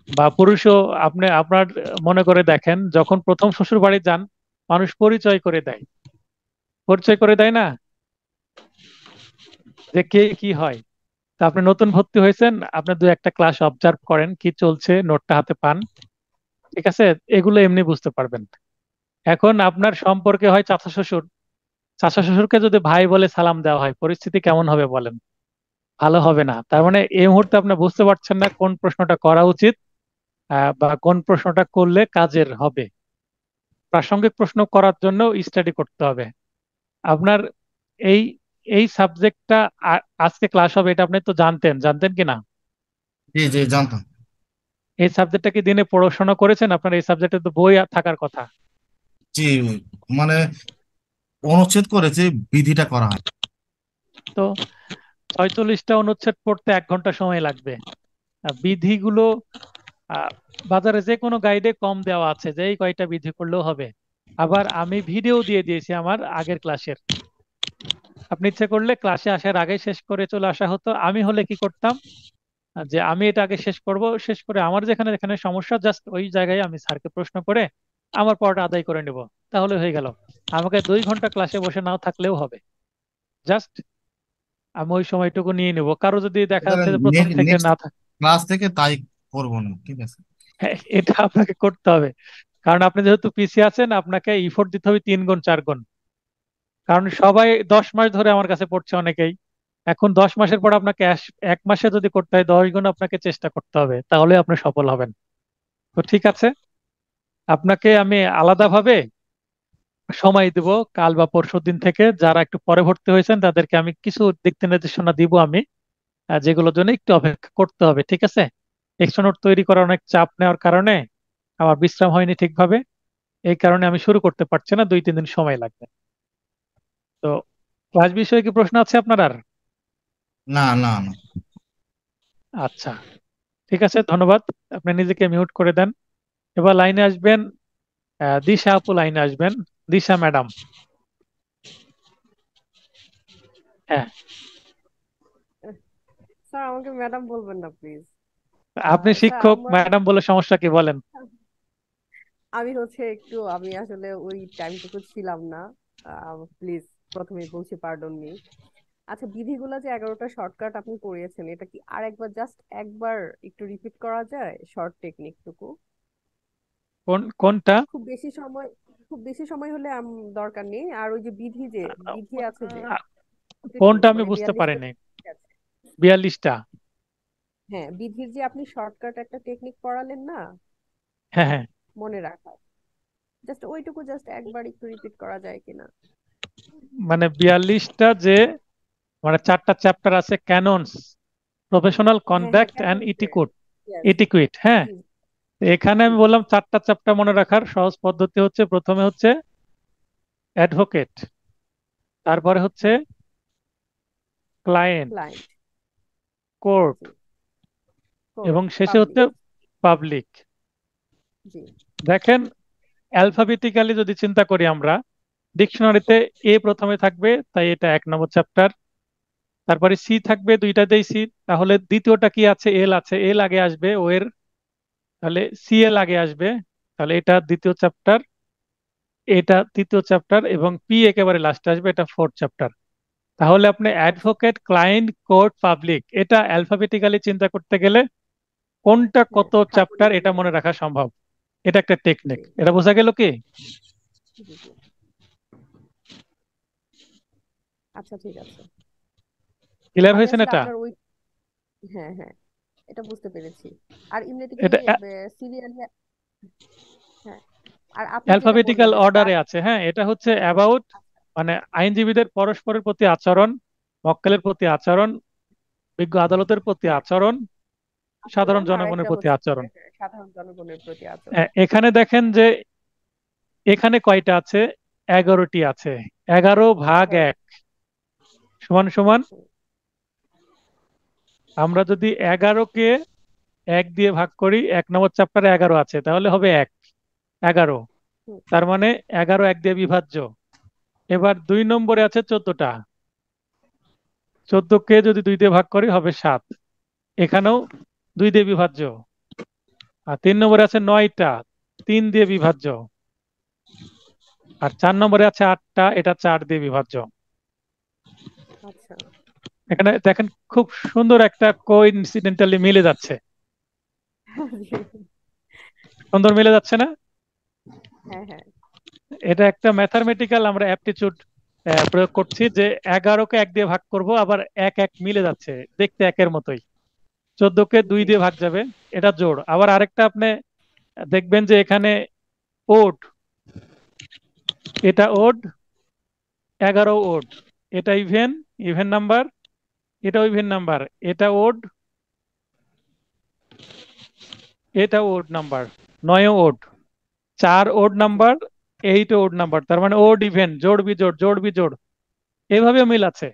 বা পুরুষও, আপনি আপনার মনে করে দেখেন, যখন প্রথম শ্বশুর বাড়ি যান মানুষ পরিচয় করে দেয়, পরিচয় করে দেয় না যে কে কি হয়। তা আপনি নতুন ভর্তি হয়েছেন, আপনি দু একটা ক্লাস অবজার্ভ করেন কি চলছে, নোটটা হাতে পান, ঠিক আছে, এগুলো এমনি বুঝতে পারবেন। এখন আপনার সম্পর্কে হয় চাচা শ্বশুর, চাচা শ্বশুরকে যদি ভাই বলে সালাম দেওয়া হয় পরিস্থিতি কেমন হবে বলেন? ভালো হবে না। তার মানে এই মুহূর্তে আপনি বুঝতে পারছেন না কোন প্রশ্নটা করা উচিত বা কোন প্রশ্নটা করলে কাজের হবে। প্রাসঙ্গিক প্রশ্ন করার জন্য স্টাডি করতে হবে আপনার। এই এই সাবজেক্টটা আজকে ক্লাস হবে এটা আপনি তো জানতেন, জানতেন কি না? জি জি, জানতাম। এই সাবজেক্টটা কি দিনে পড়াশোনা করেছেন? আপনার এই সাবজেক্টে তো বই থাকার কথা। জি, মানে অনুচ্ছেদ করেছে, বিধিটা করা হয়। তো 46টা অনুচ্ছেদ পড়তে 1 ঘন্টা সময় লাগবে। বিধিগুলো আহ, বাজারে যে কোনো গাইডে কম দেওয়া আছে যে এই কয়টা বিধি করলেও হবে। আবার আমি ভিডিও দিয়ে দিয়েছি আমার আগের ক্লাসের, আপনি ইচ্ছে করলে ক্লাসে আসার আগে শেষ করে চলে আসা হতো। আমি হলে কি করতাম, যে আমি এটা আগে শেষ করব, শেষ করে আমার যেখানে যেখানে সমস্যা জাস্ট ওই জায়গায় আমি স্যারকে প্রশ্ন করে আমার পড়াটা আদায় করে নেব, তাহলে হয়ে গেল। আমাকে 2 ঘন্টা ক্লাসে বসে নাও থাকলেও হবে, জাস্ট আমি ওই সময়টুকু নিয়ে নেব। কারো যদি দেখা যাচ্ছে যে প্রথম থেকে নেক্সট না থাকে, ক্লাস থেকে তাই করবো না, ঠিক আছে। হ্যাঁ, এটা আপনাকে করতে হবে। কারণ আপনি যেহেতু পিছিয়ে আছেন, আপনাকে ইফোর্ট দিতে হবে 3 গুণ 4 গুণ। কারণ সবাই 10 মাস ধরে আমার কাছে পড়ছে অনেকেই। এখন 10 মাসের পর আপনাকে 1 মাসে যদি করতে হয় 10 গুণ আপনাকে চেষ্টা করতে হবে, তাহলে আপনি সফল হবেন। তো ঠিক আছে। আপনাকে আমি আলাদাভাবে সময় দিব, কাল বা পরশু দিন থেকে যারা একটু পরে ভর্তি হয়েছেন তাদেরকে আমি কিছু দিক নির্দেশনা দিব আমি, যেগুলোর জন্য একটু অপেক্ষা করতে হবে, ঠিক আছে? এক্সট্রা নোট তৈরি করার অনেক চাপ নেওয়ার কারণে আমার বিশ্রাম হয়নি ঠিকভাবে, এই কারণে আমি শুরু করতে পারছি না, 2-3 দিন সময় লাগবে। তো ক্লাস বিষয়ে কি প্রশ্ন আছে আপনার আর? না, না, না। আচ্ছা, ঠিক আছে, ধন্যবাদ। আপনি নিজেকে মিউট করে দেন। এবার লাইনে আসবেন দিশা আপু, লাইনে আসবেন। দিশা ম্যাডাম। হ্যাঁ, স্যার আমাকে ম্যাডাম বলবেন না প্লিজ। আপনি স্যার শিক্ষক, আমার ম্যাডাম বলে সমস্যা কি বলেন? আমি আসলে ওই টাইমটুকু ছিলাম না। প্লিজ প্রথমে বলছি পার্ডন মি। আচ্ছা, বিধিগুলা যে 11টা শর্টকাট আপনি পড়িয়েছেন, এটা কি আর একবার জাস্ট একবার একটু রিপিট করা যায় শর্ট টেকনিকটুকু? কোনটা? খুব বেশি সময় খুব বেশি সময় হলে দরকার নেই। আর ওই যে বিধি আছে যে কোনটা আমি মানে বুঝতে 42টা পারিনি। আছে। 42টা? হ্যাঁ, বিধির যে আপনি শর্টকাট একটা টেকনিক পড়ালেন না হ্যাঁ, হ্যাঁ। মনে রাখার, জাস্ট ওইটুকু জাস্ট একবার একটু রিপিট করা যায় কিনা? মানে 42টা যে, মানে 4টা চ্যাপ্টার আছে: ক্যাননস, প্রফেশনাল হ্যাঁ হ্যাঁ, কন্ডাক্ট কেন অ্যান্ড ইটিকুট, ইয়েস। এটিকুইট। হ্যাঁ, জি তো এখানে জি আমি জি। বললাম 4টা চ্যাপ্টার মনে রাখার সহজ পদ্ধতি হচ্ছে, প্রথমে হচ্ছে অ্যাডভোকেট, তারপরে হচ্ছে হ্যাঁ, ক্লায়েন্ট, ক্লায়েন্ট। কোর্ট, জি। এবং কোর্ট, শেষে হচ্ছে পাবলিক। পাবলিক। জি দেখেন, অ্যালফাবেটিক্যালি যদি চিন্তা করি আমরা, ডিকশনারিতে এ প্রথমে থাকবে, তাই এটা 1 নম্বর চ্যাপ্টার। তারপরে সি থাকবে, দুইটাতেই সি, তাহলে দ্বিতীয়টা কি আছে? এল আছে, এল আগে আসবে ও এর, তাহলে সি এল আগে আসবে, তাহলে এটা দ্বিতীয় চ্যাপ্টার, এটা তৃতীয় চ্যাপ্টার, এবং পি একেবারে লাস্টে আসবে, এটা 4th চ্যাপ্টার। তাহলে আপনি আচ্ছা। অ্যাডভোকেট, ক্লায়েন্ট, কোর্ট, পাবলিক, এটা অ্যালফাবেটিক্যালি চিন্তা করতে গেলে কোনটা হ্যাঁ, কত ভাগ করে চ্যাপ্টার এটা নিলেন। মনে রাখা সম্ভব। এটা একটা টেকনিক, জি এটা বোঝা গেল কি? জি জি। আচ্ছা ঠিক আছে। ক্লিয়ার আমি হয়েছেন আসলে এটা? আপনার ওই, হ্যাঁ হ্যাঁ, এটা বুঝতে পেরেছি। আর এমনিতে কি এটা সিরিয়ালি? হ্যাঁ। আর আপনি যেটা বললেন অ্যালফাবেটিক্যাল যে অর্ডারে স্টার্ট। আছে। হ্যাঁ, এটা হচ্ছে অ্যাবাউট, মানে আইনজীবীদের পরস্পরের প্রতি আচরণ, মক্কেলের প্রতি আচরণ, বিজ্ঞ আদালতের প্রতি হ্যাঁ, আচরণ, সাধারণ আচরণ। আর জনগণের একটা প্রতি হচ্ছে আচরণ। সাধারণ জনগণের প্রতি আচরণ। এখানে দেখেন যে এখানে কয়টা আছে? 11টি আছে। 11 ভাগ 1 11। সমান সমান, হুম, আমরা যদি 11কে 1 দিয়ে ভাগ করি, 1 নম্বর চ্যাপ্টারে 11 আছে, তাহলে হবে 11। হুম, তার মানে 11 1 দিয়ে বিভাজ্য। এবার 2 নম্বরে আছে 14টা, 14কে যদি 2 দিয়ে ভাগ করি হবে 7, এখানেও 2 দিয়ে বিভাজ্য। আর 3 নম্বরে আছে 9টা, 3 দিয়ে বিভাজ্য। আর 4 নম্বরে আছে 8টা, এটা 4 দিয়ে বিভাজ্য। আচ্ছা। এখানে দেখেন, খুব সুন্দর একটা কোইনসিডেন্টালি মিলে যাচ্ছে। জি। সুন্দর মিলে যাচ্ছে না? হ্যাঁ হ্যাঁ। এটা একটা ম্যাথামেটিক্যাল আমরা অ্যাপটিচিউড প্রয়োগ করছি, যে 11কে 1 দিয়ে ভাগ করব, আবার 1 1 মিলে যাচ্ছে, দেখতে একের মতোই। 14কে 2 জি দিয়ে ভাগ যাবে, এটা জোড়। আবার আরেকটা আপনি দেখবেন যে এখানে ওড, এটা জি। ওড, 11 ওড, এটা ইভেন, ইভেন নাম্বার, এটাও ইভেন নাম্বার, এটা ওড, এটা ওড নাম্বার, 9 ওড, 4 ওড জি। নাম্বার, 8 ওড নাম্বার, তার মানে ওড ইভেন, জোড় বিজোড়, জোড় বিজোড়, এভাবেও মিল আছে।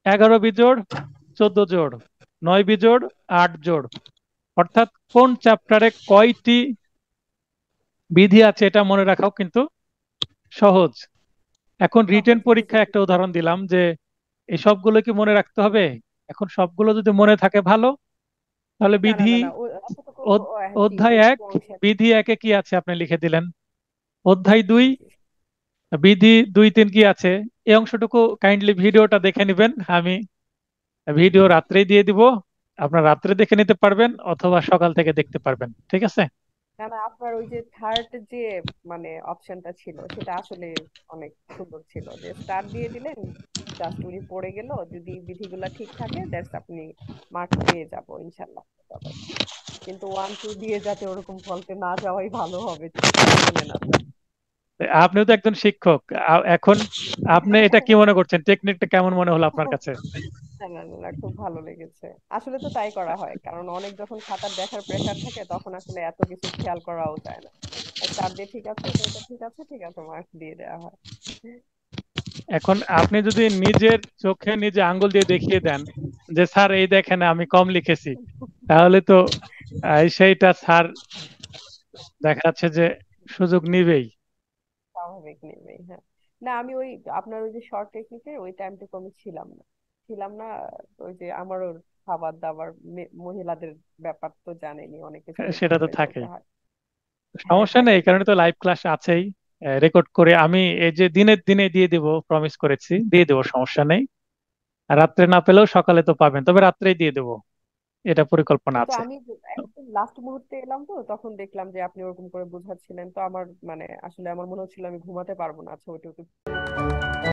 11 বিজোড় 14 জোড়, 9 বিজোড় 8 জোড়। অর্থাৎ কোন চ্যাপ্টারে কয়টি বিধি আছে এটা মনে রাখাও কিন্তু সহজ। এখন রিটেন সহজ, পরীক্ষায় বুঝেছি। একটা উদাহরণ দিলাম যে এই সবগুলো কি মনে রাখতে হবে? এখন সবগুলো যদি মনে থাকে ভালো, তাহলে না না বিধি না না, অতটুকু। জি, অধ্যায় এক, ওইটুকু অংশে। বিধি একে কি আছে আপনি লিখে দিলেন, অধ্যায় জি 2 জি। বিধি 2 3 কি আছে, এই অংশটুকু কাইন্ডলি ভিডিওটা দেখে নেবেন। আমি ভিডিও রাত্রেই দিয়ে দিব, আপনার রাত্রে দেখে নিতে পারবেন অথবা সকাল থেকে দেখতে পারবেন, ঠিক আছে? না না, আপনার ওই যে থার্ড যে মানে অপশনটা ছিল সেটা আসলে অনেক সুন্দর ছিল, যে স্টার দিয়ে দিলেন, জাস্ট উনি পড়ে গেল, যদি বিধিগুলা ঠিক থাকে দ্যাটস আপনি মার্ক পেয়ে যাবো ইনশাল্লাহ। কিন্তু 1 2 দিয়ে যাতে ওরকম ফলতে না যাওয়াই ভালো হবে, চিন্তা করলেন আপনি। আপনিও তো একজন শিক্ষক। এখন আপনি এটা কি মনে করছেন, টেকনিকটা কেমন মনে হলো আপনার কাছে? না না না না, খুব ভালো লেগেছে। আসলে তো তাই করা হয়, কারণ অনেক যখন খাতার দেখার প্রেশার থাকে তখন আসলে এত কিছু খেয়াল করাও যায় না। চার দিয়ে ঠিক আছে, এটা ঠিক আছে, ঠিক আছে, মার্কস দিয়ে দেওয়া হয়। এখন আপনি যদি নিজের চোখে নিজে আঙ্গুল দিয়ে দেখিয়ে দেন যে স্যার এই দেখেন আমি কম লিখেছি, তাহলে তো সেইটা স্যার দেখা যাচ্ছে যে সুযোগ নিবেই। স্বাভাবিক নেবেই, হ্যাঁ। না আমি ওই আপনার ওই যে শর্ট টেকনিকের ওই টাইমটুকু আমি ছিলাম না। ওই যে আমারও খাবার দাবার মহিলাদের ব্যাপার তো জানেনি, অনেক কিছু মেনটেন সেটা তো করে চলতে থাকেই, হয়। হ্যাঁ, সমস্যা নেই, থাকে এই কারণে থাকে। তো লাইভ ক্লাস আছেই। রেকর্ড করে আমি এই যে দিনের দিনে দিয়ে দিব, প্রমিস করেছি দিয়ে দেবো, সমস্যা নেই। আর রাত্রে না পেলেও সকালে তো পাবেন, তবে রাত্রেই দিয়ে দেবো, এটা পরিকল্পনা কিন্তু আছে। আমি একদম লাস্ট মুহূর্তে এলাম, তো তখন দেখলাম যে আপনি ওরকম করে বোঝাচ্ছিলেন, তো আমার মানে আসলে আমার মনে হচ্ছিল আমি ঘুমাতে পারবো না। আচ্ছা ওইটুকু